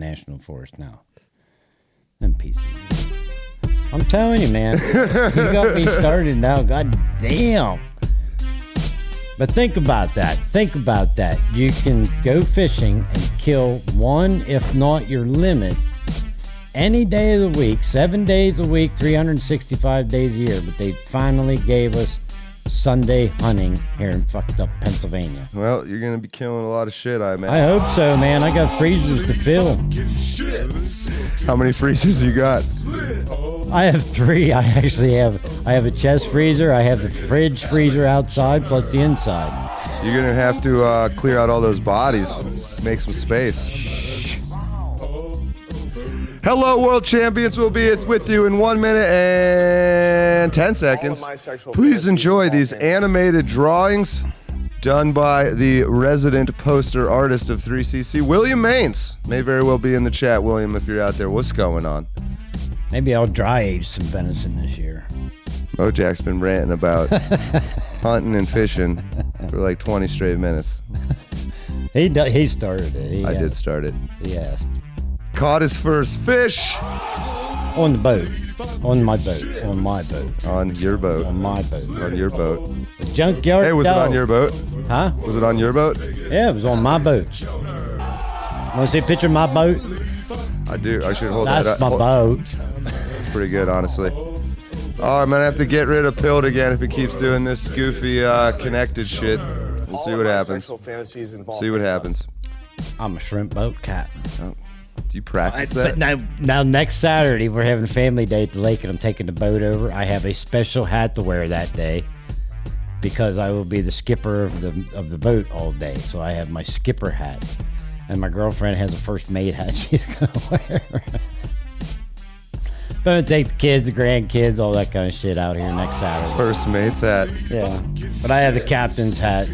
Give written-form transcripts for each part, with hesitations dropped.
national forest now. Them pieces. I'm telling you, man. You got me started now. God damn. But think about that. Think about that. You can go fishing and kill one, if not your limit, any day of the week, 7 days a week, 365 days a year. But they finally gave us Sunday hunting here in fucked up Pennsylvania. Well, you're going to be killing a lot of shit, I imagine. I hope so, man. I got freezers to fill. How many freezers you got? I have 3. I have a chest freezer. I have the fridge freezer outside plus the inside. You're going to have to clear out all those bodies. Make some space. Hello, world champions. We'll be with you in 1 minute and 10 seconds. Please enjoy these animated drawings done by the resident poster artist of 3CC, William Maines. May very well be in the chat, William, if you're out there. What's going on? Maybe I'll dry age some venison this year. Mojack's been ranting about hunting and fishing for like 20 straight minutes. He started it. I did start it. He asked. Caught his first fish. On the boat. On my boat. On my boat. On your boat. On my boat. On your boat. The junkyard. Hey, was it on your boat? Huh? Was it on your boat? Yeah, it was on my boat. Want to see a picture of my boat? I do. I should hold that That's up. my boat. It's pretty good, honestly. Oh, I'm gonna have to get rid of Pilled again if it keeps doing this goofy connected shit. We'll see what happens. See what happens. I'm a shrimp boat captain. Oh. Do you practice that? But now next Saturday we're having a family day at the lake and I'm taking the boat over. I have a special hat to wear that day because I will be the skipper of the boat all day. So I have my skipper hat, and my girlfriend has a first mate hat she's gonna wear. Gonna take the kids, the grandkids, all that kind of shit out here next Saturday. First mate's hat. Yeah, but I have the captain's hat.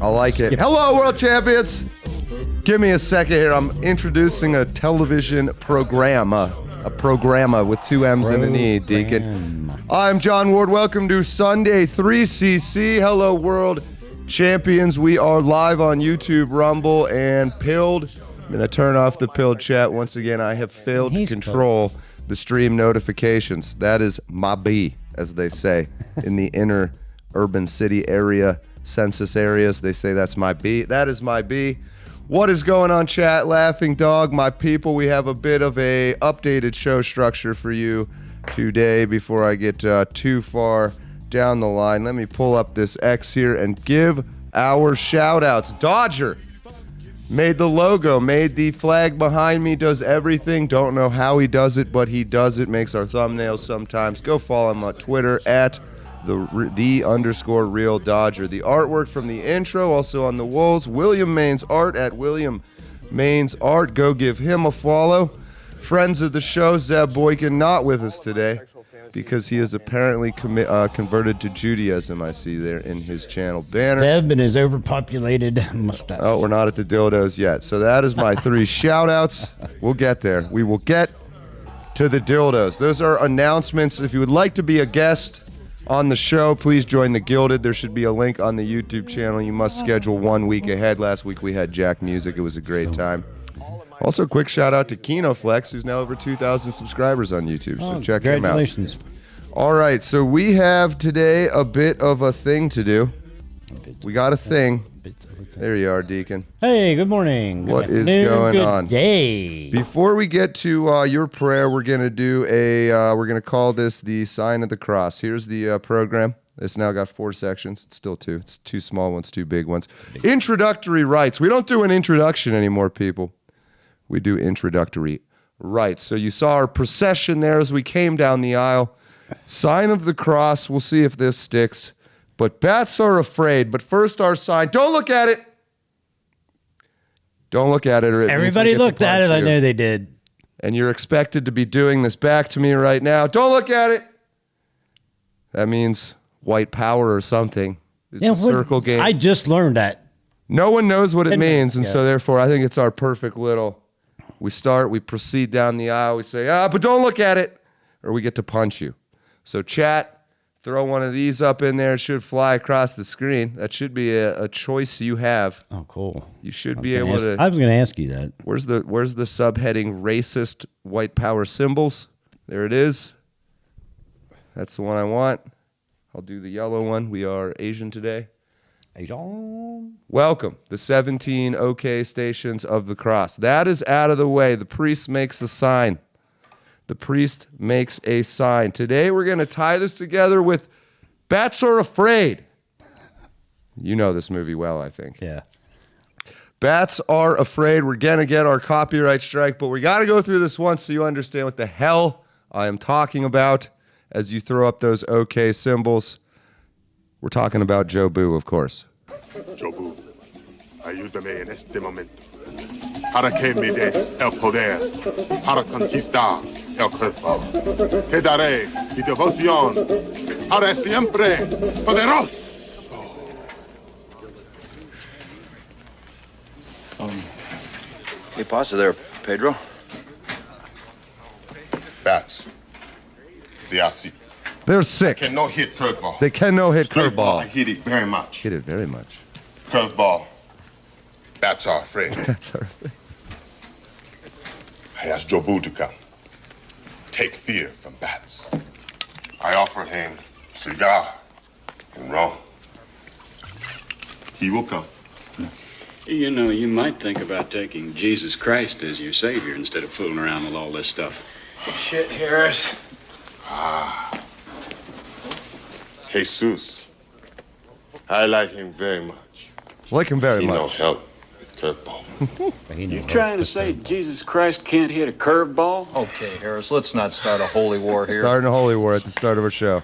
I like it. Hello, world champions. Give me a second here. I'm introducing a television program, a programma with 2 M's and an E, Deacon. I'm John Ward. Welcome to Sunday 3CC. Hello, world champions. We are live on YouTube, Rumble, and Pilled. I'm going to turn off the Pilled chat. Once again, I have failed to control the stream notifications. That is my B, as they say, in the inner urban city area, census areas. They say that's my B. That is my B. What is going on, chat? Laughing Dog, my people. We have a bit of a updated show structure for you today before I get too far down the line. Let me pull up this X here and give our shout-outs. Dodger made the logo, made the flag behind me, does everything. Don't know how he does it, but he does it. Makes our thumbnails sometimes. Go follow him on Twitter at the_real Dodger. The artwork from the intro also on the walls. William Maines Art at William Maines Art. Go give him a follow. Friends of the show, Zeb Boykin not with us today because he is apparently converted to Judaism. I see there in his channel banner. Zeb and his overpopulated mustache. Oh, we're not at the dildos yet. So that is my 3 shout outs. We'll get there. We will get to the dildos. Those are announcements. If you would like to be a guest on the show, please join the Gilded. There should be a link on the YouTube channel. You must schedule 1 week ahead. Last week we had Jack Music. It was a great time. Also, quick shout out to KinoFlex, who's now over 2,000 subscribers on YouTube. So check him out. Congratulations. All right, so we have today a bit of a thing to do. We got a thing. There you are, Deacon. Hey, good morning. What is going on? Day. Before we get to your prayer, we're gonna do we're gonna call this the sign of the cross. Here's the program. It's now got 4 sections. It's still 2. It's 2 small ones, 2 big ones. Introductory rites. We don't do an introduction anymore, people. We do introductory rites. So you saw our procession there as we came down the aisle. Sign of the cross. We'll see if this sticks. But bats are afraid. But first, our sign. Don't look at it. Don't look at it. Or Everybody looked at it. I know they did. And you're expected to be doing this back to me right now. Don't look at it. That means white power or something. It's a circle game. I just learned that. No one knows what it means. And so therefore, I think it's our perfect little... We start, we proceed down the aisle. We say, but don't look at it. Or we get to punch you. So chat, throw one of these up in there. It should fly across the screen. That should be a choice you have. Oh, cool. You should be able to. I was going to ask you that. Where's the subheading racist white power symbols? There it is. That's the one I want. I'll do the yellow one. We are Asian today. Welcome, the 17 OK Stations of the Cross. That is out of the way. The priest makes a sign. The priest makes a sign. Today we're going to tie this together with Bats Are Afraid. You know this movie well, I think. Yeah. Bats Are Afraid. We're going to get our copyright strike, but we got to go through this once so you understand what the hell I am talking about as you throw up those OK symbols. We're talking about Jobu, of course. Jobu, ayúdame en este momento. Para que me des el poder para conquistar el cuerpo. Te daré mi devoción para siempre poderoso. ¿Qué pasa there, Pedro? Bats. They are sick. They're sick. Cannot hit curveball. They cannot hit Straight ball, I curveball. hit it very much. Hit it very much. Curveball. Bats are afraid. That's all right. I asked Jobu to come. Take fear from bats. I offer him cigar and rum. He will come. You know, you might think about taking Jesus Christ as your savior instead of fooling around with all this stuff. Shit, Harris. Jesus. I like him very much. Like him very He no much. help with curveball. You trying to say Jesus Christ can't hit a curveball? Okay, Harris, let's not start a holy war here. Starting a holy war at the start of our show.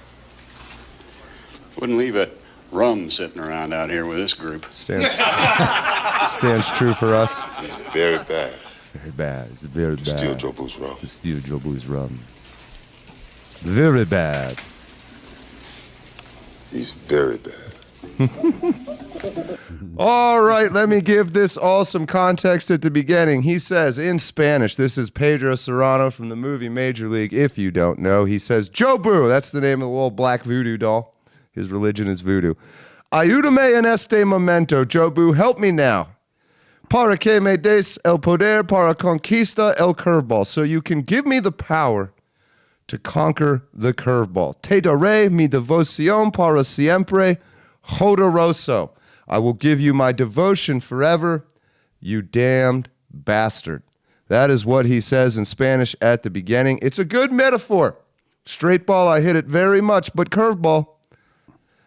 Wouldn't leave a rum sitting around out here with this group. Stands true for us. He's very bad. Very bad. It's very bad. Steal Jobu's rum. To steal Jobu's rum. Very bad. He's very bad. All right, let me give this all some context at the beginning. He says in Spanish, this is Pedro Serrano from the movie Major League. If you don't know, he says, Jobu, that's the name of the little black voodoo doll. His religion is voodoo. Ayúdame en este momento, Jobu, help me now. Para que me des el poder para conquista el curveball. So you can give me the power to conquer the curveball. Te daré mi devoción para siempre, poderoso. I will give you my devotion forever, you damned bastard. That is what he says in Spanish at the beginning. It's a good metaphor. Straight ball, I hit it very much, but curveball,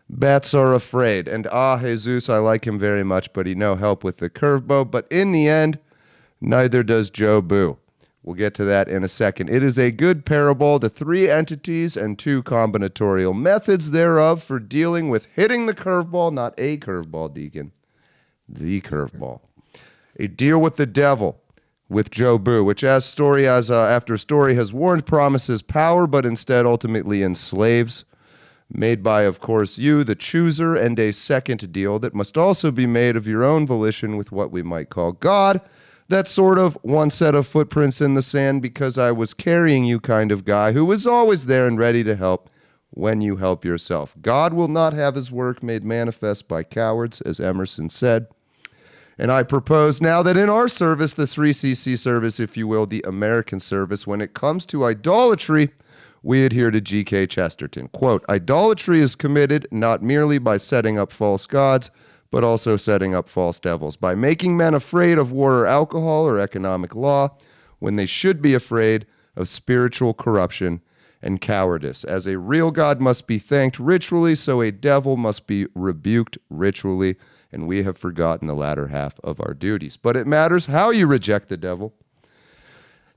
bats are afraid. And Jesus, I like him very much, but he no help with the curveball. But in the end, neither does Jobu. We'll get to that in a second. It is a good parable, the three entities and two combinatorial methods thereof for dealing with hitting the curveball, not a curveball, Deacon, the curveball. A deal with the devil, with Jobu, which after story has warned promises power, but instead ultimately enslaves, made by, of course, you, the chooser, and a second deal that must also be made of your own volition with what we might call God. That sort of one set of footprints in the sand because I was carrying you kind of guy who is always there and ready to help when you help yourself. God will not have his work made manifest by cowards, as Emerson said. And I propose now that in our service, the 3CC service, if you will, the American service, when it comes to idolatry, we adhere to G.K. Chesterton. Quote, idolatry is committed not merely by setting up false gods, but also setting up false devils, by making men afraid of war or alcohol or economic law, when they should be afraid of spiritual corruption and cowardice. As a real God must be thanked ritually, so a devil must be rebuked ritually, and we have forgotten the latter half of our duties. But it matters how you reject the devil.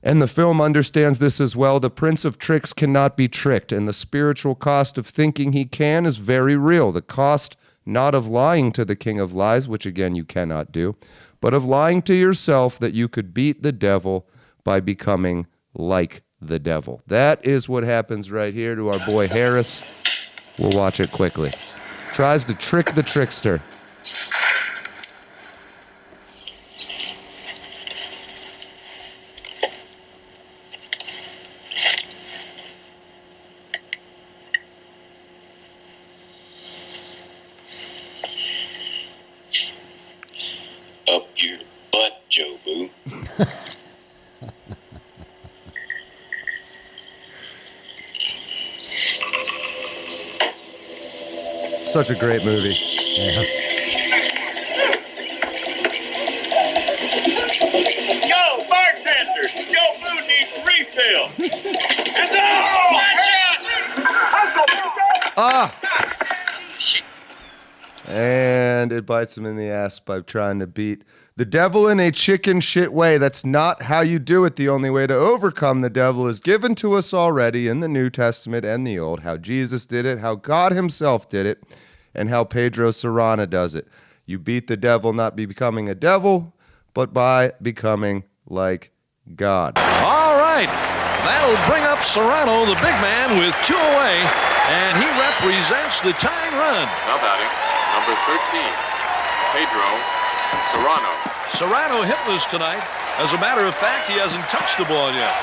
And the film understands this as well. The prince of tricks cannot be tricked, and the spiritual cost of thinking he can is very real. The cost not of lying to the king of lies, which again you cannot do, but of lying to yourself that you could beat the devil by becoming like the devil. That is what happens right here to our boy Harris. We'll watch it quickly. Tries to trick the trickster. Such a great movie. Yeah. Yo, bartender! Your food needs a refill! And And it bites him in the ass by trying to beat the devil in a chicken shit way. That's not how you do it. The only way to overcome the devil is given to us already in the New Testament and the Old. How Jesus did it, how God himself did it, and how Pedro Serrano does it. You beat the devil not by becoming a devil, but by becoming like God. All right. That'll bring up Serrano, the big man, with 2 away, and he represents the tying run. Now batting, number 13, Pedro Serrano. Serrano hitless tonight. As a matter of fact, he hasn't touched the ball yet.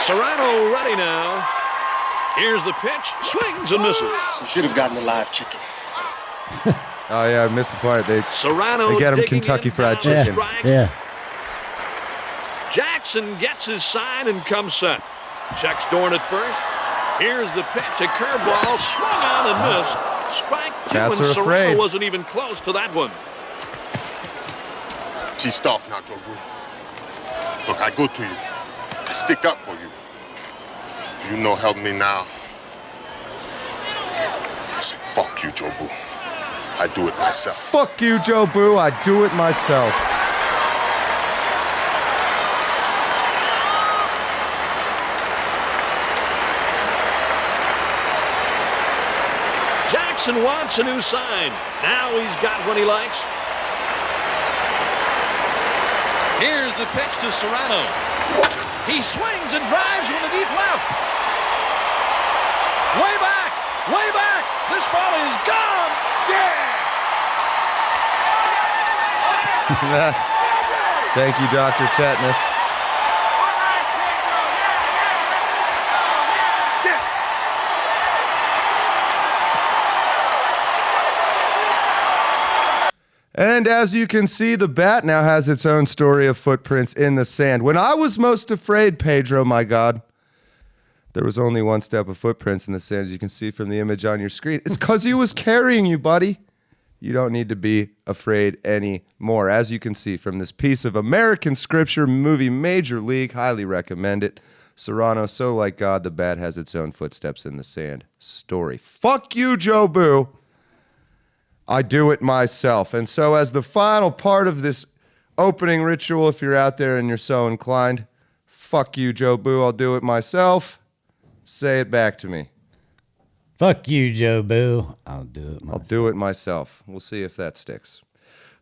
Serrano ready now. Here's the pitch. Swings and misses. You should have gotten the live chicken. Oh, yeah, I missed the part. Serrano they get him digging Kentucky in Fried down the Chicken. strike. Yeah. Jackson gets his sign and comes set. Checks Dorn at first. Here's the pitch. A curveball swung on and missed. Strike 2, Cats and are Serrano afraid. wasn't even close to that one. Pissed off now, Jobu. Look, I go to you. I stick up for you. You no help me now. I say, fuck you, Jobu. I do it myself. Fuck you, Joe Boo. I do it myself. Jackson wants a new sign. Now he's got what he likes. Here's the pitch to Serrano. He swings and drives from the deep left. Way back, way back. This ball is gone. Yeah! Thank you, Dr. Tetanus. And as you can see, the bat now has its own story of footprints in the sand. When I was most afraid, Pedro, my God, there was only one step of footprints in the sand, as you can see from the image on your screen. It's because he was carrying you, buddy. You don't need to be afraid anymore. As you can see from this piece of American scripture movie, Major League, highly recommend it. Serrano, so like God, the bat has its own footsteps in the sand story. Fuck you, Joe Boo. I do it myself. And so as the final part of this opening ritual, if you're out there and you're so inclined, fuck you, Joe Boo, I'll do it myself. Say it back to me. Fuck you, Joe Boo. I'll do it myself. I'll do it myself. We'll see if that sticks.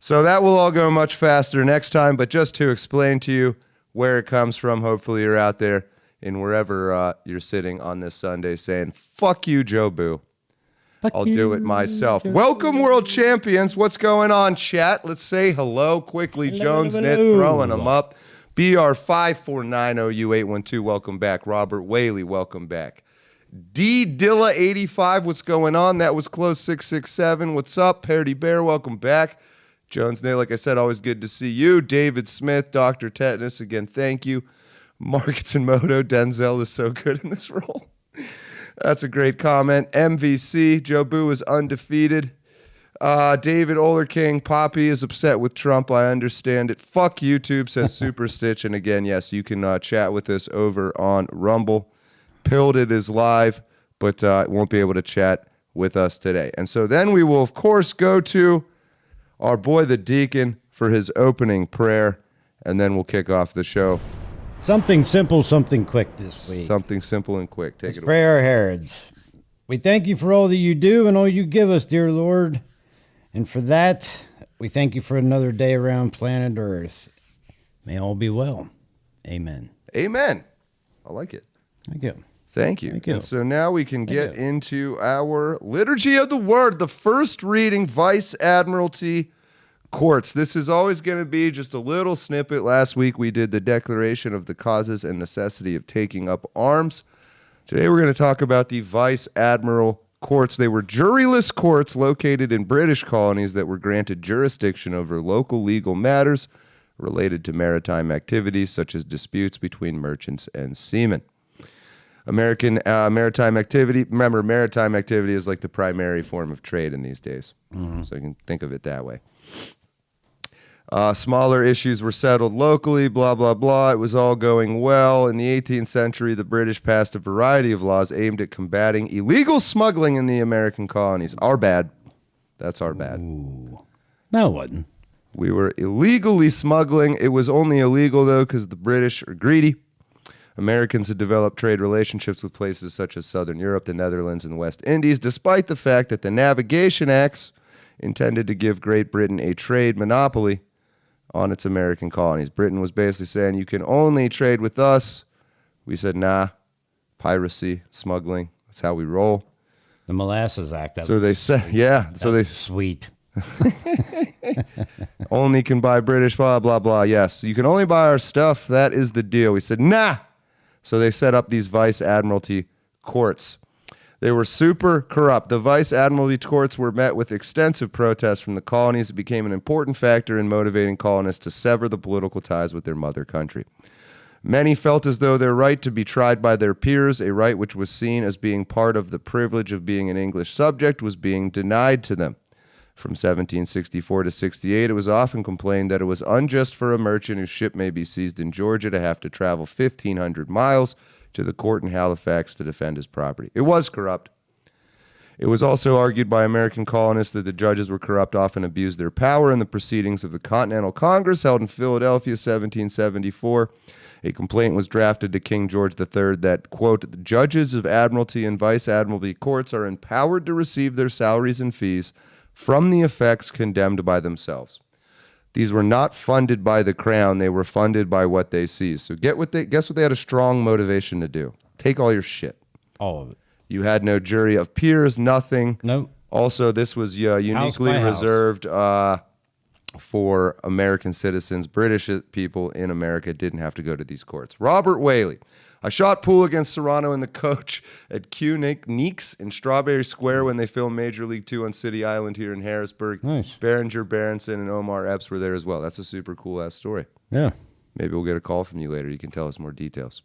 So that will all go much faster next time, but just to explain to you where it comes from, hopefully you're out there in wherever you're sitting on this Sunday saying, fuck you, Joe Boo. I'll do it myself. Welcome, world champions. What's going on, chat? Let's say hello quickly. Jones Knit throwing them up. BR5490U812, welcome back. Robert Whaley, welcome back. D Dilla 85, what's going on? That was close 667. What's up? Parody Bear, welcome back. Jones Knit, like I said, always good to see you. David Smith, Dr. Tetanus, again, thank you. Markets and Moto, Denzel is so good in this role. That's a great comment. MVC, Joe Boo is undefeated. David Olerking, Poppy is upset with Trump. I understand it. Fuck YouTube, says Super Stitch. And again, yes, you can chat with us over on Rumble. Pilled it is live, but won't be able to chat with us today. And so then we will, of course, go to our boy, the Deacon, for his opening prayer. And then we'll kick off the show. Something simple, something quick this week. Something simple and quick. Take it away. Pray our Herods. We thank you for all that you do and all you give us, dear Lord. And for that, we thank you for another day around planet Earth. May all be well. Amen. Amen. I like it. Thank you. Thank you. Thank you. And so now we can get into our Liturgy of the Word, the first reading, Vice Admiralty Courts. This is always going to be just a little snippet. Last week we did the declaration of the causes and necessity of taking up arms. Today we're going to talk about the Vice Admiral courts. They were juryless courts located in British colonies that were granted jurisdiction over local legal matters related to maritime activities, such as disputes between merchants and seamen. American maritime activity, remember, maritime activity is like the primary form of trade in these days. So you can think of it that way. Smaller issues were settled locally, blah, blah, blah. It was all going well. In the 18th century, the British passed a variety of laws aimed at combating illegal smuggling in the American colonies. Our bad. That's our bad. Ooh. No, it wasn't. We were illegally smuggling. It was only illegal, though, because the British are greedy. Americans had developed trade relationships with places such as Southern Europe, the Netherlands, and the West Indies, despite the fact that the Navigation Acts intended to give Great Britain a trade monopoly on its American colonies. Britain was basically saying, you can only trade with us. We said, nah, piracy, smuggling, that's how we roll. The Molasses Act. So they said, yeah. So they sweet. only can buy British, blah, blah, blah. Yes, you can only buy our stuff. That is the deal. We said, nah. So they set up these Vice Admiralty courts. They were super corrupt. The Vice Admiralty courts were met with extensive protests from the colonies. It became an important factor in motivating colonists to sever the political ties with their mother country. Many felt as though their right to be tried by their peers, a right which was seen as being part of the privilege of being an English subject, was being denied to them. From 1764 to 68, it was often complained that it was unjust for a merchant whose ship may be seized in Georgia to have to travel 1,500 miles to the court in Halifax to defend his property. It was corrupt. It was also argued by American colonists that the judges were corrupt, often abused their power. In the proceedings of the Continental Congress held in Philadelphia, 1774, a complaint was drafted to King George III that, quote, the judges of Admiralty and Vice Admiralty courts are empowered to receive their salaries and fees from the effects condemned by themselves. These were not funded by the crown. They were funded by what they seized. So guess what they had a strong motivation to do? Take all your shit. All of it. You had no jury of peers, nothing. Nope. Also, this was uniquely reserved for American citizens. British people in America didn't have to go to these courts. Robert Whaley. I shot pool against Serrano in the coach at Q Neeks in Strawberry Square when they filmed Major League 2 on City Island here in Harrisburg. Nice. Berenger Berenson and Omar Epps were there as well. That's a super cool-ass story. Yeah. Maybe we'll get a call from you later. You can tell us more details.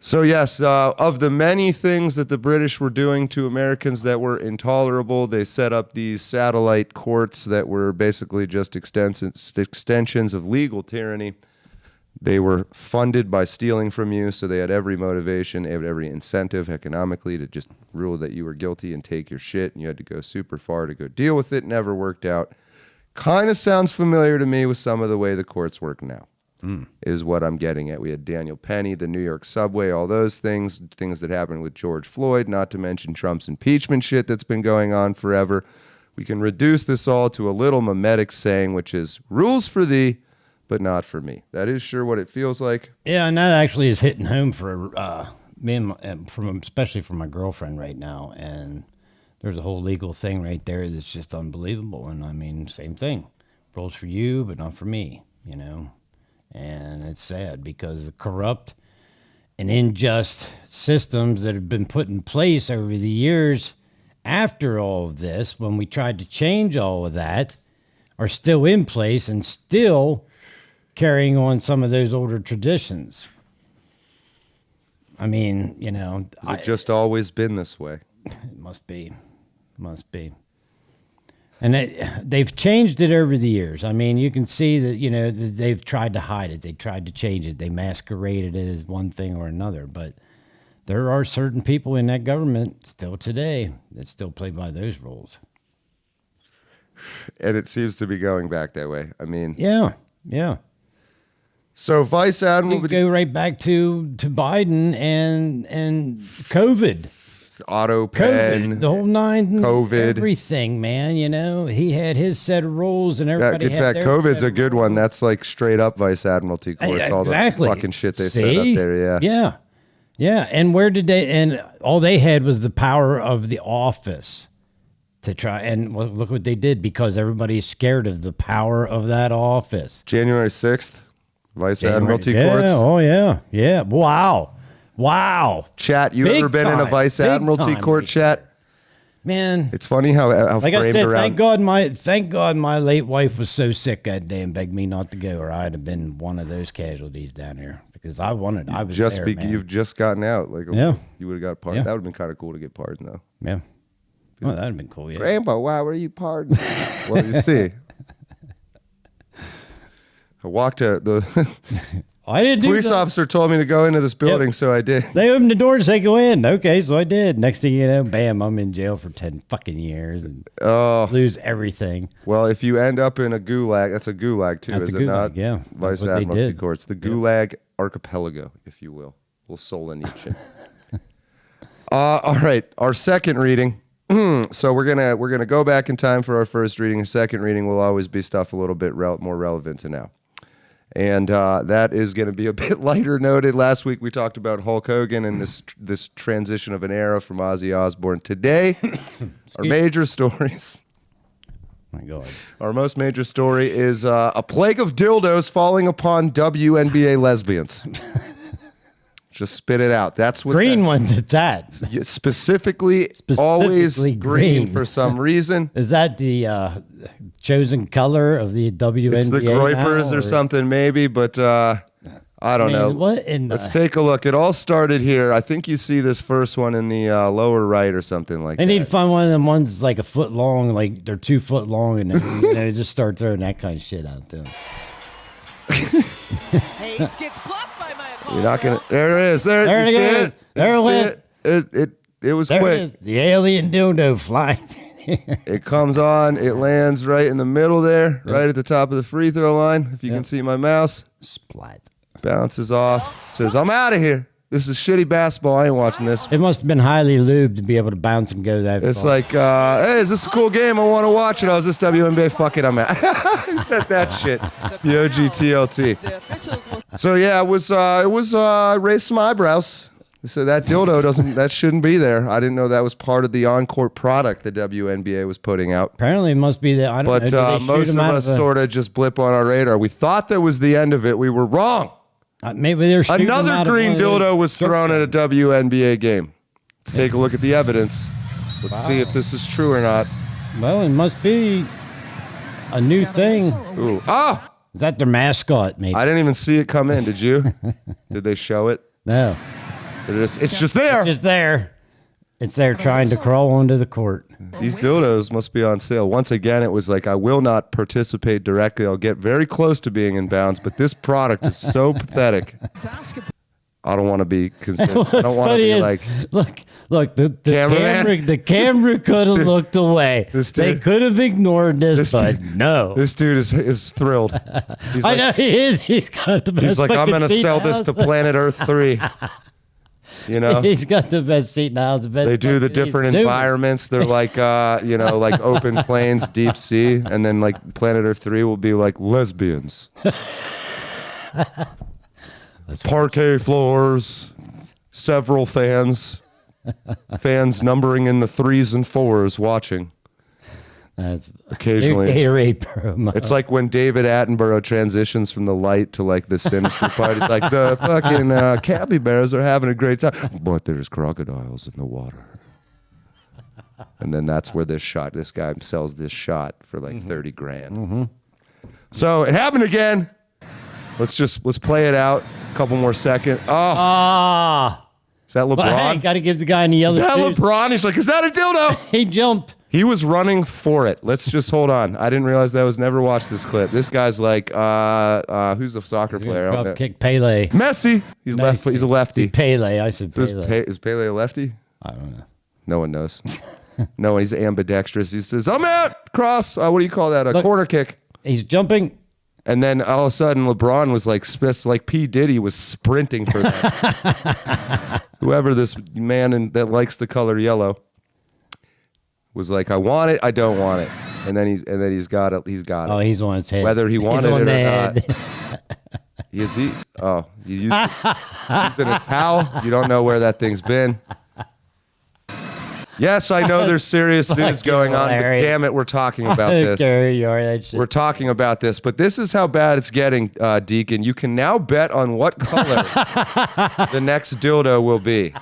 So yes, of the many things that the British were doing to Americans that were intolerable, they set up these satellite courts that were basically just extensions of legal tyranny. They were funded by stealing from you, so they had every motivation, they had every incentive economically to just rule that you were guilty and take your shit, and you had to go super far to go deal with it. Never worked out. Kind of sounds familiar to me with some of the way the courts work now, is what I'm getting at. We had Daniel Penny, the New York subway, all those things that happened with George Floyd, not to mention Trump's impeachment shit that's been going on forever. We can reduce this all to a little mimetic saying, which is, rules for thee, but not for me. That is sure what it feels like. Yeah, and that actually is hitting home for me and especially for my girlfriend right now. And there's a whole legal thing right there that's just unbelievable. And I mean, same thing, rules for you, but not for me. You know, and it's sad because the corrupt and unjust systems that have been put in place over the years after all of this, when we tried to change all of that, are still in place and still carrying on some of those older traditions. I mean, you know, Has it just always been this way? It must be. And they've changed it over the years. I mean, you can see that, you know, that they've tried to hide it. They tried to change it. They masqueraded it as one thing or another. But there are certain people in that government still today that still play by those rules. And it seems to be going back that way. I mean... Yeah. So Vice Admiral... We go right back to Biden and COVID. Auto pen. COVID, the whole nine. COVID. Everything, man. You know, he had his set of rules and everybody had in fact, their COVID's set a of good rules. one. That's like straight up Vice Admiralty courts. Exactly. All the fucking shit they set up there, yeah. Yeah. And where did they... And all they had was the power of the office to try... And well, look what they did, because everybody's scared of the power of that office. January 6th. Vice Admiralty courts. Oh, yeah. Wow. Chat, you Big ever been in a time. Vice Big Admiralty time court, right chat? Man, It's funny how like I framed said, around. thank God my late wife was so sick that day and begged me not to go, or I'd have been one of those casualties down here because I was there, man. You've just gotten out. Like, Yeah. you would have got pardoned. Yeah. That would have been kind of cool to get pardoned, though. Yeah. Well, that'd have been cool, yeah. Grandpa, why were you pardoned? Well, you see, I walked to the I didn't do police that. officer told me to go into this building, so I did. They opened the door to say go in. Okay, so I did. Next thing you know, bam, I'm in jail for 10 fucking years and lose everything. Well, if you end up in a gulag, that's a gulag too, That's is a it gulag, not? yeah. Vice That's what they Admiralty did. Courts, the gulag archipelago, if you will. Little Solzhenitsyn. All right, our second reading. So we're gonna go back in time for our first reading. Our second reading will always be stuff a little bit more relevant to now. And that is going to be a bit lighter noted. Last week we talked about Hulk Hogan and this transition of an era from Ozzy Osbourne. Today, our major stories. My God. Our most major story is a plague of dildos falling upon WNBA lesbians. Just spit it out. That's what Green ones at that. Specifically always green for some reason. Is that the chosen color of the WNBA? It's the Groypers now, or something maybe, but I don't know. What in Let's take a look. It all started here. I think you see this first one in the lower right or something like They that. need to find one of them ones that's like a foot long, like they're 2 foot long, and then just start throwing that kind of shit out there. Hayes gets blocked by my You're not gonna. There it is. There There you it see is. it? There You it see went. It was There quick. it is. The alien dildo flying through there. It comes on. It lands right in the middle there, right at the top of the free throw line. If you can see my mouse, Splat. bounces off. Says, "I'm out of here. This is shitty basketball. I ain't watching this." It must have been highly lubed to be able to bounce and go that It's far. like, hey, is this a cool game? I want to watch it. Oh, is this WNBA? Fuck it, I'm out. Who said that shit? The OGTLT. So yeah, it was raised some eyebrows. They said that dildo that shouldn't be there. I didn't know that was part of the on-court product the WNBA was putting out. Apparently, it must be the. I don't know. But Did they shoot most him of out us a- sort of just blip on our radar. We thought that was the end of it. We were wrong. Maybe they're shooting him Another out of green one of those dildo was strip thrown at a clubs. WNBA game. Let's take a look at the evidence. Let's see if this is true or not. Well, it must be a new thing. Ooh. Ah! Is that their mascot? Maybe. I didn't even see it come in. Did you? Did they show it? No. It's just there. Just there. It's there trying to crawl onto the court. These dildos must be on sale. Once again, it was like, I will not participate directly. I'll get very close to being in bounds, but this product is so pathetic. I don't want to be considered. I don't want to be like, look, the camera could have looked away. They could have ignored this, but no. This dude is thrilled. He's I like, know he is. He's got the best. he's like, I'm fucking gonna seat sell in the this house. to Planet Earth 3. You know, He's got the best seat in the house. The best they do the fucking- he's different zooming. environments. They're like, like open plains, deep sea, and then like Planet Earth 3 will be like lesbians, parquet floors, several fans numbering in the 3s and 4s watching. That's Occasionally. Gatorade promo. It's like when David Attenborough transitions from the light to like the sinister part. It's like the fucking capybaras are having a great time, but there's crocodiles in the water. And then that's where this guy sells this shot for like 30 grand. So it happened again. Let's play it out. A couple more seconds. Oh, is that LeBron? Well, hey, got to give the guy in the yellow Is that suit. LeBron? He's like, is that a dildo? He jumped. He was running for it. Let's just hold on. I didn't realize that. I was never watched this clip. This guy's like, who's the soccer player? I don't know. Kick Pele. Messi. He's Messi. He's a lefty. Pele. I said Pele. Is Pele a lefty? I don't know. No one knows. No, he's ambidextrous. He says, I'm out. Cross. What do you call that? A corner kick. He's jumping. And then all of a sudden, LeBron was like P. Diddy was sprinting for that. Whoever this man that likes the color yellow was like, I want it, I don't want it. And then he's got it. He's got it. Oh, he's on his head. Whether he wanted on it the or head. not. Is he? Oh, you using a towel? You don't know where that thing's been. Yes, I know there's serious news going on, but damn it, we're talking about this. There you are. That shit. We're talking about this, but this is how bad it's getting, Deacon. You can now bet on what color the next dildo will be.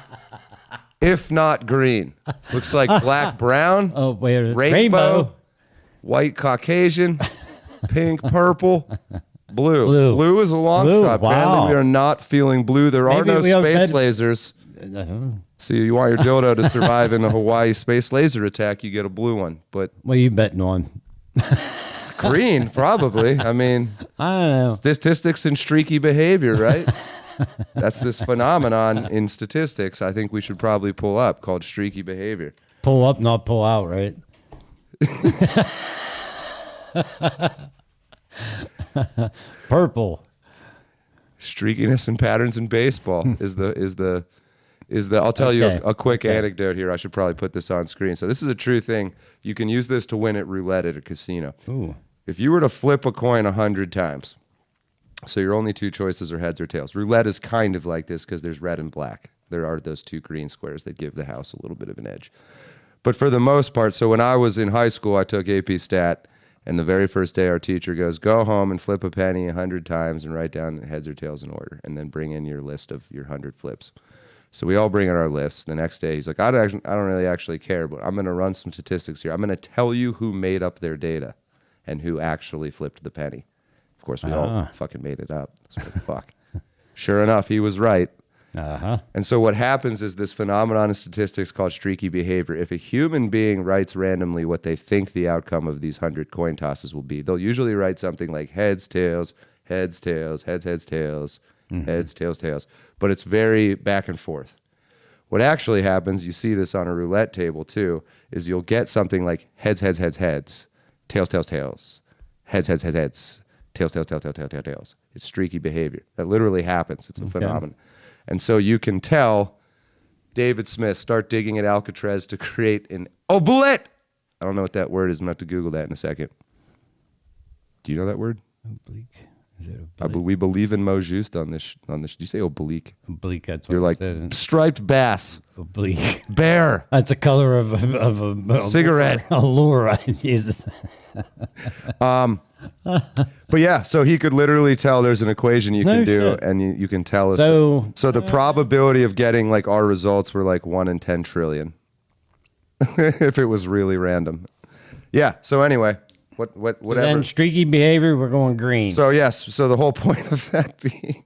if not green. Looks like black, brown, Oh, wait, rainbow, white, Caucasian, pink, purple, blue. Blue. Blue is a long Blue, shot. wow. Apparently we are not feeling blue. There are Maybe no we all space bet- lasers. So you want your dildo to survive in a Hawaii space laser attack, you get a blue one. But What are you betting on? green, probably. I mean, I don't know. statistics and streaky behavior, right? That's this phenomenon in statistics I think we should probably pull up called streaky behavior. Pull up, not pull out, right? Purple. Streakiness and patterns in baseball is the I'll tell you a quick anecdote here. I should probably put this on screen. So this is a true thing. You can use this to win at roulette at a casino. Ooh. If you were to flip a coin 100 times, so your only two choices are heads or tails. Roulette is kind of like this because there's red and black. There are those two green squares that give the house a little bit of an edge. But for the most part, so when I was in high school, I took AP Stat, and the very first day our teacher goes, go home and flip a penny 100 times and write down heads or tails in order, and then bring in your list of your 100 flips. So we all bring in our lists. The next day, he's like, I don't really actually care, but I'm going to run some statistics here. I'm going to tell you who made up their data and who actually flipped the penny. Of course, we all fucking made it up. So fuck. Sure enough, he was right. Uh-huh. And so what happens is this phenomenon in statistics called streaky behavior. If a human being writes randomly what they think the outcome of these 100 coin tosses will be, they'll usually write something like heads, tails, heads, tails, heads, heads, tails, heads, tails, tails. But it's very back and forth. What actually happens, you see this on a roulette table too, is you'll get something like heads, heads, heads, heads, tails, tails, tails, heads, heads, heads, heads, tails, tails, tails, tails, tails, tails, tails. It's streaky behavior. That literally happens. It's a phenomenon. And so you can tell David Smith start digging at Alcatraz to create an oblate. I don't know what that word is. I'm going to have to Google that in a second. Do you know that word? Oblique. Is it oblique? We believe in Mo Just on this. Did you say oblique? Oblique, that's what You're I like said. striped bass. Oblique. Bear. That's a color of a cigarette. A lure, I use. But yeah, so he could literally tell there's an equation you can do, and you can tell us. So the probability of getting like our results were like 1 in 10 trillion, if it was really random. Yeah. So anyway, whatever. Then streaky behavior, we're going green. So yes. So the whole point of that being,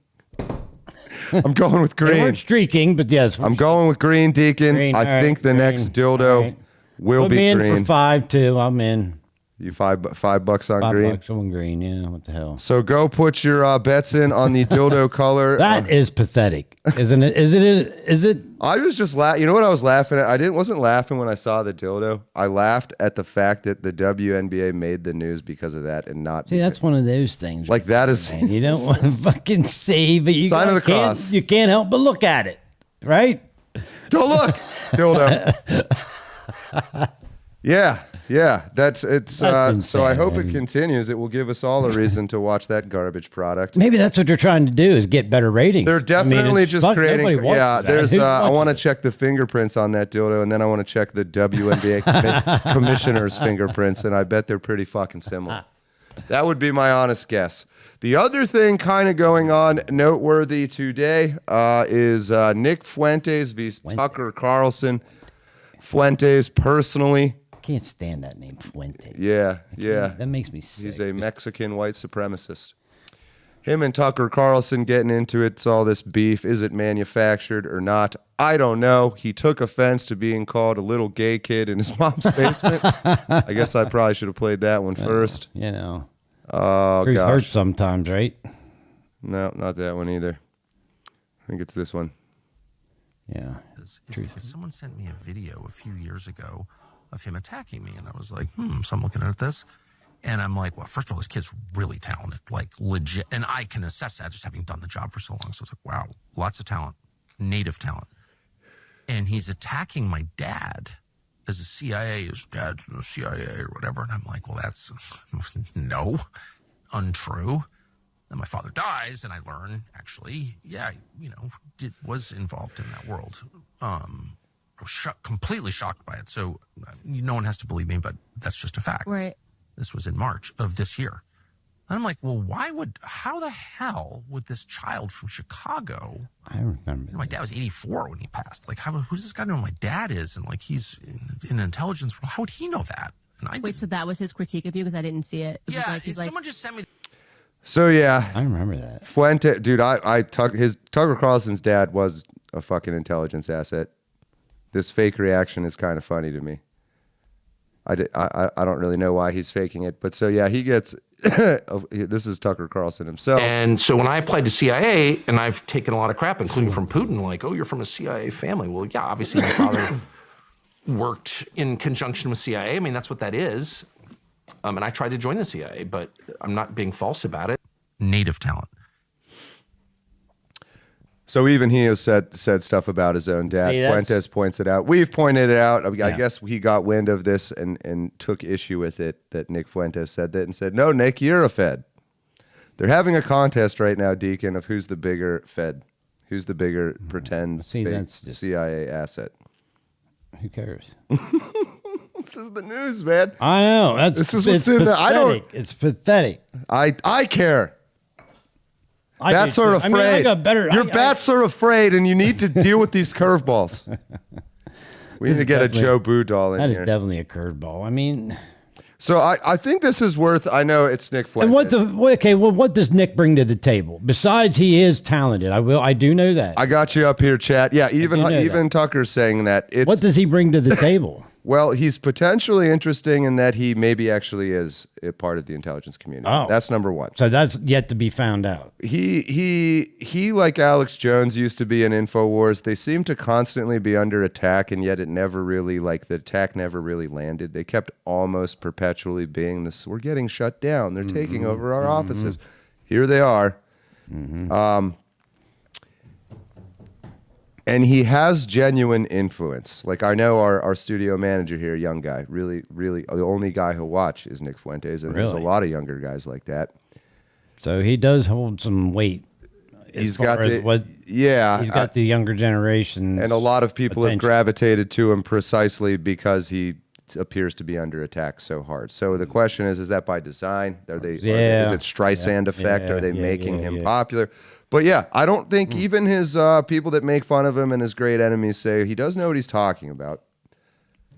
I'm going with green. They weren't streaking, but yes, I'm going with green, Deacon. Green, I think the next dildo will Put be me in green. for 5 too. I'm in. You $5 on $5 green. on green. Yeah, what the hell? So go put your bets in on the dildo color. That is pathetic, isn't it? Is it? I was just laughing. You know what I was laughing at? Wasn't laughing when I saw the dildo. I laughed at the fact that the WNBA made the news because of that and not. See, that's one of those things. Like that is. Man, you don't want to fucking see, but you Sign of the cross. You can't help but look at it, right? Don't look, dildo. Yeah. That's so I hope it continues. It will give us all a reason to watch that garbage product. Maybe that's what they're trying to do is get better ratings. They're definitely just creating. Yeah, there's. I want to it. check the fingerprints on that dildo, and then I want to check the WNBA commissioner's fingerprints, and I bet they're pretty fucking similar. That would be my honest guess. The other thing kind of going on noteworthy today is Nick Fuentes v. Tucker Carlson. Fuentes personally. Can't stand that name, Fuente. Yeah. That makes me sick. He's a Mexican white supremacist. Him and Tucker Carlson getting into it. It's all this beef. Is it manufactured or not? I don't know. He took offense to being called a little gay kid in his mom's basement. I guess I probably should have played that one first. You know. Oh, Truth gosh. hurts sometimes, right? No, not that one either. I think it's this one. Yeah. Because someone sent me a video a few years ago of him attacking me, and I was like, so I'm looking at this, and I'm like, well, first of all, this kid's really talented, like legit, and I can assess that just having done the job for so long. So it's like, wow, lots of talent, native talent. And he's attacking my dad as a CIA, his dad's in the CIA or whatever, and I'm like, well, that's no, untrue. Then my father dies, and I learn, actually, was involved in that world. I was completely shocked by it. So no one has to believe me, but that's just a fact. Right. This was in March of this year. And I'm like, well, how the hell would this child from Chicago? I remember. My dad was 84 when he passed. Like, who's this guy know who my dad is? And like, he's in intelligence. How would he know that? And I Wait, so that was his critique of you because I didn't see it. It was yeah, like, he's someone just sent me. So yeah, I remember that. Fuente, dude, Tucker Carlson's dad was a fucking intelligence asset. This fake reaction is kind of funny to me. I don't really know why he's faking it, but so yeah, he gets. This is Tucker Carlson himself. And so when I applied to CIA, and I've taken a lot of crap, including from Putin, like, oh, you're from a CIA family. Well, yeah, obviously my father worked in conjunction with CIA. I mean, that's what that is. And I tried to join the CIA, but I'm not being false about it. Native talent. So even he has said stuff about his own dad. Fuentes points it out. We've pointed it out. I guess he got wind of this and took issue with it, that Nick Fuentes said that and said, no, Nick, you're a Fed. They're having a contest right now, Deacon, of who's the bigger Fed, who's the bigger pretend CIA asset. Who cares? This is the news, man. I know. This is what's in there. It's pathetic. I care. Bats are afraid. I mean, I got better. Your bats are afraid, and you need to deal with these curveballs. We need to get a Joe Boo doll in here. That is definitely a curveball. I mean, so I think this is worth. I know it's Nick Fuentes. And what does Nick bring to the table? Besides, he is talented. I do know that. I got you up here, chat. Yeah, even Tucker's saying that. What does he bring to the table? Well, he's potentially interesting in that he maybe actually is a part of the intelligence community. Oh. That's number one. So that's yet to be found out. He like Alex Jones used to be in InfoWars. They seem to constantly be under attack, and yet it never really, the attack never really landed. They kept almost perpetually being this, we're getting shut down. They're taking over our offices. Here they are. And he has genuine influence. Like, I know our studio manager here, young guy, really, the only guy he'll watch is Nick Fuentes, and there's a lot of younger guys like that. So he does hold some weight. He's got the younger generation, and a lot of people have gravitated to him precisely because he appears to be under attack so hard. So the question is that by design? Is it Streisand effect? Are they making him popular? But yeah, I don't think even his people that make fun of him and his great enemies say he does know what he's talking about.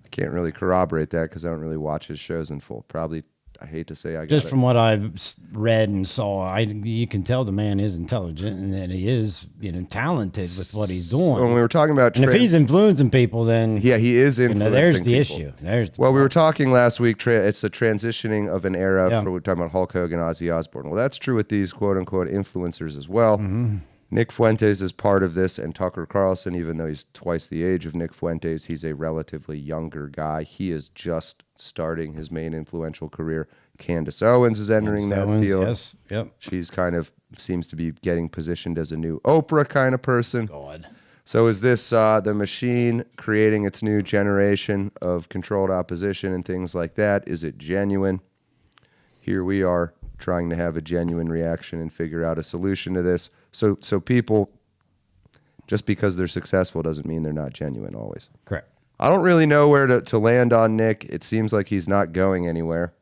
I can't really corroborate that because I don't really watch his shows in full. Probably, I hate to say from what I've read and saw, you can tell the man is intelligent and that he is, talented with what he's doing. So when we were talking about, and if he's influencing people, then yeah, he is influencing. There's the people. issue. We were talking last week. It's a transitioning of an era. We're talking about Hulk Hogan, Ozzy Osbourne. Well, that's true with these quote unquote influencers as well. Nick Fuentes is part of this, and Tucker Carlson, even though he's twice the age of Nick Fuentes, he's a relatively younger guy. He is just starting his main influential career. Candace Owens is entering that field. Yes. Yep. She's kind of seems to be getting positioned as a new Oprah kind of person. God. So is this the machine creating its new generation of controlled opposition and things like that? Is it genuine? Here we are trying to have a genuine reaction and figure out a solution to this. So people, just because they're successful doesn't mean they're not genuine always. Correct. I don't really know where to land on Nick. It seems like he's not going anywhere.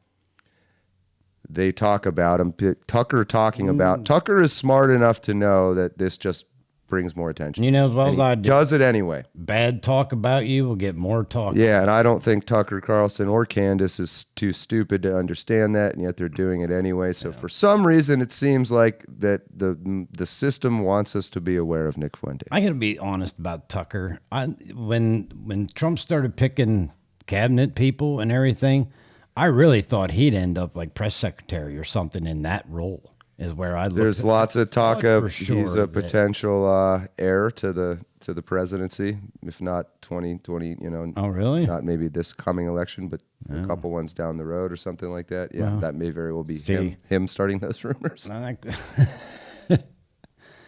They talk about him. Tucker is smart enough to know that this just brings more attention. As well as I do. Does it anyway. Bad talk about you will get more talk. Yeah, and I don't think Tucker Carlson or Candace is too stupid to understand that, and yet they're doing it anyway. So for some reason, it seems like that the system wants us to be aware of Nick Fuentes. I got to be honest about Tucker. When Trump started picking cabinet people and everything, I really thought he'd end up like press secretary or something in that role. Is where I look. There's lots of talk of he's a potential heir to the presidency, if not 2020. Oh, really? Not maybe this coming election, but a couple ones down the road or something like that. Yeah, that may very well be him starting those rumors.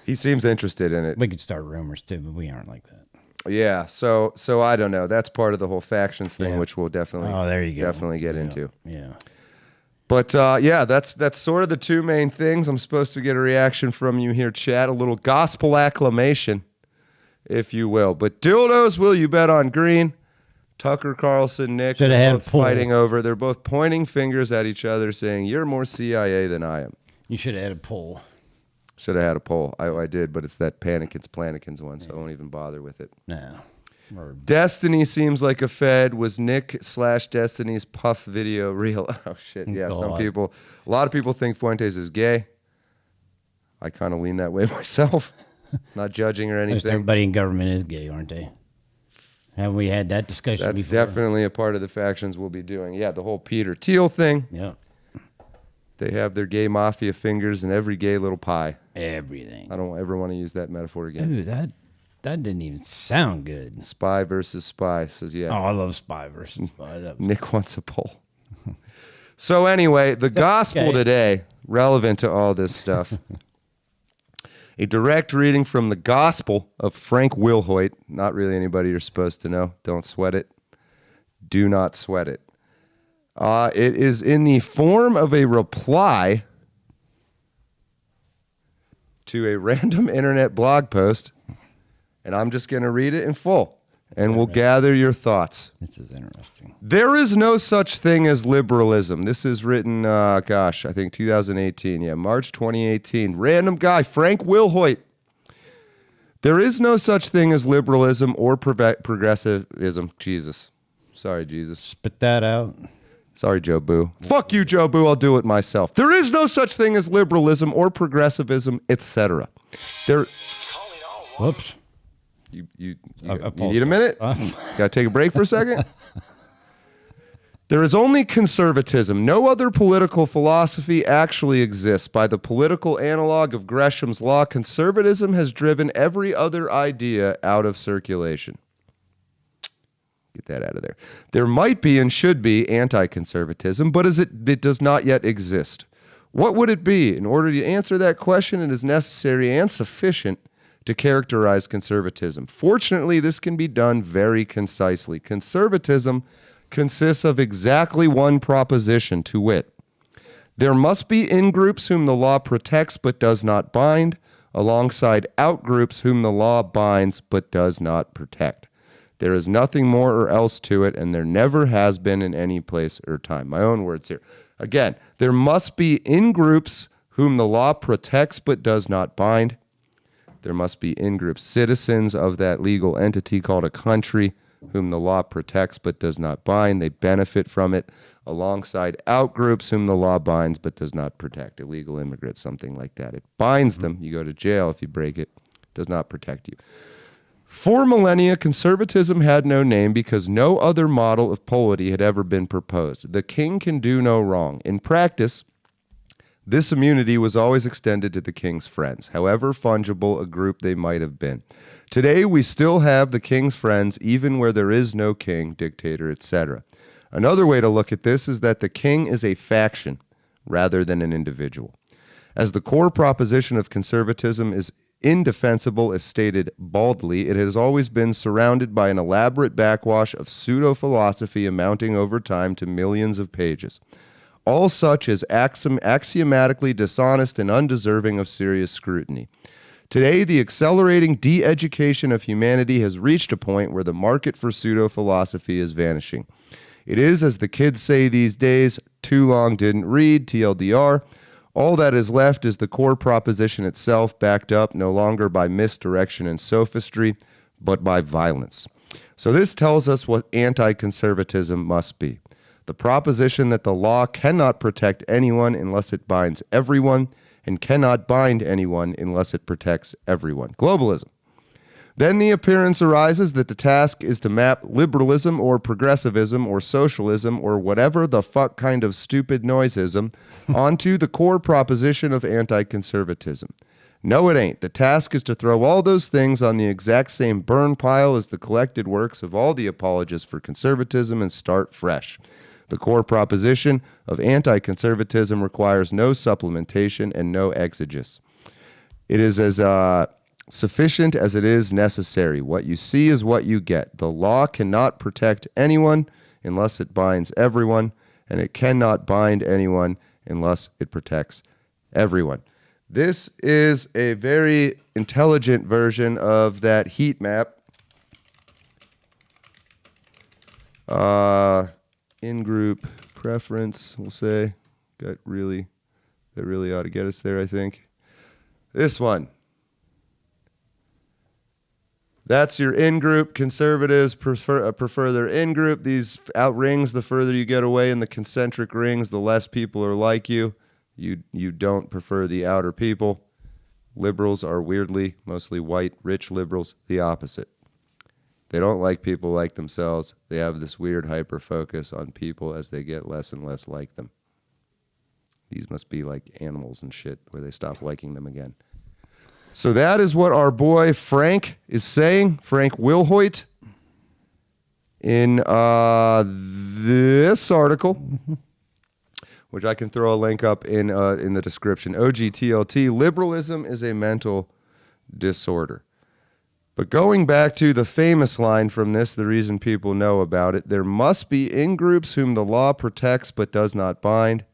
He seems interested in it. We could start rumors too, but we aren't like that. Yeah, so I don't know. That's part of the whole factions thing, which we'll definitely definitely get into. Yeah. But that's sort of the two main things. I'm supposed to get a reaction from you here, chat. A little gospel acclamation, if you will. But dildos, will you bet on green? Tucker Carlson, Nick, Shoulda they're had a both poll. fighting over. They're both pointing fingers at each other, saying, "You're more CIA than I am." You should have had a poll. Should have had a poll. I did, but it's that Panikins one, so I won't even bother with it. No. Destiny seems like a fed. Was Nick/Destiny's Puff video real? Oh, shit. Yeah, a lot of people think Fuentes is gay. I kind of lean that way myself. Not judging or anything. Most everybody in government is gay, aren't they? Haven't we had that discussion That's before? definitely a part of the factions we'll be doing. Yeah, the whole Peter Thiel thing. Yeah. They have their gay mafia fingers in every gay little pie. Everything. I don't ever want to use that metaphor again. Dude, that didn't even sound good. Spy versus spy says, yeah. Oh, I love spy versus spy. Nick wants a poll. So anyway, the gospel today, relevant to all this stuff. A direct reading from the Gospel of Frank Wilhoit. Not really anybody you're supposed to know. Don't sweat it. Do not sweat it. It is in the form of a reply to a random internet blog post, and I'm just going to read it in full, and we'll gather your thoughts. This is interesting. There is no such thing as liberalism. This is written, I think 2018. Yeah, March 2018. Random guy, Frank Wilhoit. There is no such thing as liberalism or progressivism. Jesus. Sorry, Jesus. Spit that out. Sorry, Joe Boo. Fuck you, Joe Boo. I'll do it myself. There is no such thing as liberalism or progressivism, etc. Whoops. You need a minute? Got to take a break for a second? There is only conservatism. No other political philosophy actually exists. By the political analog of Gresham's law, conservatism has driven every other idea out of circulation. Get that out of there. There might be and should be anti-conservatism, but it does not yet exist. What would it be? In order to answer that question, it is necessary and sufficient to characterize conservatism. Fortunately, this can be done very concisely. Conservatism consists of exactly one proposition, to wit: there must be in-groups whom the law protects but does not bind, alongside out-groups whom the law binds but does not protect. There is nothing more or else to it, and there never has been in any place or time. My own words here. Again, there must be in-groups whom the law protects but does not bind. There must be in-group citizens of that legal entity called a country whom the law protects but does not bind. They benefit from it, alongside out-groups whom the law binds but does not protect. Illegal immigrants, something like that. It binds them. You go to jail if you break it. It does not protect you. For millennia, conservatism had no name because no other model of polity had ever been proposed. The king can do no wrong. In practice, this immunity was always extended to the king's friends, however fungible a group they might have been. Today, we still have the king's friends even where there is no king, dictator, etc. Another way to look at this is that the king is a faction rather than an individual. As the core proposition of conservatism is indefensible if stated baldly, it has always been surrounded by an elaborate backwash of pseudo-philosophy amounting over time to millions of pages. All such is axiomatically dishonest and undeserving of serious scrutiny. Today, the accelerating de-education of humanity has reached a point where the market for pseudo-philosophy is vanishing. It is, as the kids say these days, too long didn't read, TLDR. All that is left is the core proposition itself, backed up no longer by misdirection and sophistry, but by violence. So this tells us what anti-conservatism must be. The proposition that the law cannot protect anyone unless it binds everyone, and cannot bind anyone unless it protects everyone. Globalism. Then the appearance arises that the task is to map liberalism or progressivism or socialism or whatever the fuck kind of stupid noiseism onto the core proposition of anti-conservatism. No, it ain't. The task is to throw all those things on the exact same burn pile as the collected works of all the apologists for conservatism and start fresh. The core proposition of anti-conservatism requires no supplementation and no exegesis. It is as sufficient as it is necessary. What you see is what you get. The law cannot protect anyone unless it binds everyone, and it cannot bind anyone unless it protects everyone. This is a very intelligent version of that heat map In-group preference, we'll say. That really ought to get us there, I think. This one. That's your in-group. Conservatives prefer their in-group. These out rings, the further you get away in the concentric rings, the less people are like you. You don't prefer the outer people. Liberals are weirdly, mostly white, rich liberals, the opposite. They don't like people like themselves. They have this weird hyper-focus on people as they get less and less like them. These must be like animals and shit where they stop liking them again. So that is what our boy Frank is saying, Frank WIlhoit, in this article, which I can throw a link up in the description. OGTLT, liberalism is a mental disorder. But going back to the famous line from this, the reason people know about it, there must be in-groups whom the law protects but does not bind,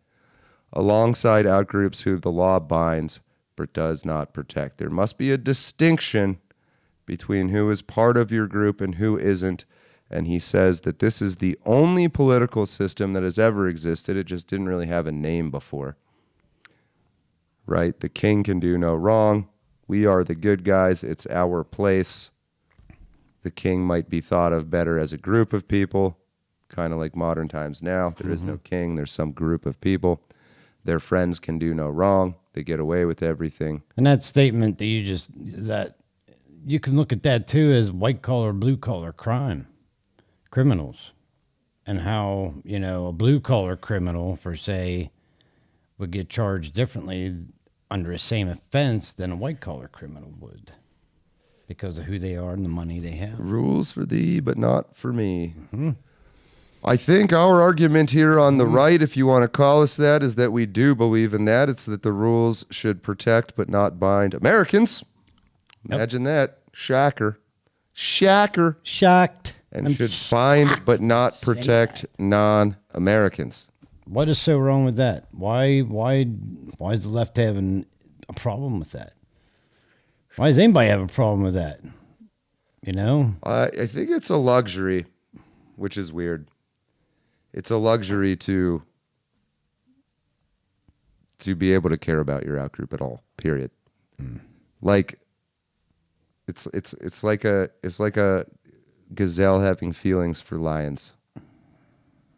alongside out-groups whom the law binds but does not protect. There must be a distinction between who is part of your group and who isn't. And he says that this is the only political system that has ever existed. It just didn't really have a name before. Right? The king can do no wrong. We are the good guys. It's our place. The king might be thought of better as a group of people, kind of like modern times now. There is no king. There's some group of people. Their friends can do no wrong. They get away with everything. And that statement that you can look at that too as white collar, blue collar criminals, and how, a blue collar criminal, for say, would get charged differently under the same offense than a white collar criminal would, because of who they are and the money they have. Rules for thee, but not for me. Mm-hmm. I think our argument here on the right, if you want to call us that, is that we do believe in that. It's that the rules should protect but not bind Americans. Imagine that. Shocker. Shocked. And should bind but not protect non-Americans. What is so wrong with that? Why is the left having a problem with that? Why does anybody have a problem with that? I think it's a luxury, which is weird. It's a luxury to be able to care about your outgroup at all. Period. Like it's like a gazelle having feelings for lions.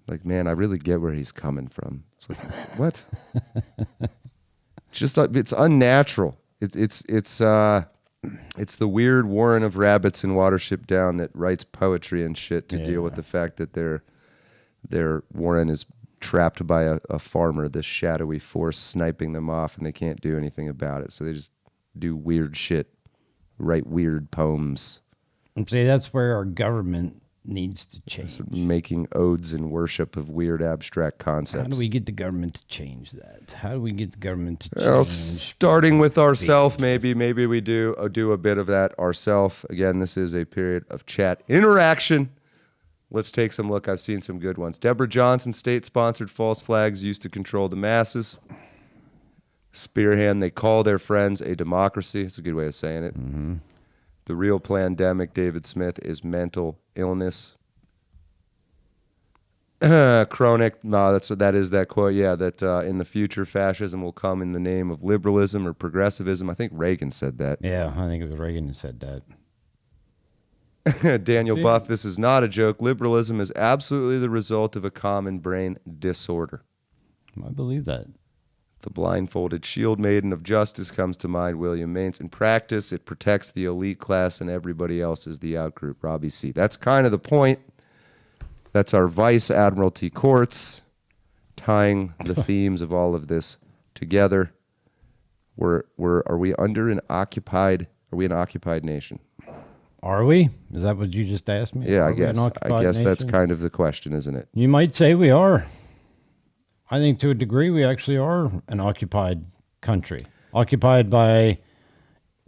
Like, man, I really get where he's coming from. It's like, what? It's unnatural. It's the weird warren of rabbits in Watership Down that writes poetry and shit to deal with the fact that their warren is trapped by a farmer, this shadowy force sniping them off, and they can't do anything about it. So they just do weird shit, write weird poems. And see, that's where our government needs to change. Making odes in worship of weird abstract concepts. How do we get the government to change that? How do we get the government to change? Starting with ourselves, maybe we do a bit of that ourselves. Again, this is a period of chat interaction. Let's take some look. I've seen some good ones. Deborah Johnson, state-sponsored false flags used to control the masses. Spearhand, they call their friends a democracy. It's a good way of saying it. Mm-hmm. The real pandemic, David Smith, is mental illness. Chronic, no, that is that quote. Yeah, that in the future, fascism will come in the name of liberalism or progressivism. I think Reagan said that. Yeah, I think it was Reagan who said that. Daniel Buff, this is not a joke. Liberalism is absolutely the result of a common brain disorder. I believe that. The blindfolded shield maiden of justice comes to mind, William Maines. In practice, it protects the elite class and everybody else is the outgroup. Robbie C. That's kind of the point. That's our vice Admiralty courts tying the themes of all of this together. Are we an occupied nation? Are we? Is that what you just asked me? Yeah, I guess that's kind of the question, isn't it? You might say we are. I think to a degree we actually are an occupied country. Occupied by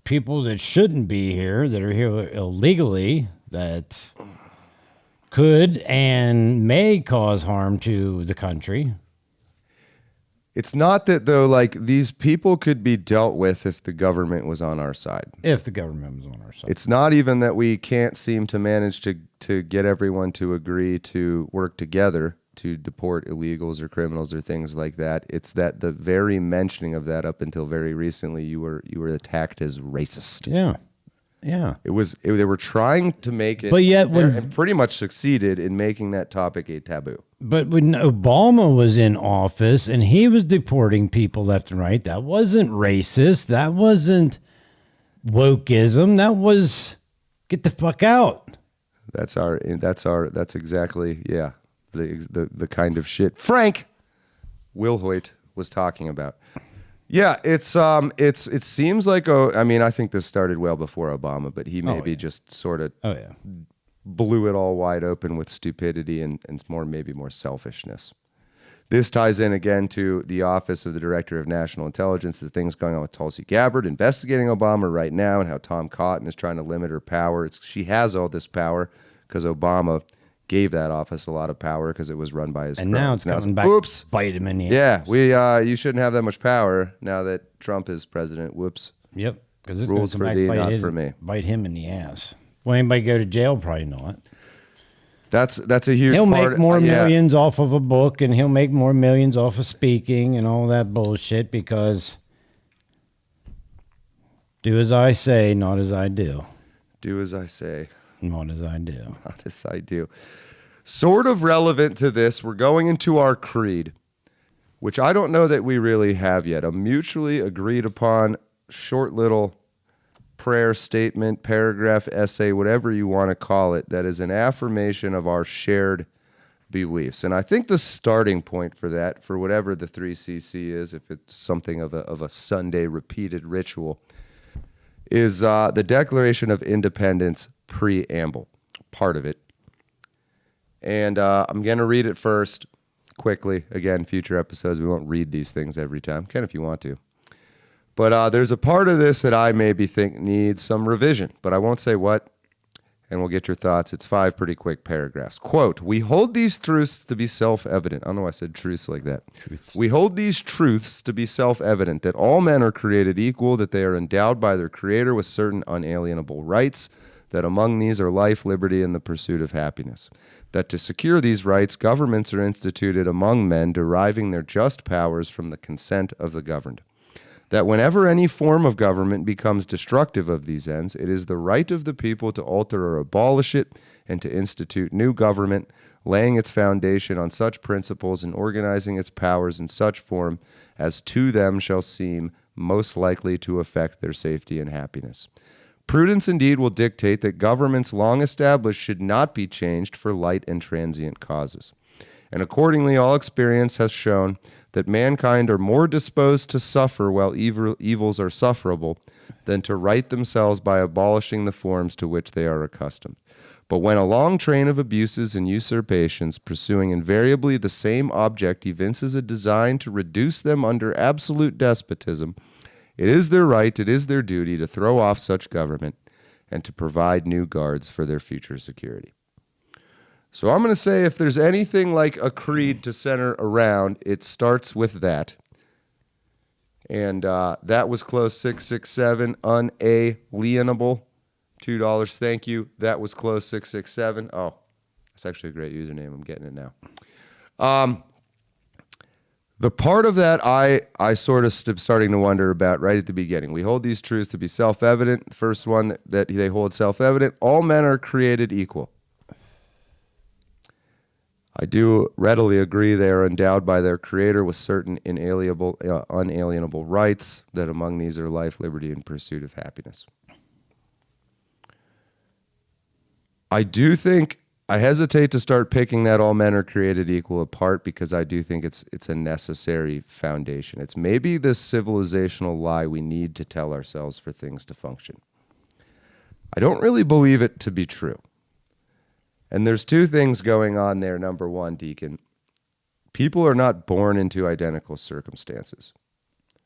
people that shouldn't be here, that are here illegally, that could and may cause harm to the country. It's not that, though, like, these people could be dealt with if the government was on our side. If the government was on our side. It's not even that we can't seem to manage to get everyone to agree to work together to deport illegals or criminals or things like that. It's that the very mentioning of that up until very recently, you were attacked as racist. Yeah. Yeah. They were trying to make it, but yet and pretty much succeeded in making that topic a taboo. But when Obama was in office and he was deporting people left and right, that wasn't racist. That wasn't wokeism. That was get the fuck out. That's exactly, yeah, the kind of shit Frank WIlhoit was talking about. Yeah, it seems like, I mean, I think this started well before Obama, but he maybe just sort of blew it all wide open with stupidity and maybe more selfishness. This ties in again to the Office of the Director of National Intelligence, the things going on with Tulsi Gabbard investigating Obama right now, and how Tom Cotton is trying to limit her power. She has all this power because Obama gave that office a lot of power because it was run by his and cronies. now it's coming back. Oops, bite him in the ass. You shouldn't have that much power now that Trump is president. Whoops. Yep, because rules for thee, not for me. Bite him in the ass. Will anybody go to jail? Probably not. That's a huge. He'll part. make more millions off of a book, and he'll make more millions off of speaking and all that bullshit because do as I say, not as I do. Do as I say. Not as I do. Not as I do. Sort of relevant to this, we're going into our creed, which I don't know that we really have yet. A mutually agreed upon short little prayer statement, paragraph, essay, whatever you want to call it, that is an affirmation of our shared beliefs. And I think the starting point for that, for whatever the 3CC is, if it's something of a Sunday repeated ritual, is the Declaration of Independence Preamble, part of it. And I'm going to read it first, quickly. Again, future episodes, we won't read these things every time. Can if you want to. But there's a part of this that I maybe think needs some revision, but I won't say what, and we'll get your thoughts. It's 5 pretty quick paragraphs. Quote, we hold these truths to be self-evident. I don't know why I said truths like that. Truths. We hold these truths to be self-evident, that all men are created equal, that they are endowed by their Creator with certain unalienable rights, that among these are life, liberty, and the pursuit of happiness. That to secure these rights, governments are instituted among men, deriving their just powers from the consent of the governed. That whenever any form of government becomes destructive of these ends, it is the right of the people to alter or abolish it and to institute new government, laying its foundation on such principles and organizing its powers in such form as to them shall seem most likely to affect their safety and happiness. Prudence indeed will dictate that governments long established should not be changed for light and transient causes. And accordingly, all experience has shown that mankind are more disposed to suffer while evils are sufferable than to right themselves by abolishing the forms to which they are accustomed. But when a long train of abuses and usurpations, pursuing invariably the same object, evinces a design to reduce them under absolute despotism, it is their right, it is their duty to throw off such government and to provide new guards for their future security. So I'm going to say if there's anything like a creed to center around, it starts with that. And that was close 667, unalienable, $2, thank you. That was close 667. Oh, that's actually a great username. I'm getting it now. The part of that I sort of starting to wonder about right at the beginning. We hold these truths to be self-evident. The first one that they hold self-evident, all men are created equal. I do readily agree they are endowed by their Creator with certain unalienable rights, that among these are life, liberty, and pursuit of happiness. I do think, I hesitate to start picking that all men are created equal apart because I do think it's a necessary foundation. It's maybe this civilizational lie we need to tell ourselves for things to function. I don't really believe it to be true. And there's 2 things going on there. Number 1, Deacon, people are not born into identical circumstances.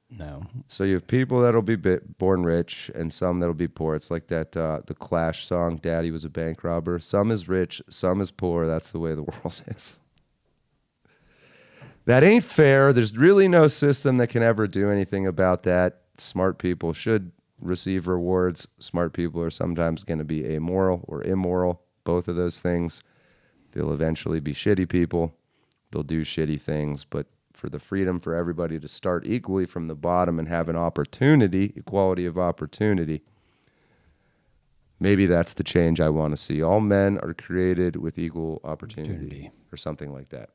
No. So you have people that'll be born rich and some that'll be poor. It's like that the Clash song, Daddy Was a Bank Robber. Some is rich, some is poor. That's the way the world is. That ain't fair. There's really no system that can ever do anything about that. Smart people should receive rewards. Smart people are sometimes going to be amoral or immoral, both of those things. They'll eventually be shitty people. They'll do shitty things, but for the freedom for everybody to start equally from the bottom and have an opportunity, equality of opportunity, maybe that's the change I want to see. All men are created with equal opportunity. Or something like that.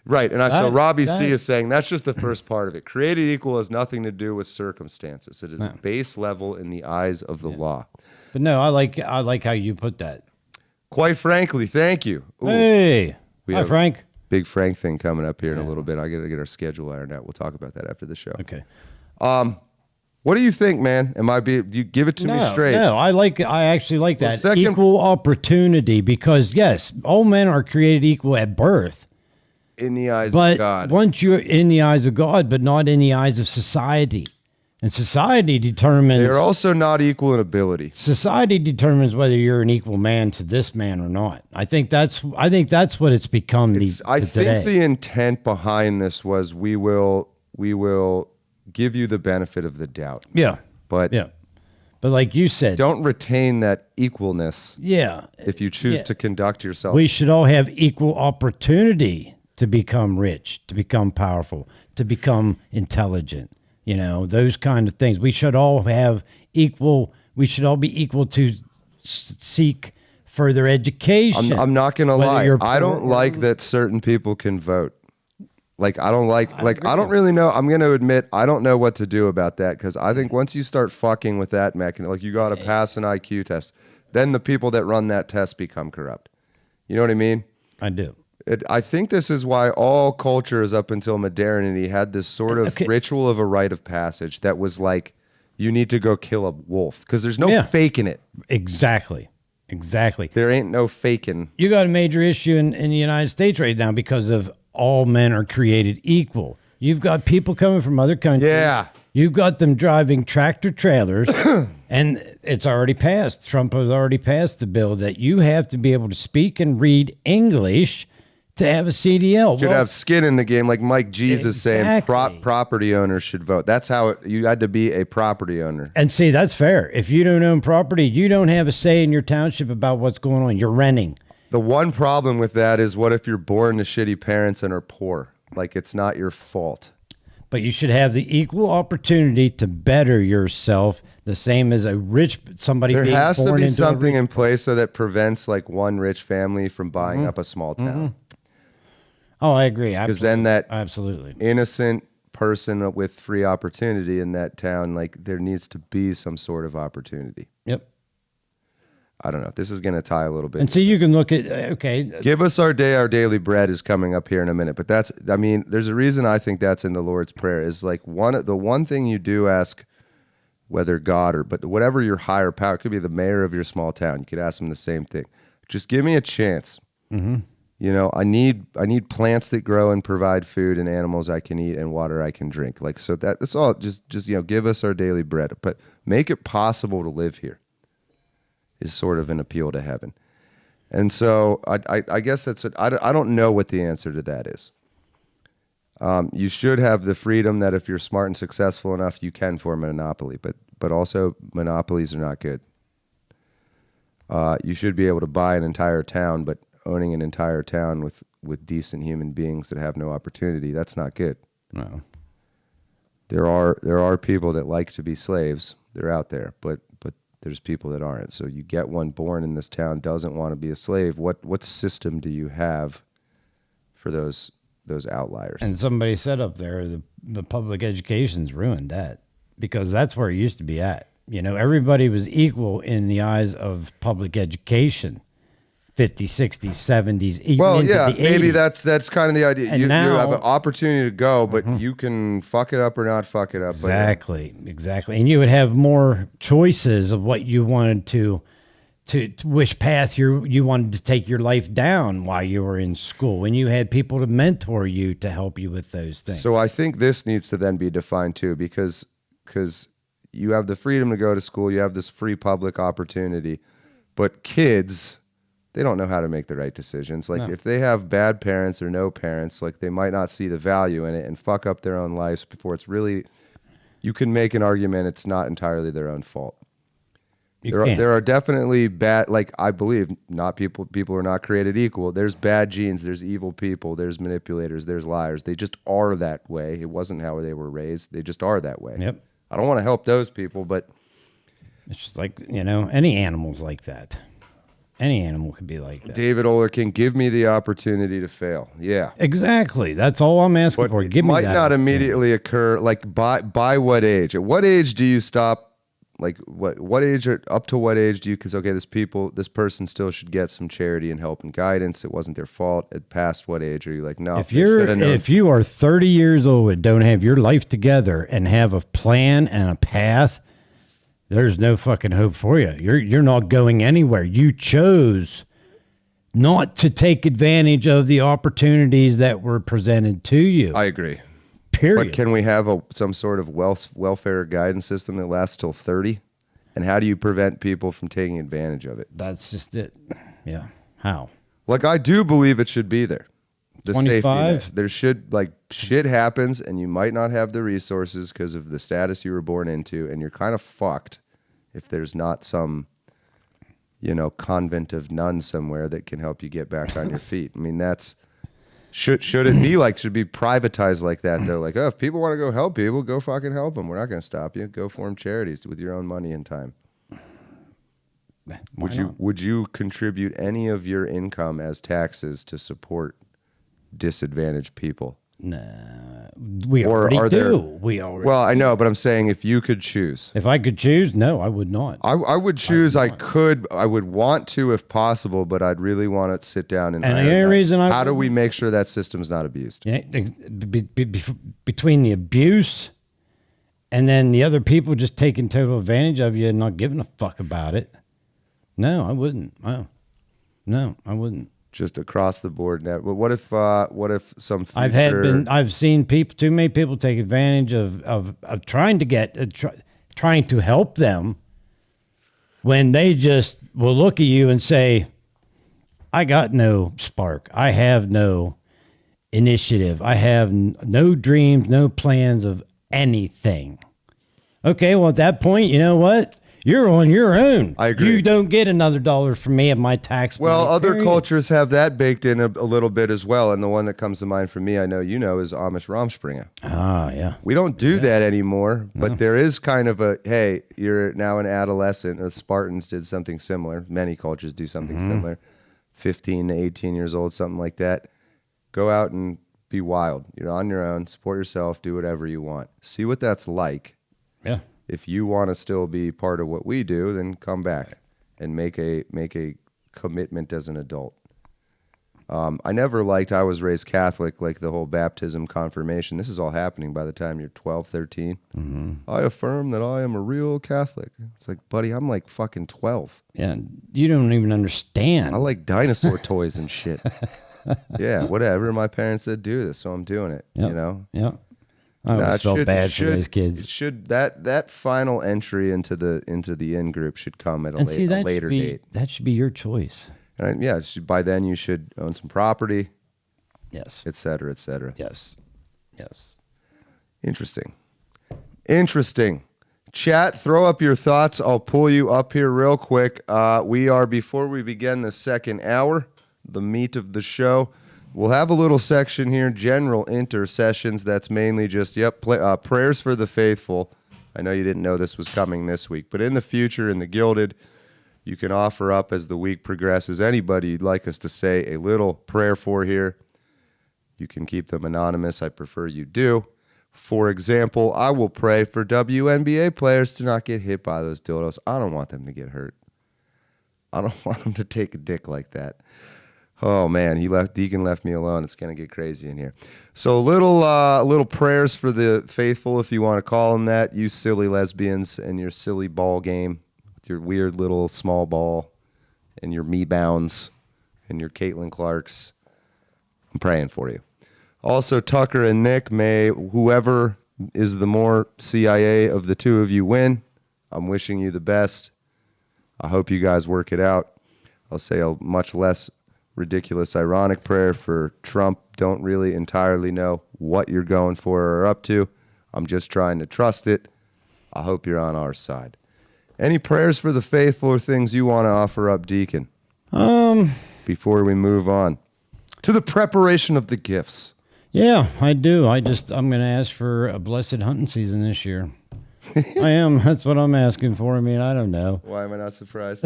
Right, and I saw Robbie C is saying that's just the first part of it. Created equal has nothing to do with circumstances. It is a base level in the eyes of the law. But no, I like how you put that. Quite frankly, thank you. Ooh, hey, hi, Frank. Big Frank thing coming up here in a little bit. I got to get our schedule ironed out. We'll talk about that after the show. Okay. What do you think, man? Do you give it to me straight? No, I actually like that. Equal opportunity, because yes, all men are created equal at birth. In the eyes of God. But once you're in the eyes of God, but not in the eyes of society. And society determines... They're also not equal in ability. Society determines whether you're an equal man to this man or not. I think that's what it's become I think today. the intent behind this was we will give you the benefit of the doubt. Yeah. But like you said, don't retain that equalness. Yeah. If you choose to conduct yourself. We should all have equal opportunity to become rich, to become powerful, to become intelligent. You know, those kind of things. We should all have equal. We should all be equal to seek further education. I'm not going to lie. I don't like that certain people can vote. Like, I don't I don't really know. I'm going to admit, I don't know what to do about that, because I think once you start fucking with that mechanism, like you got to pass an IQ test, then the people that run that test become corrupt. You know what I mean? I do. I think this is why all cultures up until modernity had this sort of ritual of a rite of passage that was like, you need to go kill a wolf, because there's no faking it. Exactly. There ain't no faking. You got a major issue in the United States right now because of all men are created equal. You've got people coming from other countries. Yeah. You've got them driving tractor trailers, and it's already passed. Trump has already passed the bill that you have to be able to speak and read English to have a CDL. Should have skin in the game, like Mike Jesus saying property owners should vote. That's how you had to be a property owner. And see, that's fair. If you don't own property, you don't have a say in your township about what's going on. You're renting. The one problem with that is, what if you're born to shitty parents and are poor? Like, it's not your fault. But you should have the equal opportunity to better yourself, the same as a rich somebody being born into. There has to be something in place so that prevents like one rich family from buying up a small town. Oh, I agree. Because then that absolutely innocent person with free opportunity in that town, like, there needs to be some sort of opportunity. Yep. I don't know. This is going to tie a little bit. And so you can look at, Give us our day, our daily bread is coming up here in a minute. But that's, I mean, there's a reason I think that's in the Lord's Prayer, is like the one thing you do ask, whether God but whatever your higher power, it could be the mayor of your small town. You could ask him the same thing. Just give me a chance. Mm-hmm. You know, I need plants that grow and provide food, and animals I can eat, and water I can drink. Like, so that's all. Just give us our daily bread, but make it possible to live here. Is sort of an appeal to heaven. And so I guess that's I don't know what the answer to that is. You should have the freedom that if you're smart and successful enough, you can form a monopoly, but also monopolies are not good. You should be able to buy an entire town, but owning an entire town with decent human beings that have no opportunity, that's not good. No. There are people that like to be slaves. They're out there, but there's people that aren't. So you get one born in this town, doesn't want to be a slave. What system do you have for those outliers? And somebody said up there, the public education's ruined that, because that's where it used to be at. You know, everybody was equal in the eyes of public education. 50s, 60s, 70s, even well, into yeah, the 80s. Maybe that's kind of the idea. And you now, have an opportunity to go, but you can fuck it up or not fuck it up. Exactly. And you would have more choices of what you wanted to which path you wanted to take your life down while you were in school, when you had people to mentor you to help you with those things. So I think this needs to then be defined too, because you have the freedom to go to school, you have this free public opportunity, but kids they don't know how to make the right decisions. Like No. if they have bad parents or no parents, like they might not see the value in it and fuck up their own lives before it's really, you can make an argument it's not entirely their own fault. There are definitely bad, like I believe not people are not created equal. There's bad genes, there's evil people, there's manipulators, there's liars. They just are that way. It wasn't how they were raised. They just are that way. Yep. I don't want to help those people, but it's just like, any animal's like that. Any animal could be like that. David Olerkin, give me the opportunity to fail. Yeah. Exactly. That's all I'm asking for. Give me that. Might not immediately occur. Like by what age? At what age do you stop? Like what age up to what age do you? Because okay, this person still should get some charity and help and guidance. It wasn't their fault. At past what age are you like, no? If you are 30 years old and don't have your life together and have a plan and a path, there's no fucking hope for you. You're not going anywhere. You chose not to take advantage of the opportunities that were presented to you. I agree. Period. But can we have some sort of welfare guidance system that lasts till 30? And how do you prevent people from taking advantage of it? That's just it. Yeah. How? Like I do believe it should be there. The 25? safety net. There should, like, shit happens and you might not have the resources because of the status you were born into, and you're kind of fucked if there's not some, convent of nuns somewhere that can help you get back on your feet. I mean, that's should it be like, should be privatized like that? They're like, oh, if people want to go help people, go fucking help them. We're not going to stop you. Go form charities with your own money and time. Would you contribute any of your income as taxes to support disadvantaged people? Nah, we already do. Well, I know, but I'm saying if you could choose. If I could choose, no, I would not. I would choose. I would want to if possible, but I'd really want to sit down and. And the only reason how do we make sure that system's not abused? Yeah, between the abuse and then the other people just taking total advantage of you and not giving a fuck about it. No, I wouldn't. No, I wouldn't. Just across the board net. But what if some future... I've seen too many people take advantage of trying to get trying to help them when they just will look at you and say, I got no spark. I have no initiative. I have no dreams, no plans of anything. Okay, well, at that point, you know what? You're on your own. I agree. You don't get another $1 from me of my tax money. Well, other cultures have that baked in a little bit as well. And the one that comes to mind for me, I know is Amish Romspringa. Ah, yeah. We don't do that anymore, but there is kind of a, hey, you're now an adolescent. The Spartans did something similar. Many cultures do something similar. 15 to 18 years old, something like that. Go out and be wild. You're on your own. Support yourself. Do whatever you want. See what that's like. Yeah. If you want to still be part of what we do, then come back and make a commitment as an adult. I was raised Catholic, like the whole baptism, confirmation. This is all happening by the time you're 12, 13. Mm-hmm. I affirm that I am a real Catholic. It's like, buddy, I'm like fucking 12. Yeah, you don't even understand. I like dinosaur toys and shit. Yeah, whatever. My parents said do this, so I'm doing it, Yeah. I always felt bad for those kids. That final entry into the in group should come at a later date. That should be your choice. And by then you should own some property. Yes. Et cetera, et cetera. Yes. Interesting. Chat, throw up your thoughts. I'll pull you up here real quick. Before we begin the second hour, the meat of the show, we'll have a little section here, general intercessions. That's mainly just, prayers for the faithful. I know you didn't know this was coming this week, but in the future, in the Gilded, you can offer up as the week progresses anybody you'd like us to say a little prayer for here. You can keep them anonymous. I prefer you do. For example, I will pray for WNBA players to not get hit by those dildos. I don't want them to get hurt. I don't want them to take a dick like that. Oh man, Deacon left me alone. It's gonna get crazy in here. So little prayers for the faithful, if you want to call them that. You silly lesbians and your silly ball game with your weird little small ball and your me bounds and your Caitlin Clarks. I'm praying for you. Also, Tucker and Nick, may whoever is the more CIA of the two of you win. I'm wishing you the best. I hope you guys work it out. I'll say a much less ridiculous, ironic prayer for Trump. Don't really entirely know what you're going for or up to. I'm just trying to trust it. I hope you're on our side. Any prayers for the faithful or things you want to offer up, Deacon? Before we move on to the preparation of the gifts. Yeah, I do. I'm going to ask for a blessed hunting season this year. I am. That's what I'm asking for. I mean, I don't know. Why am I not surprised?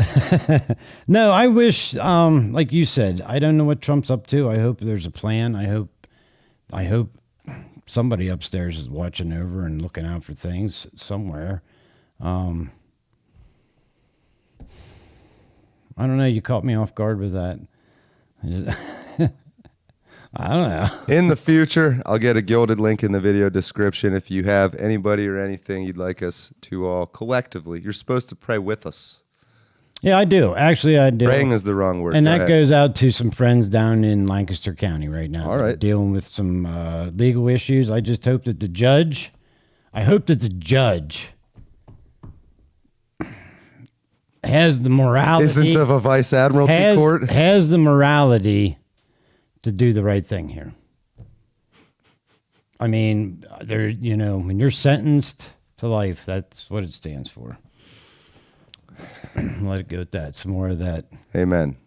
No, I wish, like you said, I don't know what Trump's up to. I hope there's a plan. I hope somebody upstairs is watching over and looking out for things somewhere. I don't know. You caught me off guard with that. I don't know. In the future, I'll get a gilded link in the video description if you have anybody or anything you'd like us to all collectively. You're supposed to pray with us. Yeah, I do. Actually, I do. Praying is the wrong word. And that goes out to some friends down in Lancaster County right now. All right. Dealing with some legal issues. I just hope that the judge has the morality. Isn't of a vice admiralty court. Has the morality to do the right thing here. I mean, when you're sentenced to life, that's what it stands for. Let it go at that. Some more of that. Amen.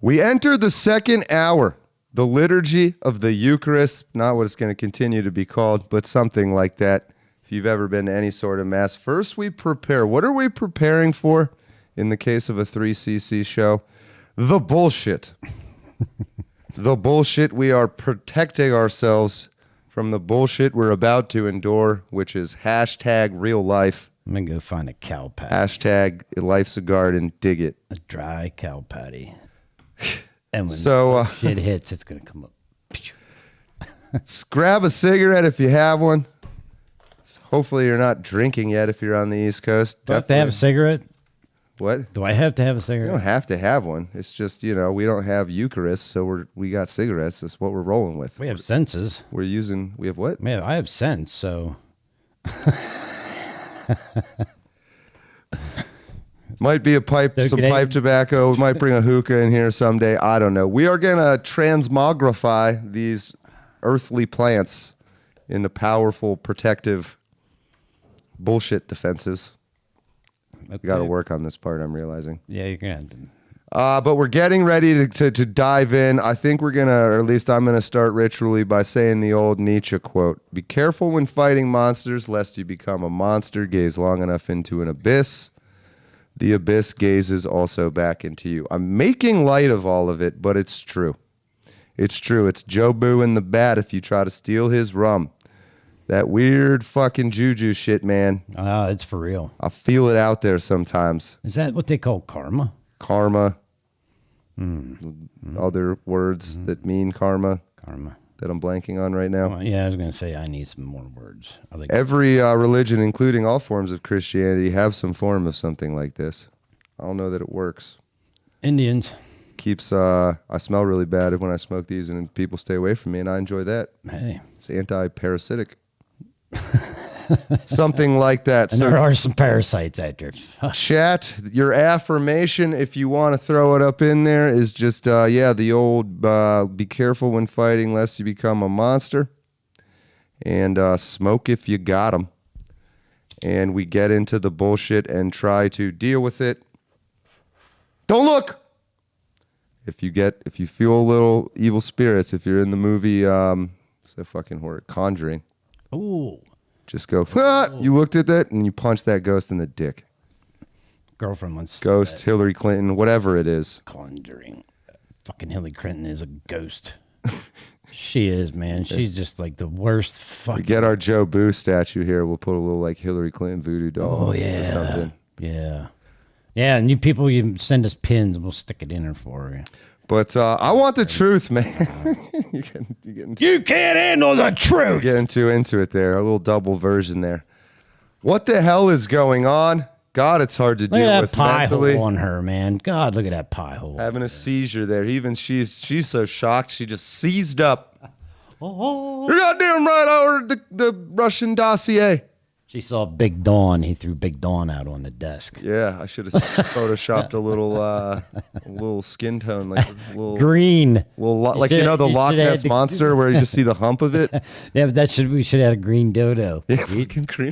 We enter the second hour, the liturgy of the Eucharist, not what it's going to continue to be called, but something like that. If you've ever been to any sort of mass, first we prepare. What are we preparing for in the case of a 3cc show? The bullshit. The bullshit. We are protecting ourselves from the bullshit we're about to endure, which is hashtag real life. I'm going to go find a cow patty. Hashtag life's a garden, dig it. A dry cow patty. And when shit hits, it's going to come up. Grab a cigarette if you have one. Hopefully you're not drinking yet if you're on the East Coast. Do I have to have a cigarette? What? Do I have to have a cigarette? You don't have to have one. It's just, we don't have Eucharist, so we got cigarettes. That's what we're rolling with. We have senses. We have what? Yeah, I have sense, so... Might be pipe tobacco. We might bring a hookah in here someday. I don't know. We are going to transmogrify these earthly plants into powerful, protective bullshit defenses. Okay. We got to work on this part, I'm realizing. Yeah, you're going to have to. But we're getting ready to dive in. I think we're going to, or at least I'm going to start ritually by saying the old Nietzsche quote. Be careful when fighting monsters, lest you become a monster. Gaze long enough into an abyss. The abyss gazes also back into you. I'm making light of all of it, but it's true. It's true. It's Jobu and the bat if you try to steal his rum. That weird fucking juju shit, man. It's for real. I feel it out there sometimes. Is that what they call karma? Karma. Other words that mean karma. Karma. That I'm blanking on right now. Well, yeah, I was going to say I need some more words. Every religion, including all forms of Christianity, have some form of something like this. I don't know that it works. Indians. Keeps, I smell really bad when I smoke these and people stay away from me, and I enjoy that. Hey. It's anti-parasitic. Something like that. And there are some parasites out there. Chat, your affirmation, if you want to throw it up in there, is just, the old be careful when fighting lest you become a monster. And smoke if you got 'em. And we get into the bullshit and try to deal with it. Don't look! If you feel a little evil spirits, if you're in the movie, what's that fucking horror? Conjuring. Ooh. Just go, you looked at that, and you punch that ghost in the dick. Girlfriend wants Ghost, Hillary Clinton, whatever it is. Conjuring. Fucking Hillary Clinton is a ghost. She is, man. She's just like the worst fucking... We get our Joe Boo statue here. We'll put a little like Hillary Clinton voodoo doll or something. Yeah. Yeah, and you send us pins, and we'll stick it in her for you. But I want the truth, man. You can't handle the truth. Getting too into it there. A little double version there. What the hell is going on? God, it's hard to deal with mentally. Look at that pie hole on her, man. God, look at that pie hole. Having a seizure there. Even she's so shocked, she just seized up. Oh. You're goddamn right, I ordered the Russian dossier. She saw Big Dawn. He threw Big Dawn out on the desk. Yeah, I should have photoshopped a little skin tone, like a little green, like the Loch Ness monster, where you just see the hump of it. Yeah, but we should have a green dodo. Yeah, fucking green.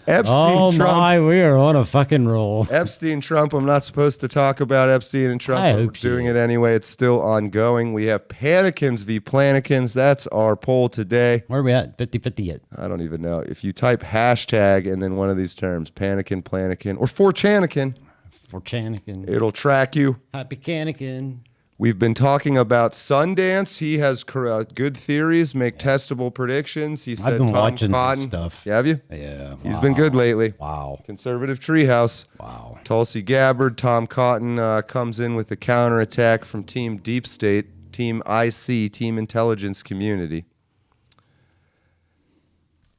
Epstein, Trump. We are on a fucking roll. Epstein, Trump. I'm not supposed to talk about Epstein and Trump. I but hope we're doing it anyway. It's still ongoing. We have Panikins v. Planikins. That's our poll today. Where are we at? 50-50 yet? I don't even know. If you type hashtag and then one of these terms, Panikin, Planikin, or 4chanikin. 4chanikin. It'll track you. Happy Canikin. We've been talking about Sundance. He has good theories, make testable predictions. He said I've been Tom watching Cotton. stuff. Yeah, have you? Yeah. He's been good lately. Wow. Conservative Treehouse. Wow. Tulsi Gabbard, Tom Cotton comes in with the counterattack from Team Deep State, Team IC, Team Intelligence Community.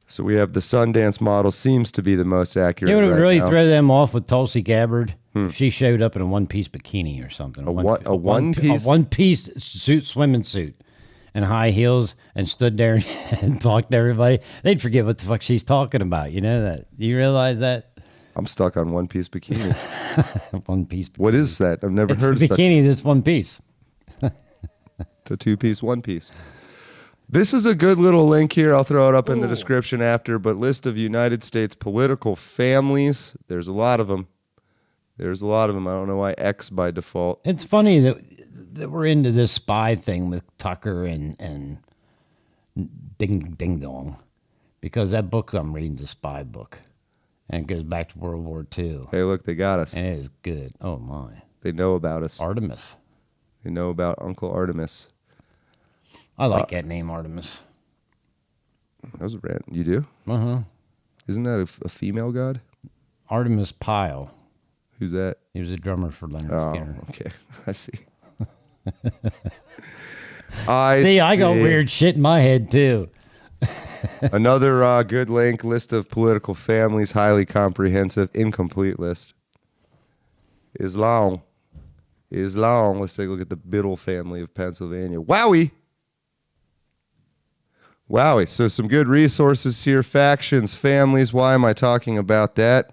So we have the Sundance model seems to be the most accurate. You know what would really now. throw them off with Tulsi Gabbard? If she showed up in a one-piece bikini or something. A one-piece? A one-piece suit, swimming suit and high heels and stood there and talked to everybody. They'd forget what the fuck she's talking about. You know that? Do you realize that? I'm stuck on one-piece bikini. One-piece bikini. What is that? I've never heard of a bikini that's one piece. It's a two-piece, one-piece. This is a good little link here. I'll throw it up in the description after, but list of United States political families. There's a lot of them. I don't know why X by default. It's funny that we're into this spy thing with Tucker and Ding Dong, because that book I'm reading is a spy book, and it goes back to World War II. Hey, look, they got us. And it is good. Oh, my. They know about us. Artemis. They know about Uncle Artemis. I like that name, Artemis. That was a rant. You do? Uh-huh. Isn't that a female god? Artemis Pyle. Who's that? He was a drummer for Leonard Skinner. Okay. I see. I got weird shit in my head, too. Another good link, list of political families, highly comprehensive, incomplete list. Is long. Let's take a look at the Biddle family of Pennsylvania. Wowie! So some good resources here. Factions, families. Why am I talking about that?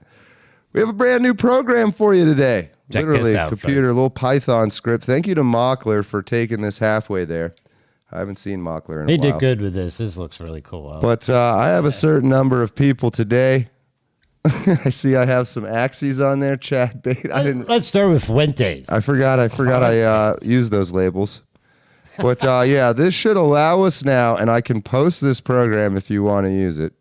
We have a brand new program for you today. Check Literally, this out, computer, a little Python script. Thank you to Mockler for taking this halfway there. I haven't seen Mockler in a while. He did good with this. This looks really cool. But I have a certain number of people today. I see I have some axes on there. Chad Bait. Let's start with Fuentes. I forgot I used those labels. But yeah, this should allow us now, and I can post this program if you want to use it.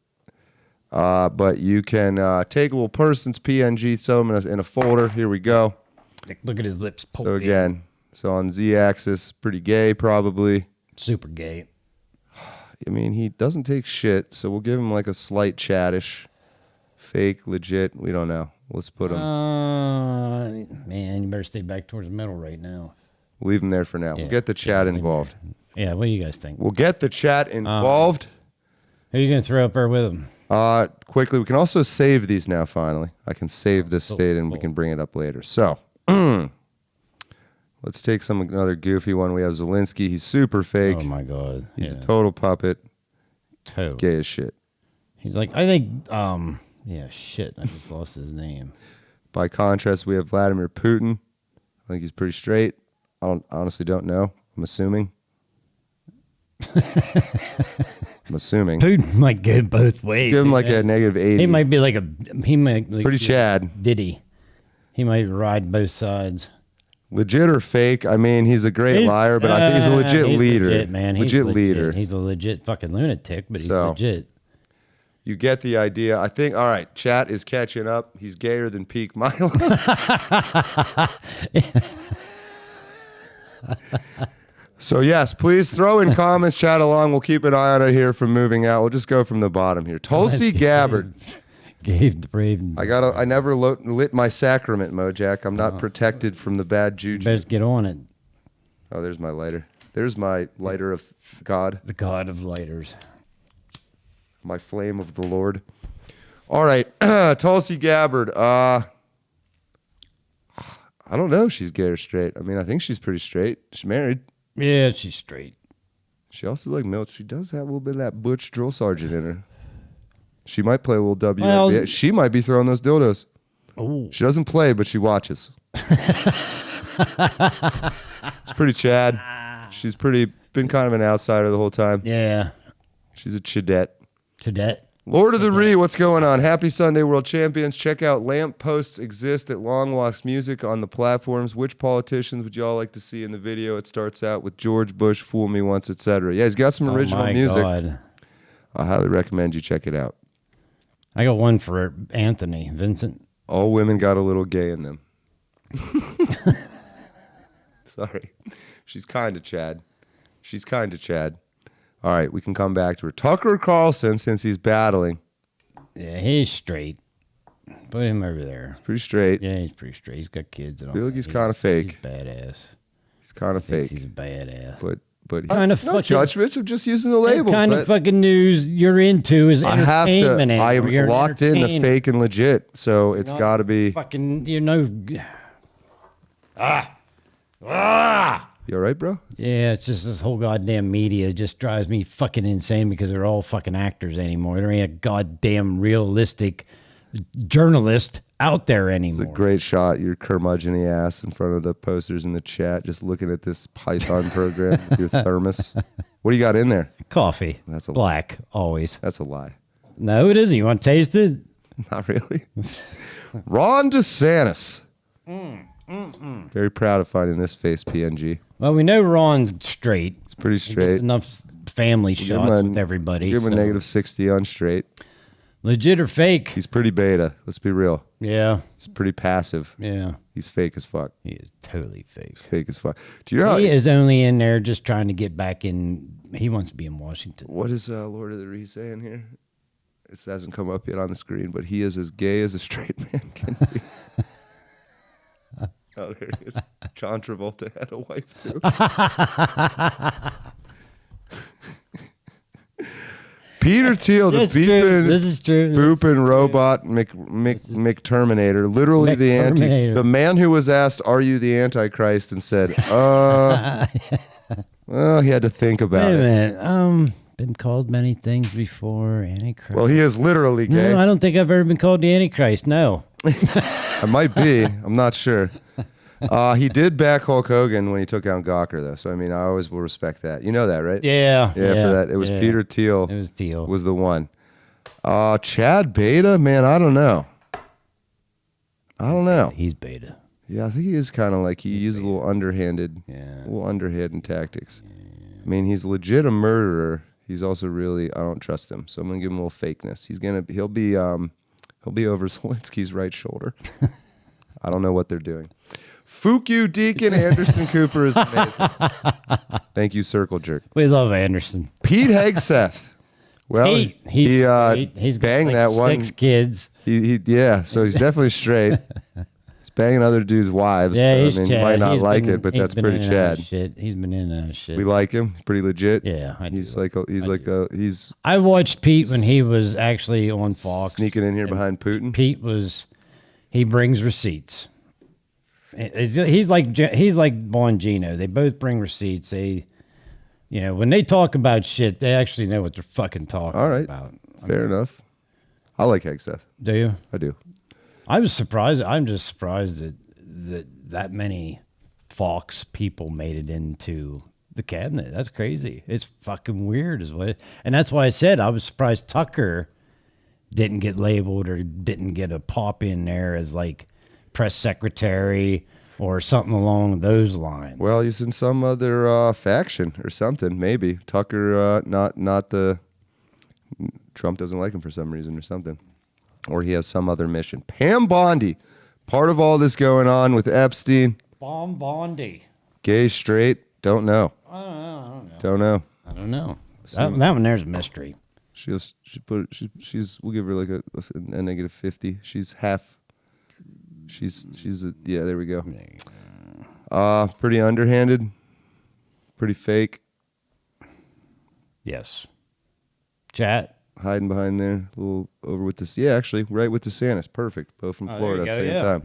But you can take a little person's PNG, throw them in a folder. Here we go. Look at his lips. So again, on Z-axis, pretty gay probably. Super gay. I mean, he doesn't take shit, so we'll give him like a slight chattish. Fake, legit, we don't know. Let's put him. Man, you better stay back towards the middle right now. Leave him there for now. Yeah, We'll get the chat involved. Yeah, what do you guys think? We'll get the chat involved. Who are you going to throw up there with him? Quickly, we can also save these now, finally. I can save this state and we can bring it up later. So, let's take another goofy one. We have Zelensky. He's super fake. Oh, my God. He's a total puppet. Total. Gay as shit. He's like, I think, yeah, shit. I just lost his name. By contrast, we have Vladimir Putin. I think he's pretty straight. Honestly don't know. I'm assuming. Putin might go both ways. Give him like a negative 80. He might be like pretty Chad. Diddy. He might ride both sides. Legit or fake? I mean, he's a great liar, but I think he's a legit leader. Legit, man. Legit leader. He's a legit fucking lunatic, but he's legit. You get the idea. I think, all right, chat is catching up. He's gayer than peak Milo. So, yes, please throw in comments, chat along. We'll keep an eye on it here from moving out. We'll just go from the bottom here. Tulsi Gabbard. I never lit my sacrament, Mojack. I'm not protected from the bad juju. Better get on it. Oh, there's my lighter. There's my lighter of God. The God of lighters. My flame of the Lord. All right, Tulsi Gabbard. I don't know if she's gay or straight. I mean, I think she's pretty straight. She's married. Yeah, she's straight. She also like Milt. She does have a little bit of that butch drill sergeant in her. She might play a little WNBA. Well, she might be throwing those dildos. Oh. She doesn't play, but she watches. It's pretty Chad. She's been kind of an outsider the whole time. Yeah. She's a Chadette. Chadette. Lord of the Ree, what's going on? Happy Sunday, World Champions. Check out Lampposts Exist at Long Walks Music on the platforms. Which politicians would y'all like to see in the video? It starts out with George Bush, Fool Me Once, etc. Yeah, he's got some original music. God. I highly recommend you check it out. I got one for Anthony, Vincent. All women got a little gay in them. Sorry. She's kind of Chad. All right, we can come back to her. Tucker Carlson, since he's battling. Yeah, he's straight. Put him over there. He's pretty straight. Yeah, he's pretty straight. He's got kids. I feel like he's kind of fake. He's badass. He's kind of fake. He's a badass. But kind of no judgments. I'm just using the labels. What kind of fucking news you're into is entertainment. I'm locked in the fake and legit, so it's got to be. Fucking, You all right, bro? Yeah, it's just this whole goddamn media just drives me fucking insane because they're all fucking actors anymore. There ain't a goddamn realistic journalist out there anymore. It's a great shot. Your curmudgeon-y ass in front of the posters in the chat, just looking at this Python program with your thermos. What do you got in there? Coffee. That's a black, always. That's a lie. No, it isn't. You want to taste it? Not really. Ron DeSantis. Very proud of finding this face PNG. Well, we know Ron's straight. It's pretty straight. He gets enough family shots with everybody. Give him a negative 60 on straight. Legit or fake? He's pretty beta. Let's be real. Yeah. He's pretty passive. Yeah. He's fake as fuck. He is totally fake. He's fake as fuck. Do you know he is only in there just trying to get back in. He wants to be in Washington. What is Lord of the Ree saying here? It hasn't come up yet on the screen, but he is as gay as a straight man can be. Oh, there he is. John Travolta had a wife, too. Peter Thiel, the booping robot McTerminator, literally the man who was asked, "Are you the Antichrist?" and said, well, he had to think about it. Wait a minute. Been called many things before, Antichrist. Well, he is literally gay. No, I don't think I've ever been called the Antichrist. No. I might be. I'm not sure. He did back Hulk Hogan when he took out Gawker, though. So, I mean, I always will respect that. You know that, right? Yeah. Yeah, for that. It was Peter Thiel. It was Thiel. Was the one. Chad Beta? Man, I don't know. He's beta. Yeah, I think he is kind of like, he uses a little underhanded tactics. Yeah. I mean, he's legit a murderer. He's also really, I don't trust him. So I'm going to give him a little fakeness. He'll be over Zelensky's right shoulder. I don't know what they're doing. Fuck you, Deacon. Anderson Cooper is amazing. Thank you, Circle Jerk. We love Anderson. Pete Hegseth. Well, he's banged that one. 6 kids. So he's definitely straight. He's banging other dudes' wives. Yeah, so, you might not like it, but that's pretty Chad. He's been in that shit. We like him. Pretty legit. Yeah, I watched Pete when he was actually on Fox, sneaking in here behind Putin. He brings receipts. He's like Bongino. They both bring receipts. When they talk about shit, they actually know what they're fucking talking about. Fair enough. I like Hegseth. Do you? I do. I was surprised. I'm just surprised that many Fox people made it into the cabinet. That's crazy. It's fucking weird, and that's why I said I was surprised Tucker didn't get labeled or didn't get a pop in there as like press secretary or something along those lines. Well, he's in some other faction or something. Maybe Tucker, not the Trump doesn't like him for some reason or something. Or he has some other mission. Pam Bondi, part of all this going on with Epstein. Bondi. Gay, straight, don't know. I don't know. I don't know. That one there's a mystery. We'll give her like a negative 50. She's half. There we go. Pretty underhanded. Pretty fake. Yes. Chat. Hiding behind there, a little over with this. Yeah, actually, right with DeSantis. Perfect. Both from Florida at the same time.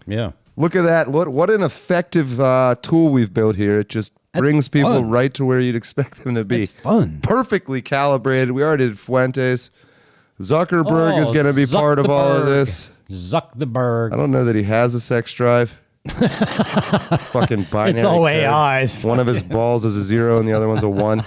Yeah. Look at that. What an effective tool we've built here. It just brings people right to where you'd expect them to be. It's fun. Perfectly calibrated. We already did Fuentes. Zuckerberg is going to be part of all of this. Zuckerberg. I don't know that he has a sex drive. Fucking binary. It's all code. AIs. One of his balls is a 0 and the other one's a 1.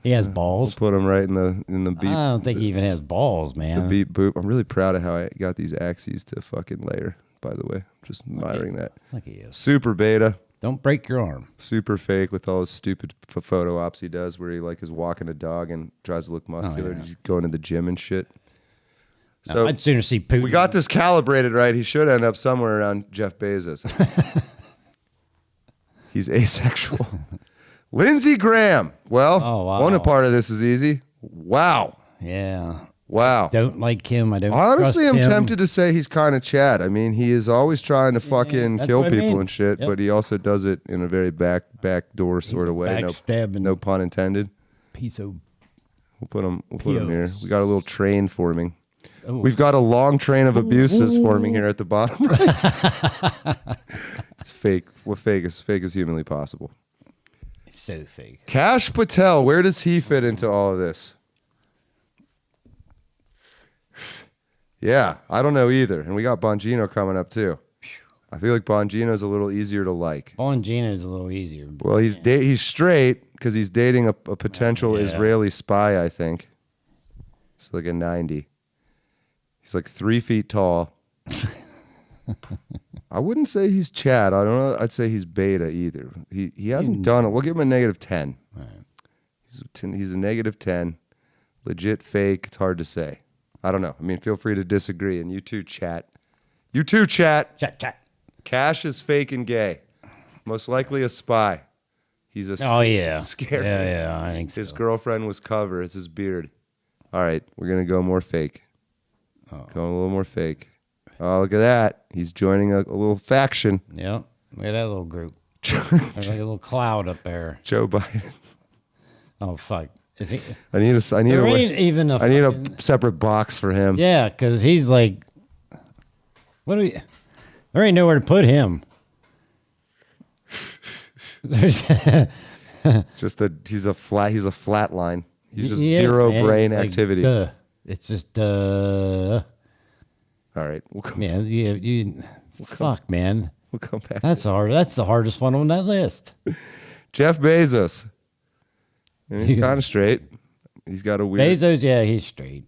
He has balls. Put him right in the beep. I don't think he even has balls, man. The beep boop. I'm really proud of how I got these axes to fucking layer, by the way. Just admiring that. Look at you. Super beta. Don't break your arm. Super fake with all his stupid photo ops he does where he like is walking a dog and tries to look muscular. He's going to the gym and shit. So I'd sooner see Putin. We got this calibrated right. He should end up somewhere around Jeff Bezos. He's asexual. Lindsey Graham. Well, one part of this is easy. Wow. Yeah. Wow. Don't like him. I don't Honestly, trust I'm him. tempted to say he's kind of Chad. I mean, he is always trying to fucking kill people and shit, but he also does it in a very backdoor sort of way. No pun intended. Piece of. We'll put him here. We got a little train forming. Oh. We've got a long train of abuses forming here at the bottom right. It's fake. What fake is fake as humanly possible. So fake. Kash Patel, where does he fit into all of this? Yeah, I don't know either. And we got Bongino coming up too. I feel like Bongino's a little easier to like. Bongino's a little easier. Well, he's straight because he's dating a potential Israeli spy, I think. It's like a 90. He's like 3 feet tall. I wouldn't say he's Chad. I don't know. I'd say he's beta either. He hasn't done it. We'll give him a -10. Right. He's a -10. Legit fake. It's hard to say. I don't know. I mean, feel free to disagree. And you too, chat. You too, chat. Chat. Kash is fake and gay. Most likely a spy. He's a scary. Yeah, I think so. His girlfriend was cover. It's his beard. All right, we're going to go more fake. Going a little more fake. Oh, look at that. He's joining a little faction. Yep. Look at that little group. There's like a little cloud up there. Joe Biden. Oh, fuck. Is he? I need a separate box for him. Yeah, because he's like, there ain't nowhere to put him. He's a flat line. He's just zero brain activity. Duh. It's just All right, we'll come. Man, fuck, man. We'll come back. That's hard. That's the hardest one on that list. Jeff Bezos. And he's kind of straight. He's got a weird. Bezos, yeah, he's straight.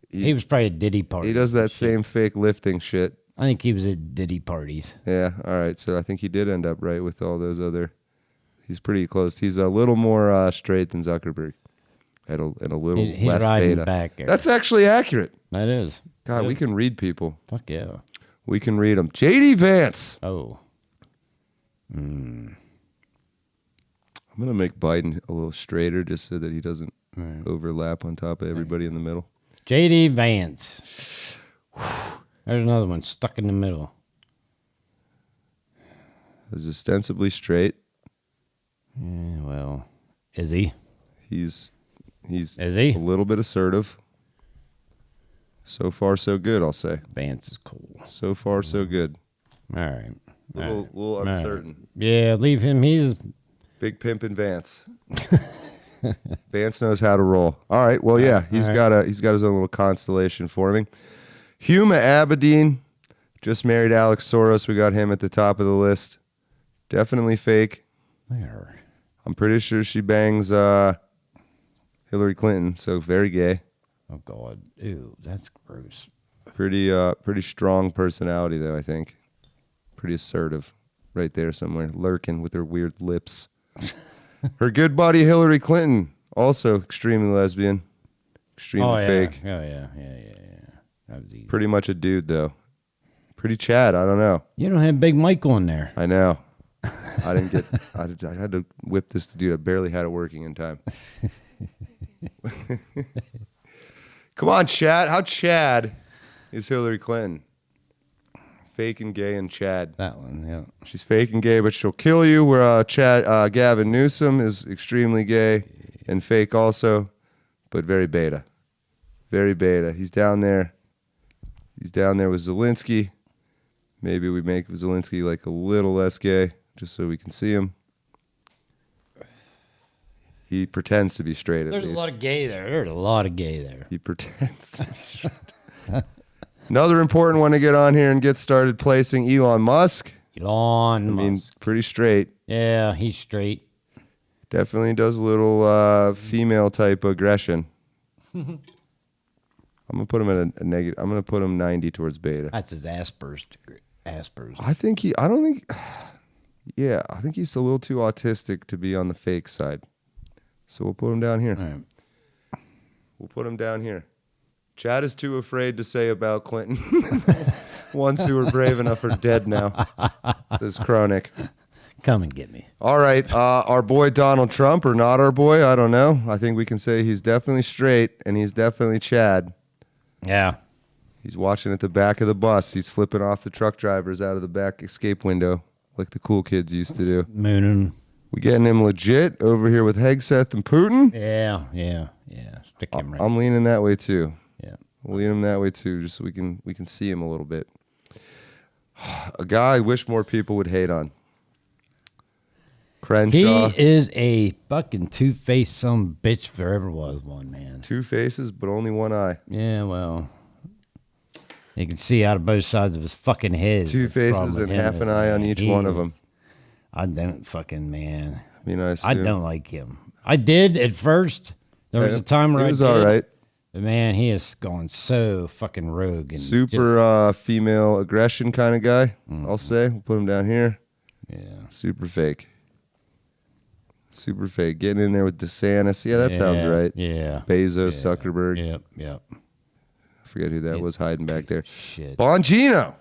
He was probably at Diddy party. He does that same fake lifting shit. I think he was at Diddy parties. Yeah. All right. So I think he did end up right with all those other. He's pretty close. He's a little more straight than Zuckerberg. And a little He's less riding beta. back there. That's actually accurate. That is. God, we can read people. Fuck yeah. We can read them. JD Vance. Oh. I'm going to make Biden a little straighter just so that he doesn't overlap on top of everybody in the middle. JD Vance. There's another one stuck in the middle. He's ostensibly straight. Yeah, well, is he? Is he? A little bit assertive. So far, so good, I'll say. Vance is cool. So far, so good. All right. A little uncertain. Right. Yeah, leave him. He's big pimpin' Vance. Vance knows how to roll. All right. Well, yeah, he's got his own little constellation forming. Huma Abedin just married Alex Soros. We got him at the top of the list. Definitely fake. There. I'm pretty sure she bangs Hillary Clinton, so very gay. Oh God. Ew, that's gross. Pretty strong personality though, I think. Pretty assertive. Right there somewhere, lurking with her weird lips. Her good buddy Hillary Clinton, also extremely lesbian. Extremely fake. Oh yeah. That was easy. Pretty much a dude though. Pretty Chad, I don't know. You don't have Big Mike on there. I know. I had to whip this dude. I barely had it working in time. Come on, Chad. How Chad is Hillary Clinton? Fake and gay and Chad. That one, yeah. She's fake and gay, but she'll kill you. Where Gavin Newsom is extremely gay and fake also, but very beta. Very beta. He's down there. He's down there with Zelensky. Maybe we make Zelensky like a little less gay, just so we can see him. He pretends to be straight. There's a lot of gay there. There's a lot of gay there. He pretends to be straight. Another important one to get on here and get started placing, Elon Musk. Elon Musk. I mean, pretty straight. Yeah, he's straight. Definitely does a little female type aggression. I'm gonna put him at a negative. I'm gonna put him 90 towards beta. That's his Asperger's degree. Asperger's. I think I don't think. Yeah, I think he's a little too autistic to be on the fake side. So we'll put him down here. All right. We'll put him down here. Chad is too afraid to say about Clinton. Ones who are brave enough are dead now. Says Chronic. Come and get me. All right. Our boy Donald Trump, or not our boy, I don't know. I think we can say he's definitely straight, and he's definitely Chad. Yeah. He's watching at the back of the bus. He's flipping off the truck drivers out of the back escape window like the cool kids used to do. Mooning. We getting him legit over here with Hegseth and Putin. Yeah. Stick him right. I'm leaning that way too. Yeah. We'll lean him that way too, just so we can see him a little bit. A guy I wish more people would hate on. Crenshaw. He is a fucking two-faced son bitch if there ever was one, man. Two faces, but only one eye. Yeah, well, you can see out of both sides of his fucking head. Two faces and half an eye on each one of them. I don't fucking, man. I mean, I don't like him. I did at first. There was a time where he was I did. all right. But man, he is going so fucking rogue and super female aggression kind of guy. I'll say. We'll put him down here. Yeah. Super fake. Super fake. Getting in there with DeSantis. Yeah, that sounds right. Yeah. Bezos, Zuckerberg. Yep. I forget who that was hiding back there. Shit. Bongino.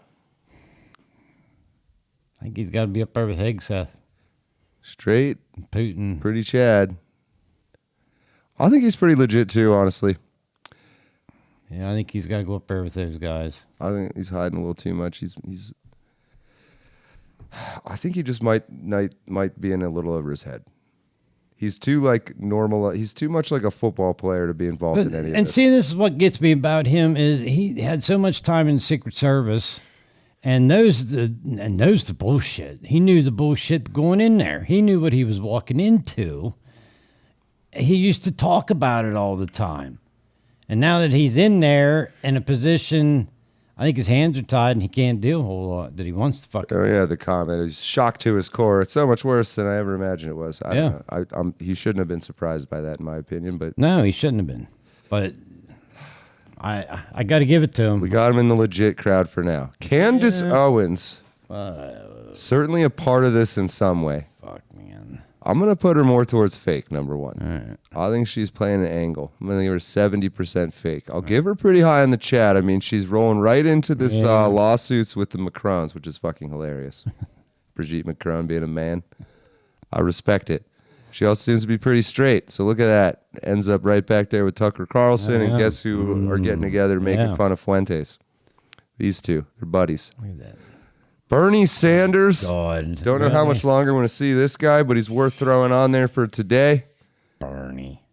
I think he's got to be up there with Hegseth. Straight. Putin. Pretty Chad. I think he's pretty legit too, honestly. Yeah, I think he's got to go up there with those guys. I think he's hiding a little too much. He's I think he just might be in a little over his head. He's too like normal. He's too much like a football player to be involved in any of And this. see, this is what gets me about him is he had so much time in the Secret Service and knows the bullshit. He knew the bullshit going in there. He knew what he was walking into. He used to talk about it all the time. And now that he's in there in a position, I think his hands are tied and he can't do a whole lot that he wants to fucking. Oh yeah, the comment is shocked to his core. It's so much worse than I ever imagined it was. I don't know. He shouldn't have been surprised by that, in my opinion. But no, he shouldn't have been. But I got to give it to him. We got him in the legit crowd for now. Candace Owens, certainly a part of this in some way. Fuck, man. I'm going to put her more towards fake, number one. All right. I think she's playing an angle. I'm going to give her 70% fake. I'll give her pretty high in the chat. I mean, she's rolling right into this lawsuits with the Macrons, which is fucking hilarious. Brigitte Macron being a man. I respect it. She also seems to be pretty straight. So look at that. Ends up right back there with Tucker Carlson. And guess who are getting together making fun of Fuentes? These two. They're buddies. Look at that. Bernie Sanders. God. Don't know how much longer I'm going to see this guy, but he's worth throwing on there for today. Bernie.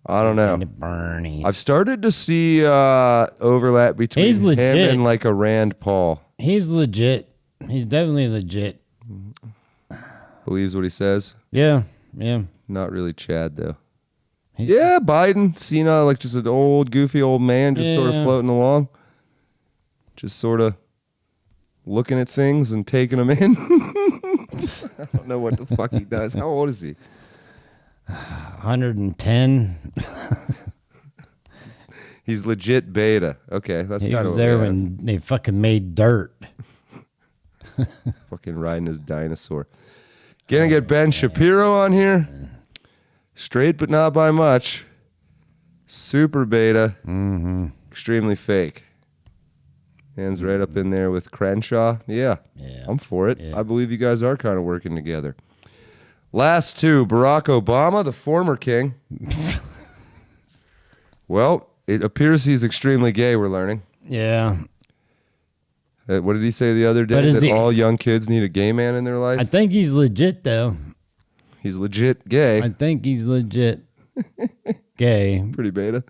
I don't know. Bernie. I've started to see overlap between him and like a Rand Paul. He's legit. He's definitely legit. Believes what he says. Yeah. Not really Chad, though. Yeah, Biden. Cena, like just an old, goofy old man just sort of floating along. Just sort of looking at things and taking them in. I don't know what the fuck he does. How old is he? 110. He's legit beta. Okay, that's kind of. He was there when they fucking made dirt. Fucking riding his dinosaur. Gonna get Ben Shapiro on here. Straight, but not by much. Super beta. Extremely fake. Hands right up in there with Crenshaw. Yeah. I'm for it. I believe you guys are kind of working together. Last two, Barack Obama, the former king. Well, it appears he's extremely gay, we're learning. Yeah. What did he say the other day? That all young kids need a gay man in their life? I think he's legit, though. He's legit gay. I think he's legit gay. Pretty beta.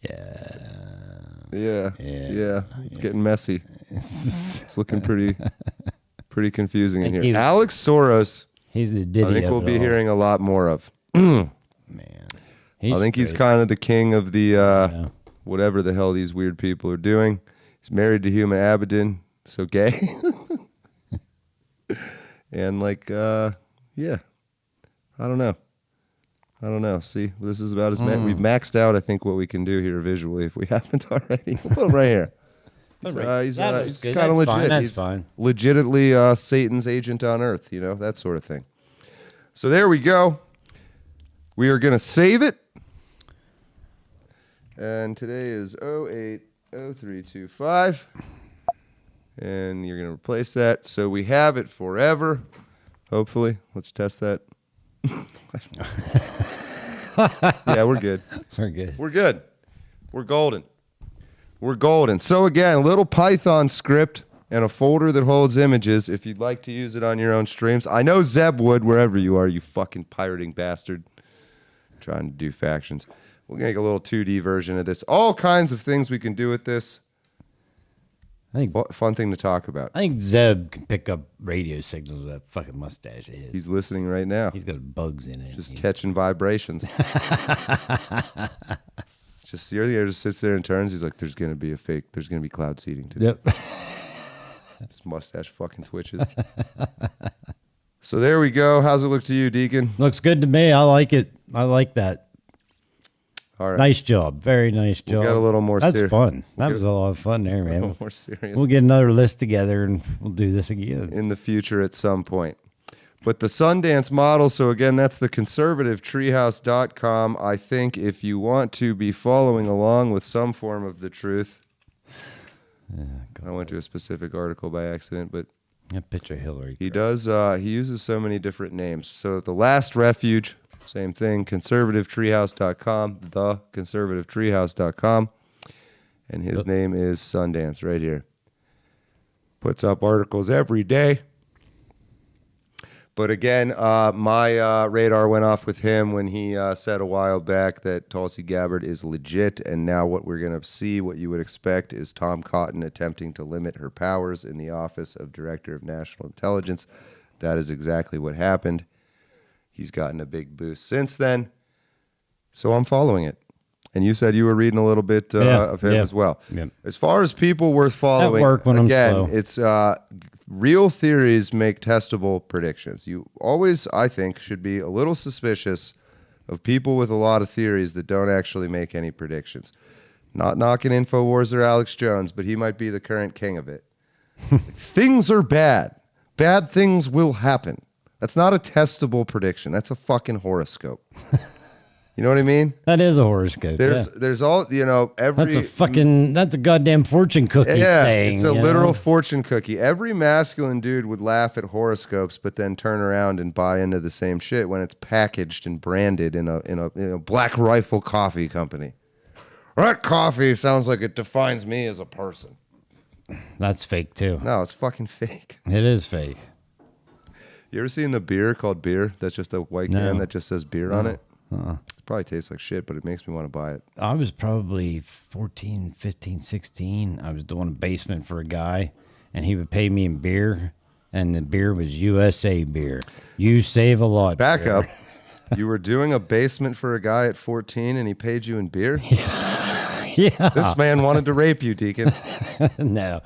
Yeah. It's getting messy. It's looking pretty confusing in here. Alex Soros He's the Diddy. I think of we'll it be all. hearing a lot more of. Man. I think he's kind of the king of the whatever the hell these weird people are doing. He's married to Huma Abedin, so gay. And like, yeah, I don't know. See, this is about as we've maxed out. I think what we can do here visually, if we haven't already. Put him right here. He's kind of legit. That's he's fine. legitimately Satan's agent on earth. You know, that sort of thing. So there we go. We are gonna save it. And today is 080325. And you're going to replace that. So we have it forever. Hopefully. Let's test that. Yeah, we're good. We're good. We're good. We're golden. We're golden. So again, a little Python script and a folder that holds images if you'd like to use it on your own streams. I know Zeb would, wherever you are, you fucking pirating bastard. Trying to do factions. We'll make a little 2D version of this. All kinds of things we can do with this. I think fun thing to talk about. I think Zeb can pick up radio signals with that fucking mustache of his. He's listening right now. He's got bugs in it. Just catching vibrations. Just just sits there and turns. He's like, there's gonna be cloud seeding today. Yep. His mustache fucking twitches. So there we go. How's it look to you, Deacon? Looks good to me. I like it. I like that. All right. Nice job. Very nice job. We'll get a little more That's serious. fun. That was a lot of fun there, man. A little more serious. We'll get another list together and we'll do this again. In the future at some point. But the Sundance model, so again, that's the conservativetreehouse.com. I think if you want to be following along with some form of the truth, I went to a specific article by accident, but that picture of Hillary. He does. He uses so many different names. So the Last Refuge, same thing. Conservativetreehouse.com. The conservativetreehouse.com, and his name is Sundance right here. Puts up articles every day. But again, my radar went off with him when he said a while back that Tulsi Gabbard is legit, and now what we're going to see, what you would expect, is Tom Cotton attempting to limit her powers in the office of Director of National Intelligence. That is exactly what happened. He's gotten a big boost since then, so I'm following it. And you said you were reading a little bit of him as well. Yeah. As far as people worth following, At work when again, I'm slow. it's real theories make testable predictions. You always, I think, should be a little suspicious of people with a lot of theories that don't actually make any predictions. Not knocking InfoWars or Alex Jones, but he might be the current king of it. Things are bad. Bad things will happen. That's not a testable prediction. That's a fucking horoscope. You know what I mean? That is a horoscope. There's all, every... That's a goddamn fortune cookie thing. It's a literal fortune cookie. Every masculine dude would laugh at horoscopes, but then turn around and buy into the same shit when it's packaged and branded in a Black Rifle coffee company. That coffee sounds like it defines me as a person. That's fake too. No, it's fucking fake. It is fake. You ever seen the beer called beer? That's just a white can that just says beer on it. It probably tastes like shit, but it makes me want to buy it. I was probably 14, 15, 16. I was doing a basement for a guy, and he would pay me in beer, and the beer was USA beer. You save a lot. Back beer. up. You were doing a basement for a guy at 14, and he paid you in beer? Yeah. This man wanted to rape you, Deacon. No.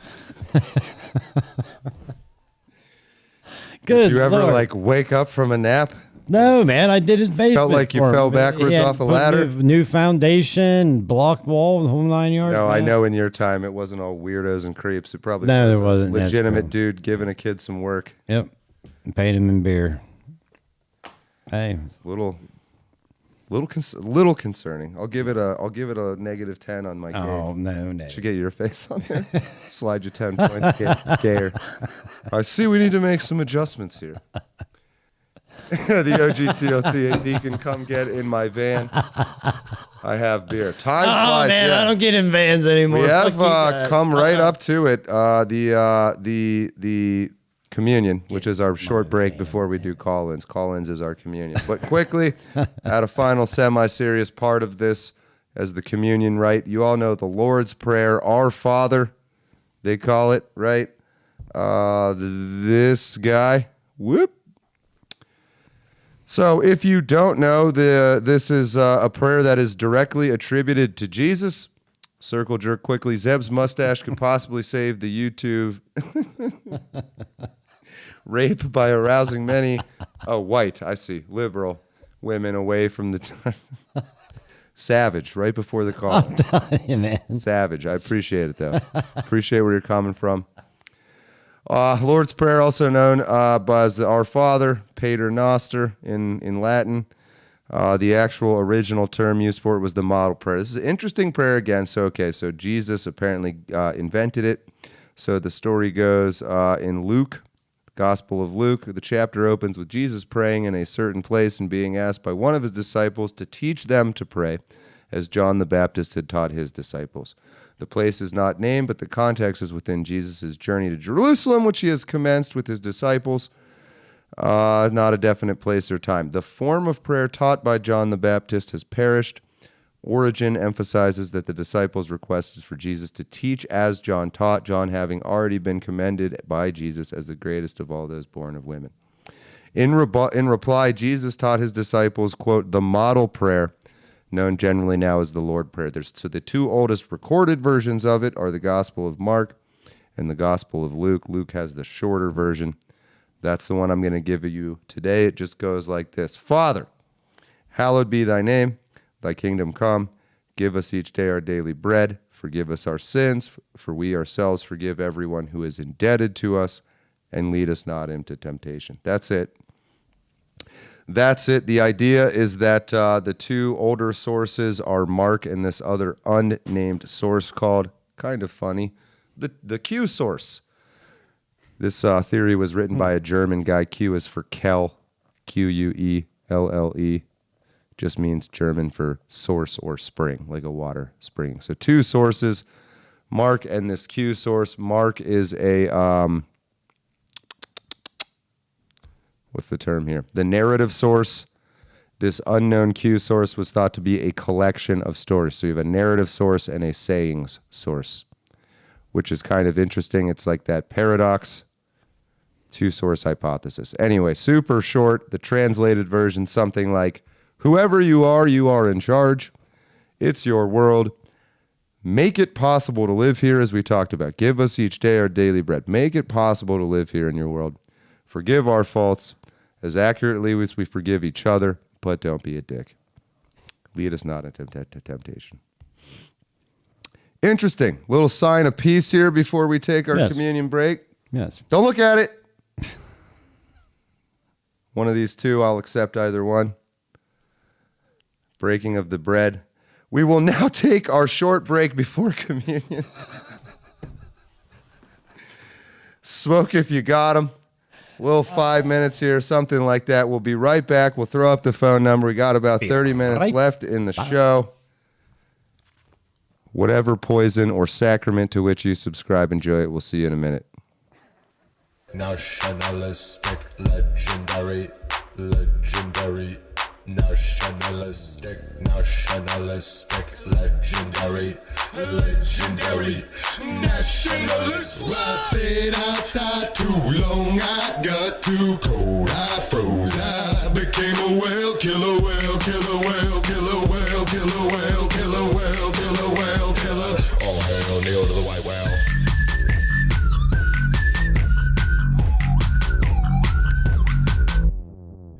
Good Did you ever, Lord. wake up from a nap? No, man, I did his basement. Felt like you for him. fell backwards He had off a put ladder? New foundation, block wall, the whole 9 yards. No, man. I know in your time it wasn't all weirdos and creeps. It probably No, was there wasn't. a That's legitimate true. dude giving a kid some work. Yep. Paid him in beer. Hey. Little concerning. I'll give it a -10 on my game. Oh, no. Should get your face on there. Slide you 10 points, gayer. I see we need to make some adjustments here. The OGTLT Deacon, come get in my van. I have beer. Time flies. Oh, man, yeah. I don't get in vans anymore. We have Fuck you, come right up to it. The communion, which is our short break before we do call-ins. Call-ins is our communion. But quickly, at a final semi-serious part of this, as the communion rite, you all know the Lord's Prayer, Our Father, they call it, right? This guy, whoop. So if you don't know, this is a prayer that is directly attributed to Jesus. Circle jerk quickly. Zeb's mustache could possibly save the YouTube rape by arousing many. Oh, white. I see. Liberal women away from the... Savage, right before the call. I'm telling you, man. Savage. I appreciate it, though. Appreciate where you're coming from. Lord's Prayer, also known as the Our Father, Pater Noster in Latin. The actual original term used for it was the model prayer. This is an interesting prayer again. So Jesus apparently invented it. So the story goes in Luke, Gospel of Luke. The chapter opens with Jesus praying in a certain place and being asked by one of his disciples to teach them to pray, as John the Baptist had taught his disciples. The place is not named, but the context is within Jesus' journey to Jerusalem, which he has commenced with his disciples. Not a definite place or time. The form of prayer taught by John the Baptist has perished. Origen emphasizes that the disciples' request is for Jesus to teach as John taught, John having already been commended by Jesus as the greatest of all those born of women. In reply, Jesus taught his disciples, quote, the model prayer, known generally now as the Lord Prayer. So the two oldest recorded versions of it are the Gospel of Mark and the Gospel of Luke. Luke has the shorter version. That's the one I'm going to give you today. It just goes like this. Father, hallowed be thy name. Thy kingdom come. Give us each day our daily bread. Forgive us our sins, for we ourselves forgive everyone who is indebted to us, and lead us not into temptation. That's it. That's it. The idea is that the two older sources are Mark and this other unnamed source called, kind of funny, the Q source. This theory was written by a German guy. Q is for Quelle, Quelle. Just means German for source or spring, like a water spring. So two sources, Mark and this Q source. Mark is a, what's the term here? The narrative source. This unknown Q source was thought to be a collection of stories. So you have a narrative source and a sayings source, which is kind of interesting. It's like that paradox, two-source hypothesis. Anyway, super short. The translated version, something like, whoever you are in charge. It's your world. Make it possible to live here as we talked about. Give us each day our daily bread. Make it possible to live here in your world. Forgive our faults as accurately as we forgive each other, but don't be a dick. Lead us not into temptation. Interesting. Little sign of peace here before we take our communion break. Yes. Don't look at it. One of these two, I'll accept either one. Breaking of the bread. We will now take our short break before communion. Smoke if you got them. Little 5 minutes here, something like that. We'll be right back. We'll throw up the phone number. We got about 30 minutes left in the show. Whatever poison or sacrament to which you subscribe, enjoy it. We'll see you in a minute. Nationalistic, legendary, legendary. Nationalistic, legendary, legendary, nationalist. I stayed outside too long, I got too cold, I froze, I became a whale killer, whale killer, whale killer, whale killer, whale killer, whale killer, whale killer. All hail Neil to the white whale.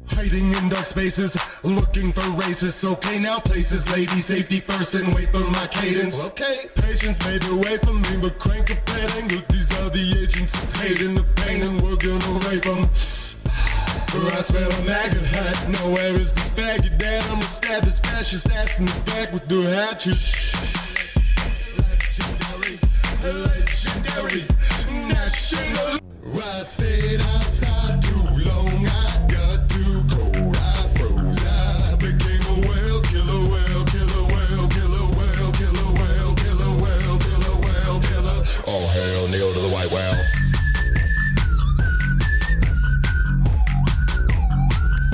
Hiding in dark spaces, looking for racists. Okay, now places, lady safety first and wait for my cadence. Okay, patience may be away from me, but crank a bad angle. These are the agents of hate and the pain, and we're gonna rape them. I smell a maggot hat. Now where is this faggot dad? I'ma stab this fascist ass in the back with the hatchet. Legendary, national. I stayed outside too long. I got too cold. I froze. I became a whale killer, whale killer, whale killer, whale killer, whale killer, whale killer, whale killer. All hail Neil to the white whale.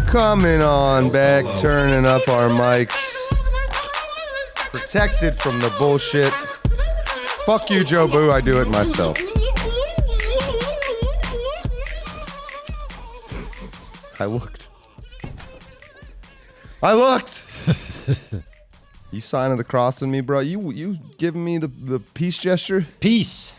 Coming on back, turning up our mics. Protected from the bullshit. Fuck you, Joe Boo. I do it myself. I looked. I looked. You signing the cross on me, bro? You giving me the peace gesture? Peace.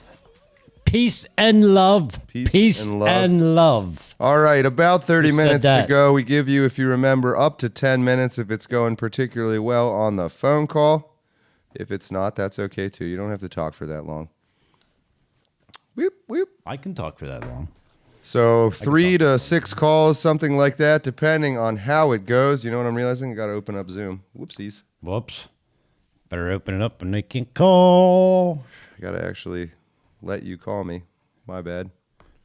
Peace and love. Peace and love. All right, about 30 minutes to go. We give you, if you remember, up to 10 minutes if it's going particularly well on the phone call. If it's not, that's okay too. You don't have to talk for that long. Whoop, whoop. I can talk for that long. So 3 to 6 calls, something like that, depending on how it goes. You know what I'm realizing? I got to open up Zoom. Whoopsies. Whoops. Better open it up and they can call. I got to actually let you call me. My bad.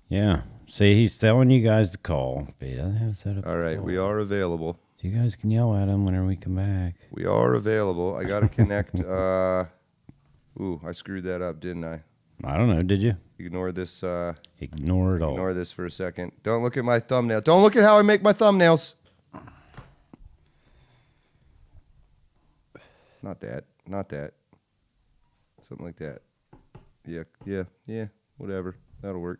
Yeah. See, he's telling you guys to call. But he doesn't have set up. All right, we are available. So you guys can yell at him whenever we come back. We are available. I got to connect. Ooh, I screwed that up, didn't I? I don't know. Did you? Ignore this. Ignore it all. Ignore this for a second. Don't look at my thumbnail. Don't look at how I make my thumbnails. Not that. Not that. Something like that. Yeah. Whatever. That'll work.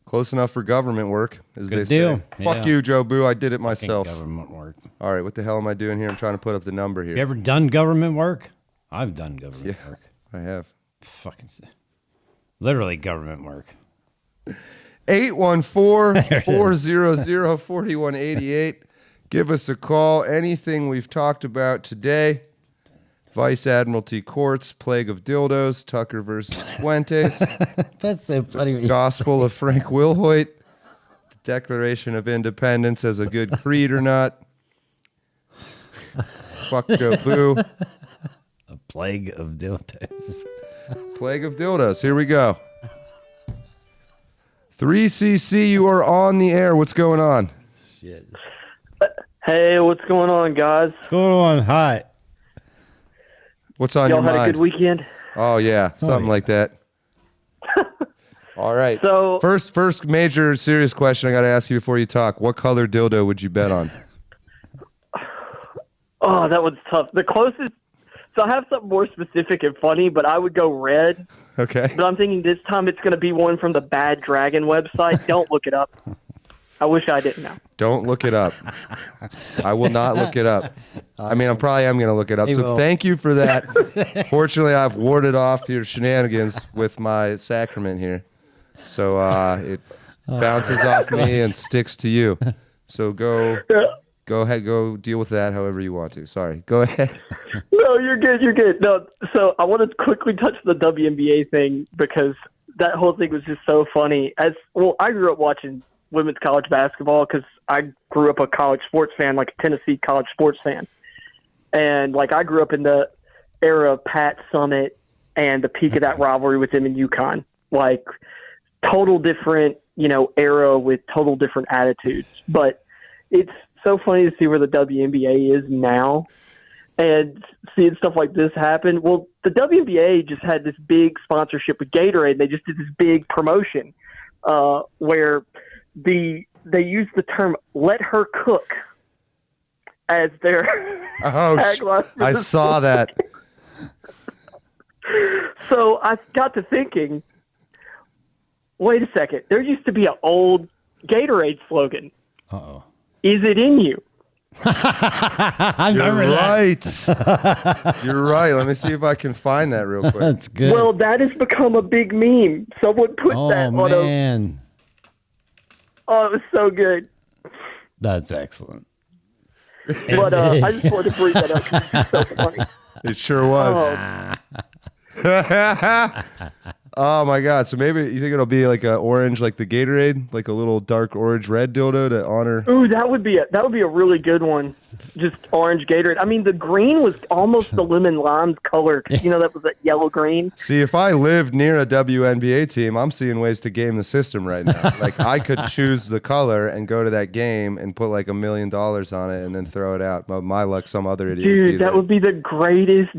Close enough for government work, as Good they deal. say. Fuck you, Joe Boo. I did it Fucking myself. government work. All right, what the hell am I doing here? I'm trying to put up the number here. You ever done government work? I've done government work. I have. Fucking literally government work. 814-400-4188. Give us a call. Anything we've talked about today. Vice Admiralty Courts, Plague of Dildos, Tucker versus Fuentes. That's so funny. Gospel of Frank Wilhoit. The Declaration of Independence as a good creed or not. Fuck Joe Boo. A plague of dildos. Plague of Dildos. Here we go. 3CC, you are on the air. What's going on? Shit. Hey, what's going on, guys? What's going on? Hi. What's on Y'all your mind? had a good weekend? Oh, yeah. Something like that. All right. So First major serious question I got to ask you before you talk. What color dildo would you bet on? Oh, that one's tough. The closest... So I have something more specific and funny, but I would go red. Okay. But I'm thinking this time it's going to be one from the Bad Dragon website. Don't look it up. I wish I didn't know. Don't look it up. I will not look it up. I mean, I probably am going to look it up. So thank you for that. Fortunately, I've warded off your shenanigans with my sacrament here. So it bounces off me and sticks to you. So go ahead, go deal with that however you want to. Sorry. Go ahead. No, you're good. You're good. No, so I want to quickly touch the WNBA thing because that whole thing was just so funny. I grew up watching women's college basketball because I grew up a college sports fan, like a Tennessee college sports fan. And like I grew up in the era of Pat Summitt and the peak of that rivalry with him in UConn. Like total different, era with total different attitudes. But it's so funny to see where the WNBA is now and seeing stuff like this happen. Well, the WNBA just had this big sponsorship with Gatorade. They just did this big promotion where they used the term "let her cook" as their tagline. I saw that. So I got to thinking, wait a second. There used to be an old Gatorade slogan. Uh-oh. Is it in you? I remember that. You're right. Let me see if I can find that real quick. That's good. Well, that has become a big meme. Someone put that on man. Oh, it was so good. That's excellent. But I just wanted to bring that up because it's so funny. It sure was. Oh my God! So maybe you think it'll be like a orange, like the Gatorade, like a little dark orange red dildo to honor. Ooh, that would be a really good one. Just orange Gatorade. I mean, the green was almost the lemon lime color. That was that yellow green. See, if I lived near a WNBA team, I'm seeing ways to game the system right now. Like I could choose the color and go to that game and put like $1 million on it and then throw it out. But my luck, some other idiot. Dude, that would be the greatest.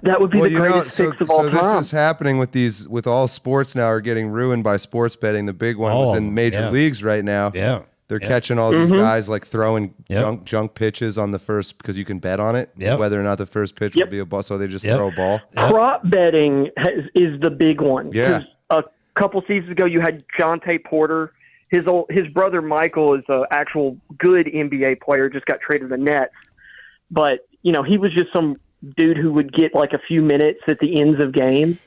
That would be the greatest fix of all time. So this is happening with all sports now are getting ruined by sports betting. The big one was in major leagues right now. Yeah. They're catching all these guys like throwing junk pitches on the first because you can bet on it whether or not the first pitch will be a ball. So they just throw a ball. Prop betting is the big one. Yeah. A couple seasons ago, you had Jonte Porter, his brother Michael is an actual good NBA player, just got traded to the Nets. But, you know, he was just some dude who would get like a few minutes at the ends of games.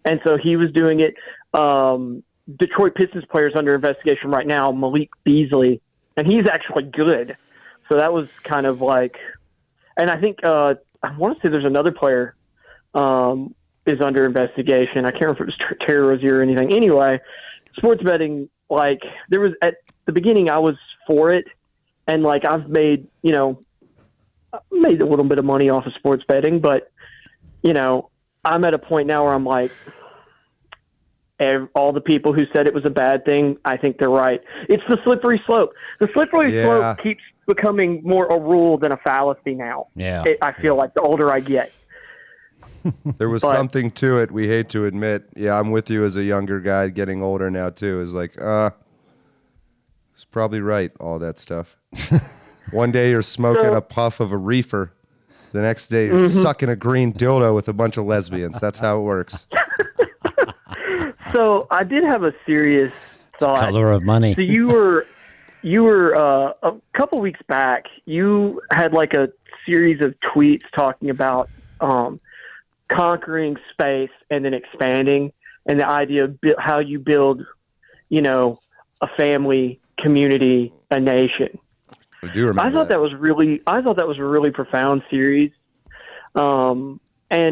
And so he was doing it. Detroit Pistons players under investigation right now, Malik Beasley, and he's actually good. So that was kind of like, and I think I want to say there's another player is under investigation. I can't remember if it was Terry Rozier or anything. Anyway, sports betting, like there was at the beginning, I was for it, and like I've made, you know, made a little bit of money off of sports betting, but you know, I'm at a point now where I'm like, all the people who said it was a bad thing, I think they're right. It's the slippery slope. The slippery slope keeps becoming more a rule than a fallacy now. Yeah, I feel like the older I get. There was something to it. We hate to admit. Yeah, I'm with you as a younger guy getting older now too. Is like, it's probably right. All that stuff. One day you're smoking a puff of a reefer. The next day you're sucking a green dildo with a bunch of lesbians. That's how it works. So I did have a serious thought. Color of money. So you were a couple weeks back. You had like a series of tweets talking about conquering space and then expanding, and the idea of how you build, you know, a family, community, a nation. I do remember. I thought that was a really profound series. And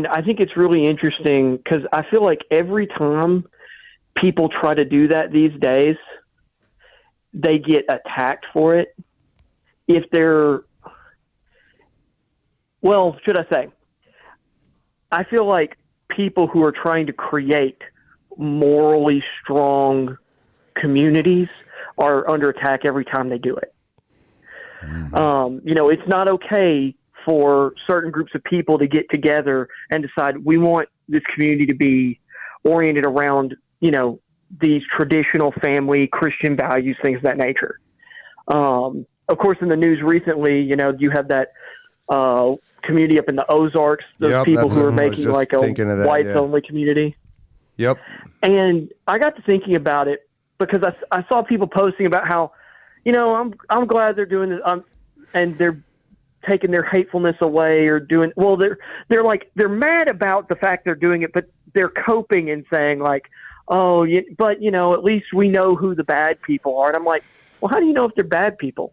I think it's really interesting because I feel like every time people try to do that these days, they get attacked for it. If they're, well, should I say, I feel like people who are trying to create morally strong communities are under attack every time they do it. You know, it's not okay for certain groups of people to get together and decide we want this community to be oriented around, you know, these traditional family Christian values, things of that nature. Of course, in the news recently, you know, you have that community up in the Ozarks, those people who are making like a whites-only community. Yep. And I got to thinking about it because I saw people posting about how, you know, I'm glad they're doing this, and they're taking their hatefulness away or doing, well, they're like, they're mad about the fact they're doing it, but they're coping and saying like, oh, but you know, at least we know who the bad people are. And I'm like, well, how do you know if they're bad people?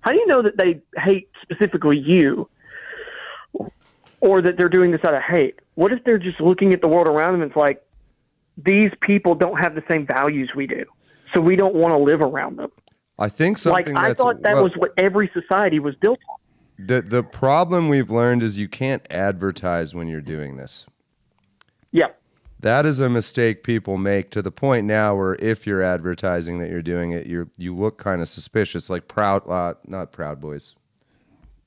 How do you know that they hate specifically you, or that they're doing this out of hate? What if they're just looking at the world around them and it's like, these people don't have the same values we do, so we don't want to live around them? I think something like I thought that was what every society was built on. The problem we've learned is you can't advertise when you're doing this. Yeah. That is a mistake people make, to the point now where if you're advertising that you're doing it, you look kind of suspicious, like not Proud Boys.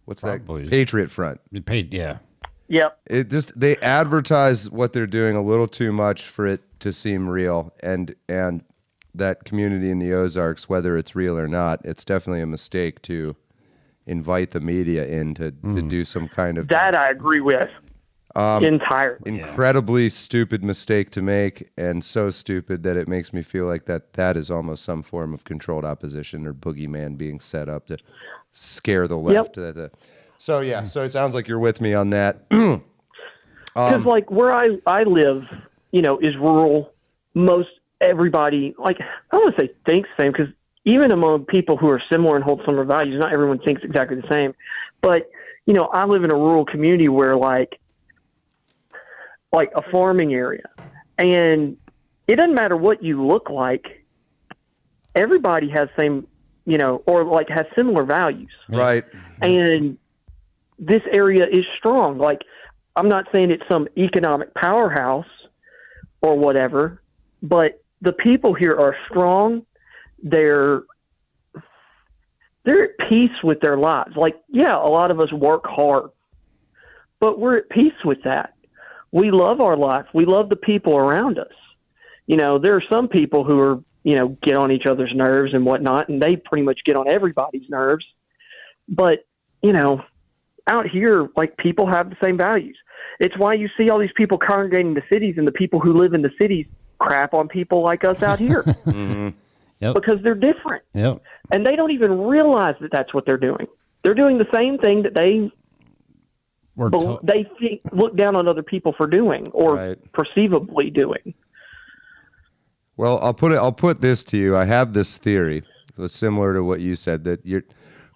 What's Proud that? Boys. Patriot Front. Yeah. Yep. It just, they advertise what they're doing a little too much for it to seem real, and that community in the Ozarks, whether it's real or not, it's definitely a mistake to invite the media in to do some kind of... That I agree with entirely. Incredibly stupid mistake to make, and so stupid that it makes me feel like that is almost some form of controlled opposition or boogeyman being set up to scare the left. Yep. So it sounds like you're with me on that. Because like where I live, you know, is rural. Most everybody, like, I don't want to say thinks the same, because even among people who are similar and hold similar values, not everyone thinks exactly the same. But, you know, I live in a rural community where like a farming area, and it doesn't matter what you look like. Everybody has same, you know, or like has similar values. Right. And this area is strong. Like, I'm not saying it's some economic powerhouse or whatever, but the people here are strong. They're at peace with their lives. Like, yeah, a lot of us work hard, but we're at peace with that. We love our life. We love the people around us. You know, there are some people who are, you know, get on each other's nerves and whatnot, and they pretty much get on everybody's nerves. But, you know, out here, like, people have the same values. It's why you see all these people congregating in the cities, and the people who live in the cities crap on people like us out here. because they're different. Yep. And they don't even realize that that's what they're doing. They're doing the same thing that they look down on other people for doing or perceivably doing. Well, I'll put this to you. I have this theory. It's similar to what you said, that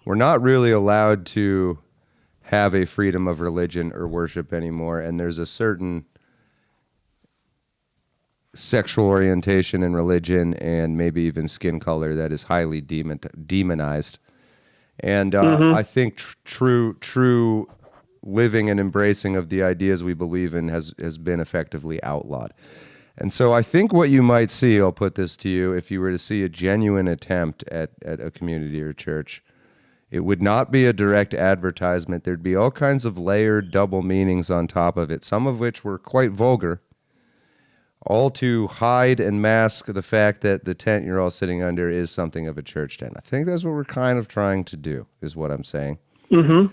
we're not really allowed to have a freedom of religion or worship anymore, and there's a certain sexual orientation in religion and maybe even skin color that is highly demonized. And I think true living and embracing of the ideas we believe in has been effectively outlawed. And so I think what you might see, I'll put this to you, if you were to see a genuine attempt at a community or church, it would not be a direct advertisement. There'd be all kinds of layered double meanings on top of it, some of which were quite vulgar, all to hide and mask the fact that the tent you're all sitting under is something of a church tent. I think that's what we're kind of trying to do, is what I'm saying. And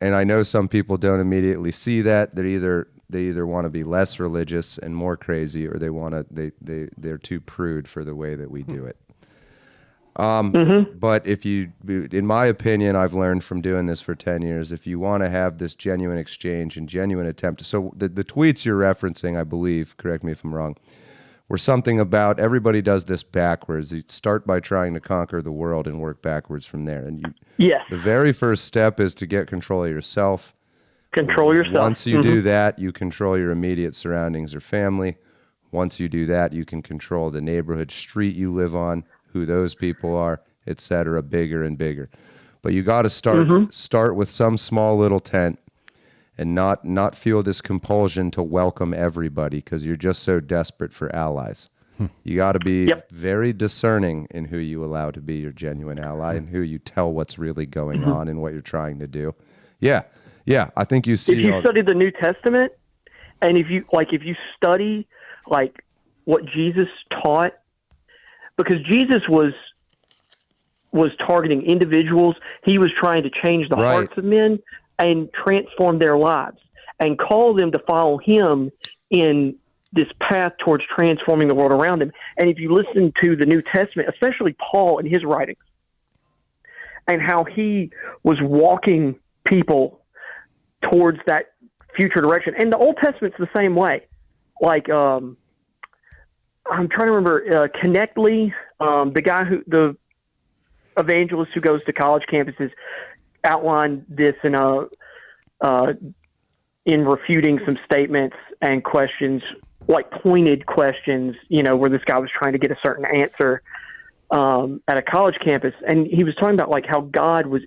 I know some people don't immediately see that. They either want to be less religious and more crazy, or they're too prude for the way that we do it. But in my opinion, I've learned from doing this for 10 years, if you want to have this genuine exchange and genuine attempt, so the tweets you're referencing, I believe, correct me if I'm wrong, were something about everybody does this backwards. You start by trying to conquer the world and work backwards from there. And the very first step is to get control of yourself. Control yourself. Once you do that, you control your immediate surroundings or family. Once you do that, you can control the neighborhood, street you live on, who those people are, etc., bigger and bigger. But you got to start with some small little tent and not feel this compulsion to welcome everybody because you're just so desperate for allies. You got to be very discerning in who you allow to be your genuine ally and who you tell what's really going on and what you're trying to do. Yeah, I think you see. If you study the New Testament, and if you study like what Jesus taught, because Jesus was targeting individuals. He was trying to change the hearts of men and transform their lives and call them to follow him in this path towards transforming the world around him. And if you listen to the New Testament, especially Paul and his writings, and how he was walking people towards that future direction. And the Old Testament's the same way. Like, I'm trying to remember, Connectly, the evangelist who goes to college campuses, outlined this in refuting some statements and questions, like pointed questions, where this guy was trying to get a certain answer at a college campus. And he was talking about like how God was,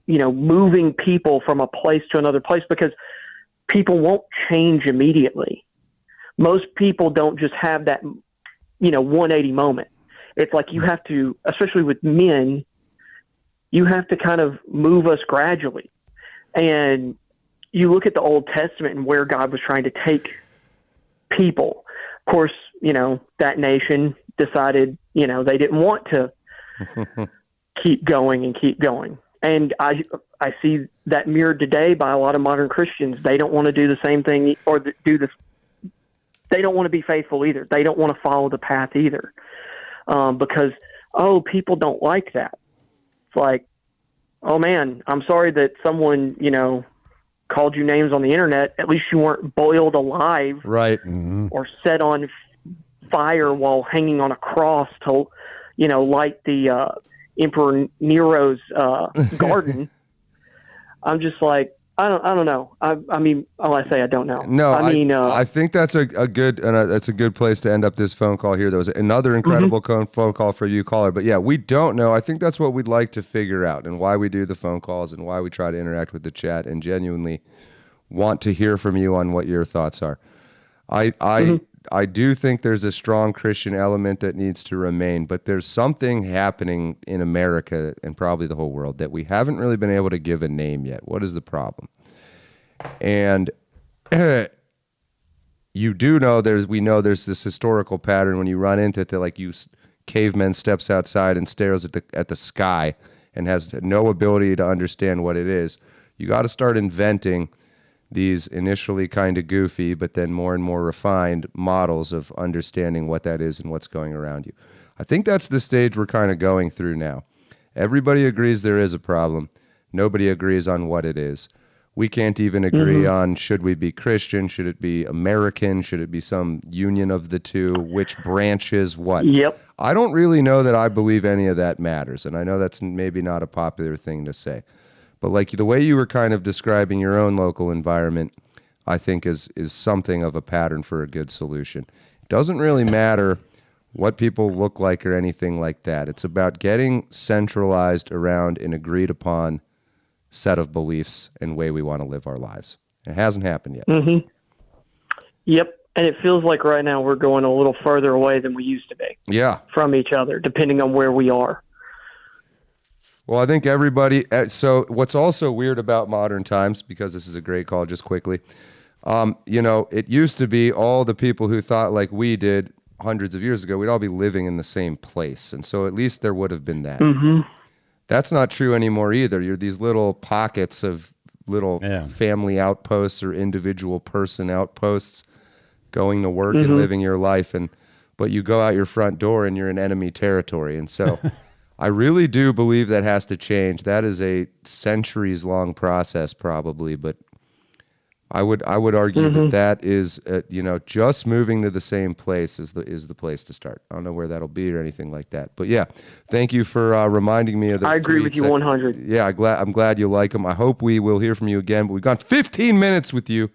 moving people from a place to another place because people won't change immediately. Most people don't just have that, 180 moment. It's like you have to, especially with men, you have to kind of move us gradually. And you look at the Old Testament and where God was trying to take people. Of course, that nation decided, they didn't want to keep going. And I see that mirrored today by a lot of modern Christians. They don't want to do the same thing or do this. They don't want to be faithful either. They don't want to follow the path either. Because, people don't like that. It's like, oh man, I'm sorry that someone, called you names on the internet. At least you weren't boiled alive, right? Or set on fire while hanging on a cross to, light the Emperor Nero's garden. I'm just like, I don't know. I mean, I say I don't know. No, I think that's a good place to end up this phone call here. There was another incredible phone call for you, caller. But yeah, we don't know. I think that's what we'd like to figure out, and why we do the phone calls, and why we try to interact with the chat, and genuinely want to hear from you on what your thoughts are. I do think there's a strong Christian element that needs to remain, but there's something happening in America and probably the whole world that we haven't really been able to give a name yet. What is the problem? And you do know we know there's this historical pattern when you run into it, like caveman steps outside and stares at the sky and has no ability to understand what it is. You got to start inventing these initially kind of goofy, but then more and more refined models of understanding what that is and what's going around you. I think that's the stage we're kind of going through now. Everybody agrees there is a problem. Nobody agrees on what it is. We can't even agree on, should we be Christian? Should it be American? Should it be some union of the two? Which branch is what? Yep. I don't really know that I believe any of that matters. And I know that's maybe not a popular thing to say. But like the way you were kind of describing your own local environment, I think is something of a pattern for a good solution. It doesn't really matter what people look like or anything like that. It's about getting centralized around an agreed upon set of beliefs and way we want to live our lives. It hasn't happened yet. Mm-hmm. Yep. And it feels like right now we're going a little further away than we used to be. Yeah. From each other, depending on where we are. Well, I think everybody, so what's also weird about modern times, because this is a great call, just quickly, it used to be all the people who thought like we did hundreds of years ago, we'd all be living in the same place. And so at least there would have been that. Mm-hmm. That's not true anymore either. You're these little pockets of little family outposts or individual person outposts going to work and living your life. But you go out your front door and you're in enemy territory. And so I really do believe that has to change. That is a centuries long process probably, but I would argue that is just moving to the same place is the place to start. I don't know where that'll be or anything like that, but yeah, thank you for reminding me of those. I agree with you 100. Yeah, I'm glad you like them. I hope we will hear from you again. But we've gone 15 minutes with you,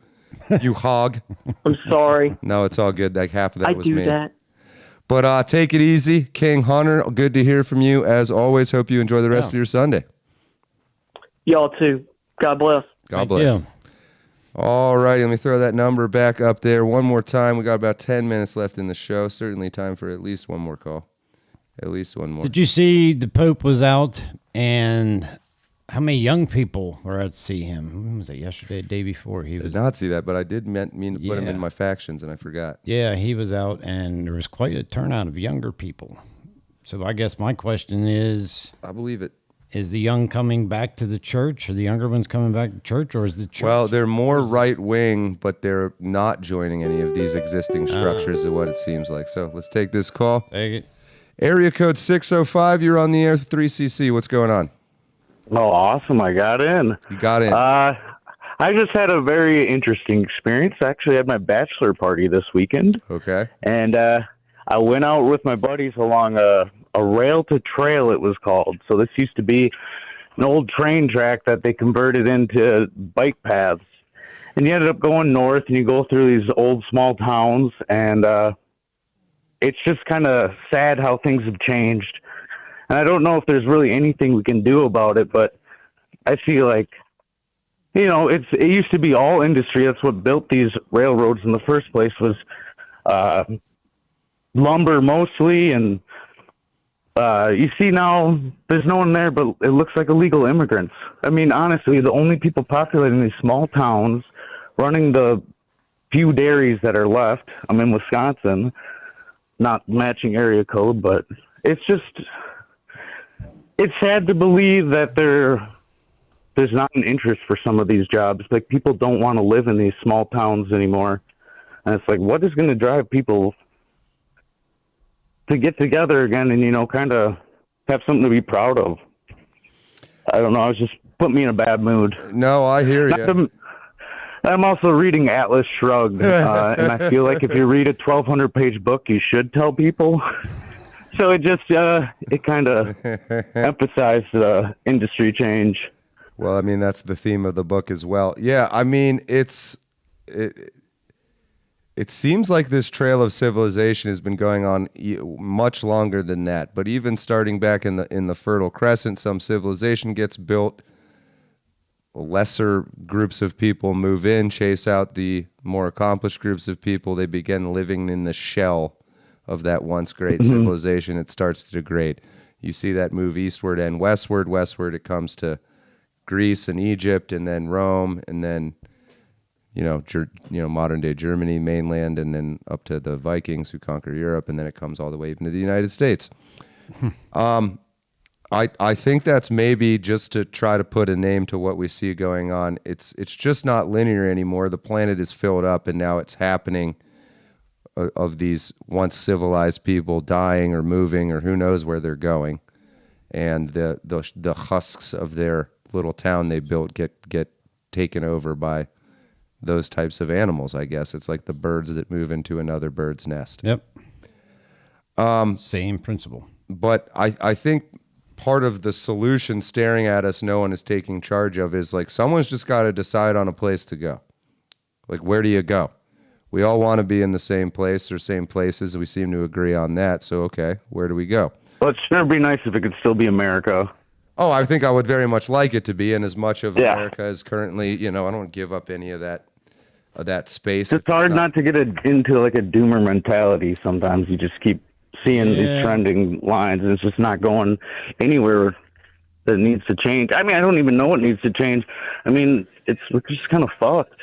you hog. I'm sorry. No, it's all good. Like half of that was me. I do that. But take it easy, King Hunter. Good to hear from you as always. Hope you enjoy the rest of your Sunday. Y'all too. God bless. God bless. All right, let me throw that number back up there one more time. We got about 10 minutes left in the show. Certainly time for at least one more call. At least one more. Did you see the Pope was out and how many young people were out to see him? When was it, yesterday, the day before? He was. I did not see that, but I did mean to put him in my factions, and I forgot. Yeah, he was out, and there was quite a turnout of younger people. So I guess my question is... I believe it. Is the young coming back to the church? Are the younger ones coming back to church, or is the church... Well, they're more right-wing, but they're not joining any of these existing structures is what it seems like. So let's take this call. Take it. Area code 605, you're on the air with 3CC. What's going on? Oh, awesome. I got in. You got in. I just had a very interesting experience. I actually had my bachelor party this weekend. Okay. And I went out with my buddies along a rail to trail, it was called. So this used to be an old train track that they converted into bike paths. And you ended up going north, and you go through these old small towns, and it's just kind of sad how things have changed. And I don't know if there's really anything we can do about it, but I feel like, it used to be all industry. That's what built these railroads in the first place, was lumber mostly. And you see now there's no one there, but it looks like illegal immigrants. I mean, honestly, the only people populating these small towns, running the few dairies that are left, I'm in Wisconsin, not matching area code, but it's sad to believe that there's not an interest for some of these jobs. Like, people don't want to live in these small towns anymore. And it's like, what is going to drive people to get together again and, kind of have something to be proud of? I don't know. It just put me in a bad mood. No, I hear you. I'm also reading Atlas Shrugged, and I feel like if you read a 1,200-page book, you should tell people. So it just, it kind of emphasized industry change. Well, I mean, that's the theme of the book as well. Yeah, I mean, it seems like this trail of civilization has been going on much longer than that. But even starting back in the Fertile Crescent, some civilization gets built. Lesser groups of people move in, chase out the more accomplished groups of people. They begin living in the shell of that once great civilization. It starts to degrade. You see that move eastward and westward. Westward, it comes to Greece and Egypt, and then Rome, and then modern day Germany, mainland, and then up to the Vikings who conquer Europe, and then it comes all the way even to the United States. I think that's maybe just to try to put a name to what we see going on. It's just not linear anymore. The planet is filled up, and now it's happening of these once civilized people dying or moving or who knows where they're going, and the husks of their little town they built get taken over by those types of animals. I guess it's like the birds that move into another bird's nest. Yep. Same principle. But I think part of the solution staring at us no one is taking charge of is like someone's just got to decide on a place to go. Like, where do you go? We all want to be in the same place or same places. We seem to agree on that. So, okay, where do we go? Well, it sure be nice if it could still be America. Oh, I think I would very much like it to be, and as much of America as currently, I don't give up any of that space. It's hard not to get into like a doomer mentality. Sometimes you just keep seeing these trending lines, and it's just not going anywhere that needs to change. I mean, I don't even know what needs to change. I mean, we're just kind of fucked.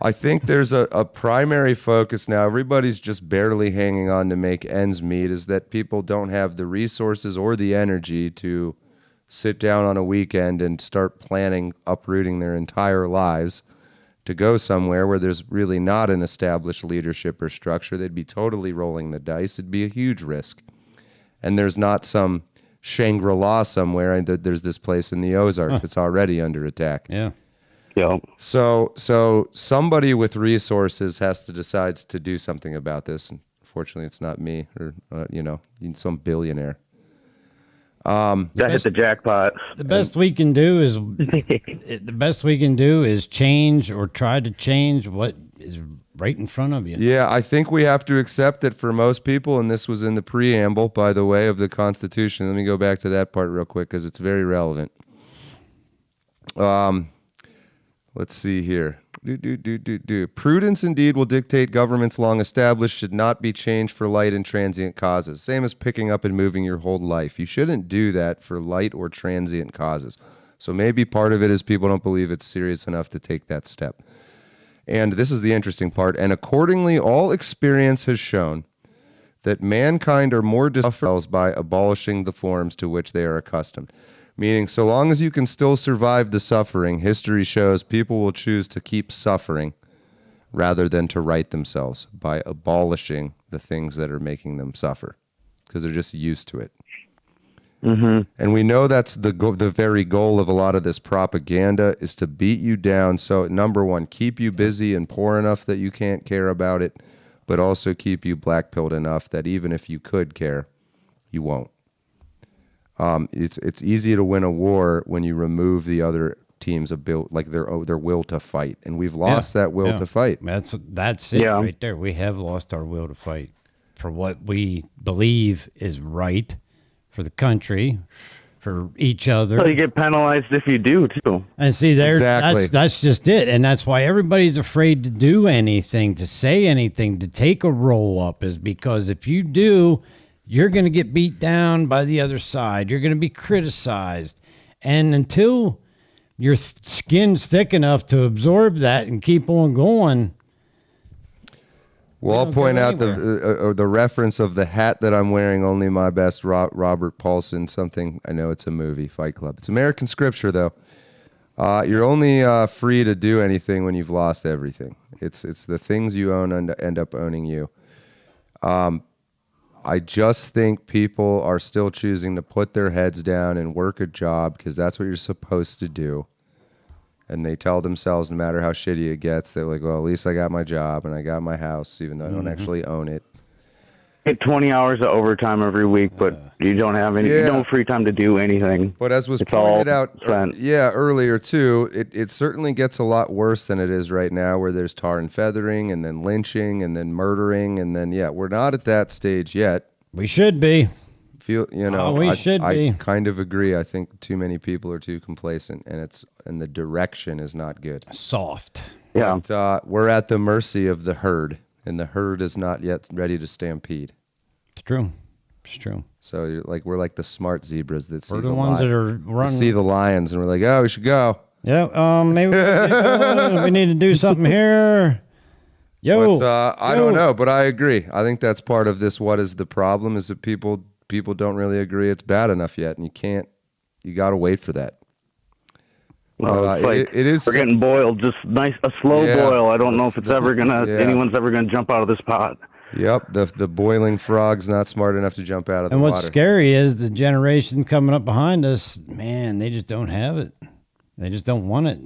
I think there's a primary focus now. Everybody's just barely hanging on to make ends meet, is that people don't have the resources or the energy to sit down on a weekend and start planning uprooting their entire lives to go somewhere where there's really not an established leadership or structure. They'd be totally rolling the dice. It'd be a huge risk. And there's not some Shangri-La somewhere, and there's this place in the Ozarks that's already under attack. Yeah. Yeah. So somebody with resources has to decide to do something about this. Unfortunately, it's not me or some billionaire. That hit the jackpot. The best we can do is change or try to change what is right in front of you. Yeah, I think we have to accept that for most people, and this was in the preamble, by the way, of the Constitution. Let me go back to that part real quick because it's very relevant. Let's see here. Prudence indeed will dictate governments long established should not be changed for light and transient causes. Same as picking up and moving your whole life. You shouldn't do that for light or transient causes. So maybe part of it is people don't believe it's serious enough to take that step. And this is the interesting part. And accordingly, all experience has shown that mankind are more disfelled by abolishing the forms to which they are accustomed. Meaning, so long as you can still survive the suffering, history shows people will choose to keep suffering rather than to right themselves by abolishing the things that are making them suffer because they're just used to it. Mm-hmm. And we know that's the very goal of a lot of this propaganda is to beat you down. So, number one, keep you busy and poor enough that you can't care about it, but also keep you black-pilled enough that even if you could care, you won't. It's easy to win a war when you remove the other team's ability, their will to fight, and we've lost that will to fight. That's it right there. We have lost our will to fight for what we believe is right for the country, for each other. So you get penalized if you do too. And see, that's just it, and that's why everybody's afraid to do anything, to say anything, to take a roll up, is because if you do, you're going to get beat down by the other side. You're going to be criticized. And until your skin's thick enough to absorb that and keep on going. Well, I'll point out the reference of the hat that I'm wearing, Only My Best, Robert Paulson, something, I know it's a movie, Fight Club. It's American scripture, though. You're only free to do anything when you've lost everything. It's the things you own end up owning you. I just think people are still choosing to put their heads down and work a job because that's what you're supposed to do. And they tell themselves, no matter how shitty it gets, they're like, well, at least I got my job and I got my house, even though I don't actually own it. Get 20 hours of overtime every week, but you don't have no free time to do anything. But as was pointed out earlier too, it certainly gets a lot worse than it is right now, where there's tar and feathering and then lynching and then murdering and then we're not at that stage yet. We should be. We should be. I kind of agree. I think too many people are too complacent, and the direction is not good. Soft. Yeah. But, we're at the mercy of the herd, and the herd is not yet ready to stampede. It's true. It's true. So we're like the smart zebras that see the ones that are running. See the lions, and we're like, oh, we should go. Yeah. Maybe we need to do something here. I don't know, but I agree. I think that's part of this. What is the problem? Is that people people don't really agree it's bad enough yet, and you got to wait for that. Well, it's like it is. We're getting boiled, just a slow boil. I don't know if it's anyone's ever gonna jump out of this pot. Yep, the boiling frog's not smart enough to jump out of the water. water. And what's scary is the generation coming up behind us, man, they just don't have it. They just don't want it.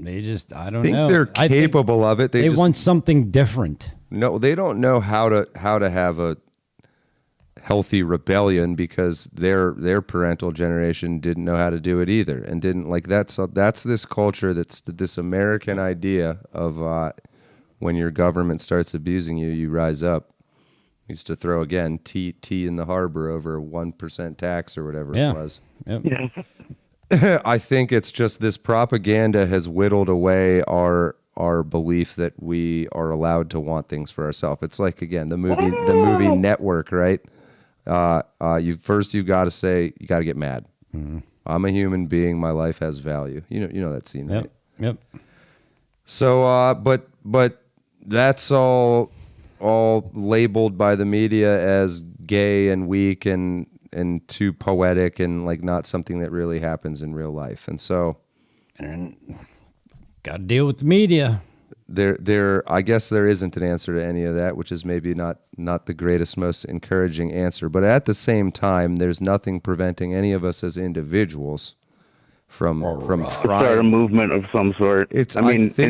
I don't know. They're capable of it. They want something different. No, they don't know how to have a healthy rebellion because their parental generation didn't know how to do it either, and didn't like that's this culture, that's this American idea of when your government starts abusing you, you rise up. Used to throw again tea in the harbor over 1% tax or whatever it was. Yep. Yeah. I think it's just this propaganda has whittled away our belief that we are allowed to want things for ourselves. It's like, again, the movie Network, right? You've got to say, you got to get mad. Mm-hmm. I'm a human being. My life has value. You know that scene, right? Yep. So, but that's all labeled by the media as gay and weak and too poetic and like not something that really happens in real life. And so, got to deal with the media. I guess there isn't an answer to any of that, which is maybe not the greatest, most encouraging answer. But at the same time, there's nothing preventing any of us as individuals from trying. Start a movement of some sort. In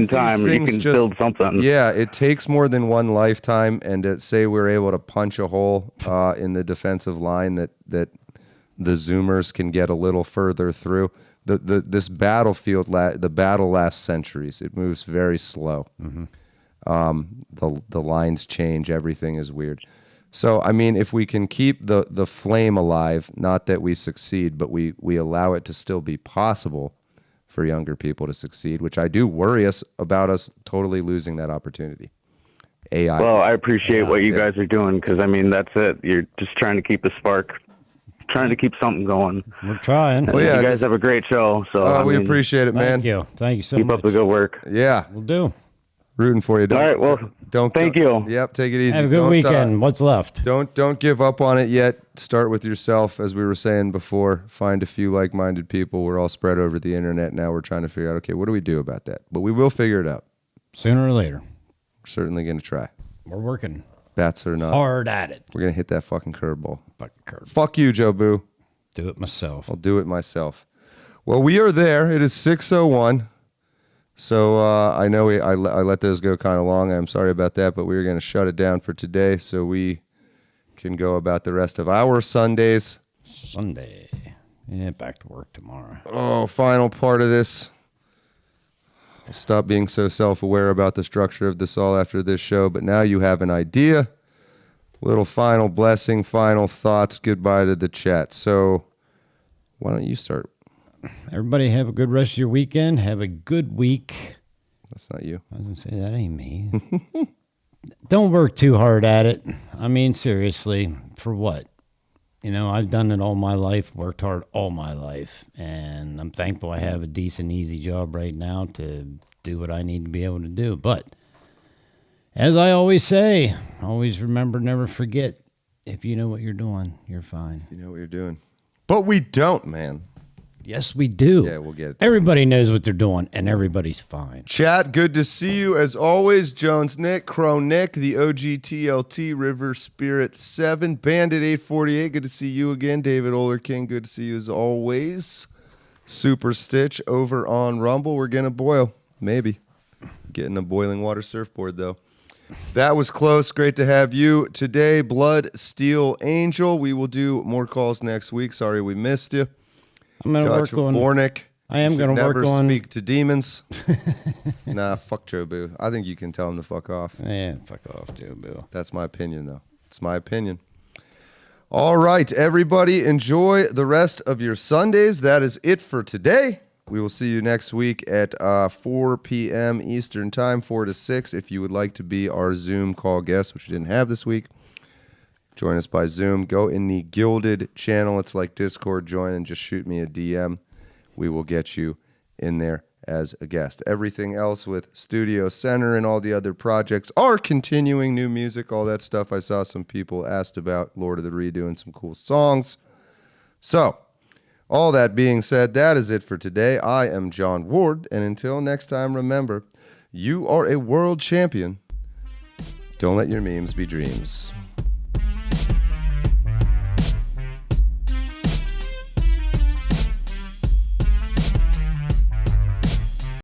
time, you can build something. Yeah, it takes more than one lifetime, and to say we're able to punch a hole in the defensive line that the Zoomers can get a little further through. This battlefield, the battle lasts centuries. It moves very slow. Mm-hmm. The lines change. Everything is weird. So, I mean, if we can keep the flame alive, not that we succeed, but we allow it to still be possible for younger people to succeed, which I do worry about us totally losing that opportunity. AI. Well, I appreciate what you guys are doing because, I mean, that's it. You're just trying to keep the spark, trying to keep something going. We're trying. Well, yeah, you guys have a great show. So we appreciate it, man. Thank you so much. Keep up the good work. Yeah. We'll do. Rooting for you. All right, well, thank you. Yep, take it easy. Have a good weekend. What's left? Don't give up on it yet. Start with yourself, as we were saying before. Find a few like-minded people. We're all spread over the internet now. We're trying to figure out, okay, what do we do about that? But we will figure it out. Sooner or later. We're certainly going to try. We're working. Bats or not. Hard at it. We're going to hit that fucking curveball. Fuck you, Joe Boo. Do it myself. I'll do it myself. Well, we are there. It is 6:01. So I know I let those go kind of long. I'm sorry about that, but we're going to shut it down for today so we can go about the rest of our Sundays. Sunday. Yeah, back to work tomorrow. Oh, final part of this. I'll stop being so self-aware about the structure of this all after this show, but now you have an idea. Little final blessing, final thoughts, goodbye to the chat. So why don't you start? Everybody have a good rest of your weekend. Have a good week. That's not you. I was going to say, that ain't me. Don't work too hard at it. I mean, seriously, for what? You know, I've done it all my life, worked hard all my life, and I'm thankful I have a decent, easy job right now to do what I need to be able to do. But as I always say, always remember, never forget, if you know what you're doing, you're fine. You know what you're doing. But we don't, man. Yes, we do. Yeah, we'll get it. Everybody knows what they're doing, and everybody's fine. Chat, good to see you as always. Jones Nick, Crow Nick, the OGTLT, River Spirit 7, Bandit 848, good to see you again. David Oler King, good to see you as always. Super Stitch over on Rumble. We're going to boil. Maybe. Getting a boiling water surfboard, though. That was close. Great to have you today. Blood Steel Angel. We will do more calls next week. Sorry we missed you. I'm going to work on... Vornick. I am going to work on... Never speak to demons. Nah, fuck Joe Boo. I think you can tell him to fuck off. Yeah, fuck off, Joe Boo. That's my opinion, though. It's my opinion. All right, everybody. Enjoy the rest of your Sundays. That is it for today. We will see you next week at 4 p.m. Eastern Time, 4 to 6. If you would like to be our Zoom call guest, which we didn't have this week, join us by Zoom. Go in the Gilded channel. It's like Discord. Join and just shoot me a DM. We will get you in there as a guest. Everything else with Studio Center and all the other projects are continuing. New music, all that stuff. I saw some people asked about Lord of the Ree doing some cool songs. So, all that being said, that is it for today. I am John Ward, and until next time, remember, you are a world champion. Don't let your memes be dreams.